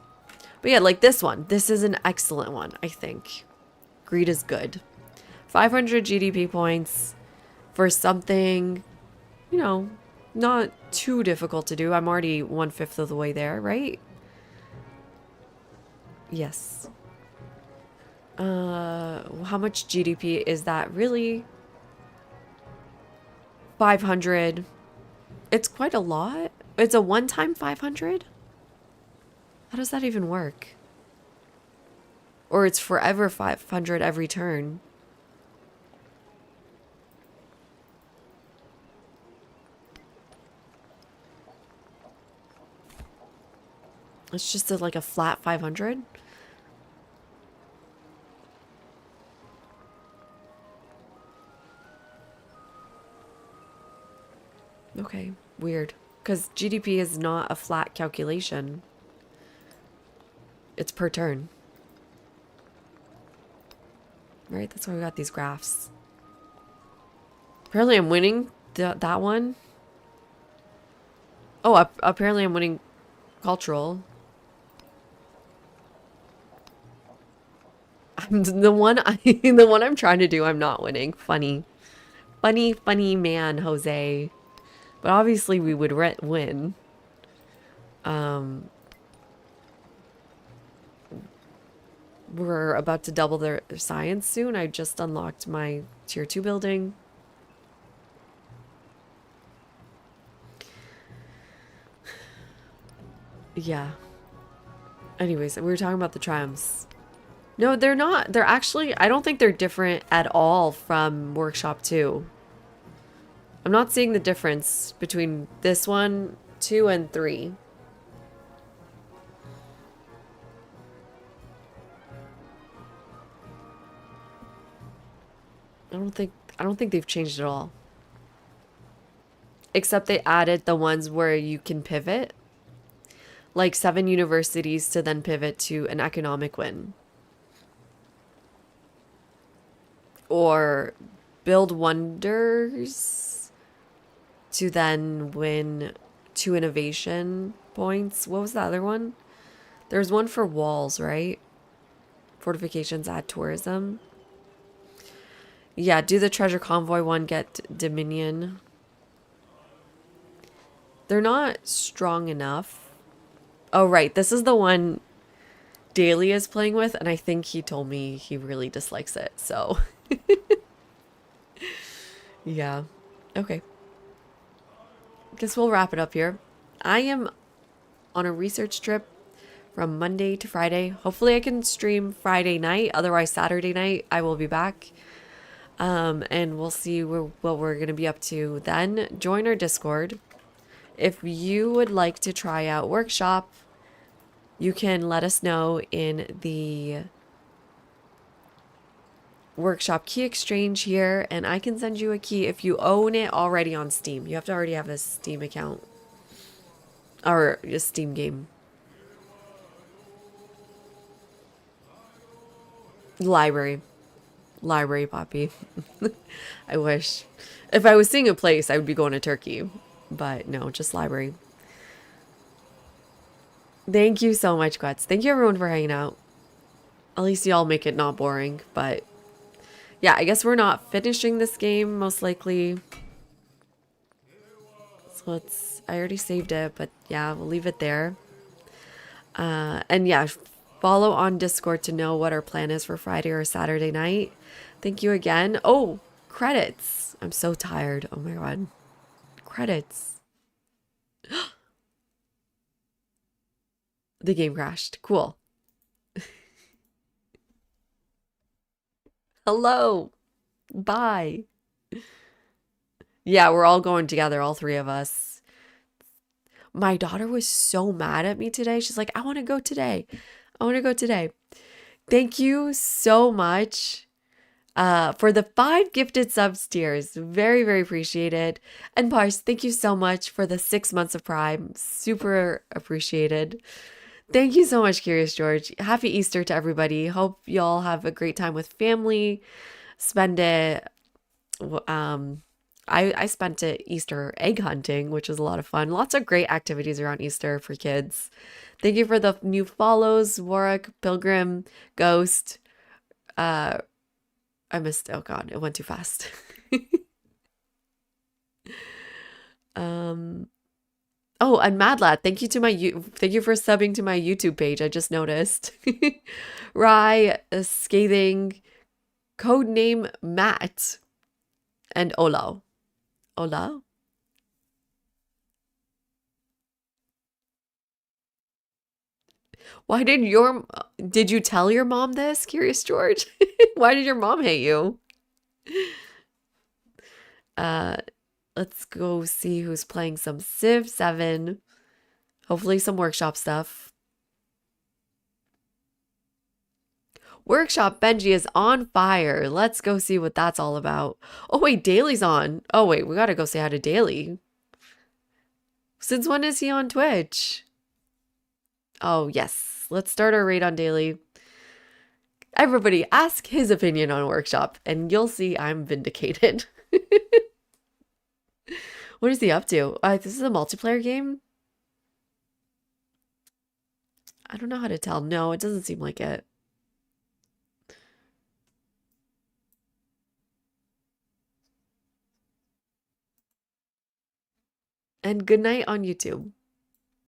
But yeah, like this one. This is an excellent one, I think. Greed is good. 500 GDP points for something, you know, not too difficult to do. I'm already 1/5 of the way there, right? Yes. How much GDP is that really? 500. It's quite a lot. It's a one-time 500? How does that even work? Or it's forever 500 every turn. It's just like a flat 500? Okay, weird. Because GDP is not a flat calculation. It's per turn. Right? That's why we got these graphs. Apparently I'm winning that one. Oh, apparently I'm winning cultural. I'm the one I'm trying to do, I'm not winning. Funny. Funny man, Jose. But obviously we would win. We're about to double their science soon. I just unlocked my tier 2 building. Yeah. Anyways, we were talking about the triumphs. No, they're not. They're actually, I don't think they're different at all from Workshop 2. I'm not seeing the difference between this one, 2, and 3. I don't think they've changed at all. Except they added the ones where you can pivot. Like 7 universities to then pivot to an economic win. Or build wonders to then win 2 innovation points. What was the other one? There's one for walls, right? Fortifications, add tourism. Yeah, do the treasure convoy one, get Dominion. They're not strong enough. Oh, right. This is the one Daly is playing with, and I think he told me he really dislikes it, so... Yeah. Okay. Guess we'll wrap it up here. I am on a research trip from Monday to Friday. Hopefully I can stream Friday night. Otherwise, Saturday night, I will be back. And we'll see what we're going to be up to then. Join our Discord. If you would like to try out Workshop, you can let us know in the Workshop key exchange here, and I can send you a key if you own it already on Steam. You have to already have a Steam account. Or a Steam game. Library. Library, Poppy. I wish. If I was seeing a place, I would be going to Turkey. But no, just library. Thank you so much, Guts. Thank you everyone for hanging out. At least y'all make it not boring. But yeah, I guess we're not finishing this game, most likely. So let's... I already saved it, but yeah, we'll leave it there. And yeah, follow on Discord to know what our plan is for Friday or Saturday night. Thank you again. Oh, credits. I'm so tired. Oh my god. Credits. The game crashed. Cool. Hello. Bye. Yeah, we're all going together, all three of us. My daughter was so mad at me today. She's like, I want to go today. I want to go today. Thank you so much for the 5 gifted subs tiers. Very, very appreciated. And Pars, thank you so much for the 6 months of Prime. Super appreciated. Thank you so much, Curious George. Happy Easter to everybody. Hope y'all have a great time with family. Spend it. I spent it Easter egg hunting, which was a lot of fun. Lots of great activities around Easter for kids. Thank you for the new follows, Warwick, Pilgrim, Ghost. I missed. Oh God, it went too fast. Oh, and Madlad, thank you to thank you for subbing to my YouTube page. I just noticed. Rye, Scathing, Codename Matt, and Olo. Ola? Why did you tell your mom this, Curious George? Why did your mom hate you? Let's go see who's playing some Civ 7. Hopefully some workshop stuff. Workshop Benji is on fire. Let's go see what that's all about. Oh wait, Daly's on. Oh wait, we gotta go say hi to Daly. Since when is he on Twitch? Oh yes, let's start our raid on Daly. Everybody ask his opinion on Workshop and you'll see I'm vindicated. What is he up to? This is a multiplayer game? I don't know how to tell. No, it doesn't seem like it. And good night on YouTube.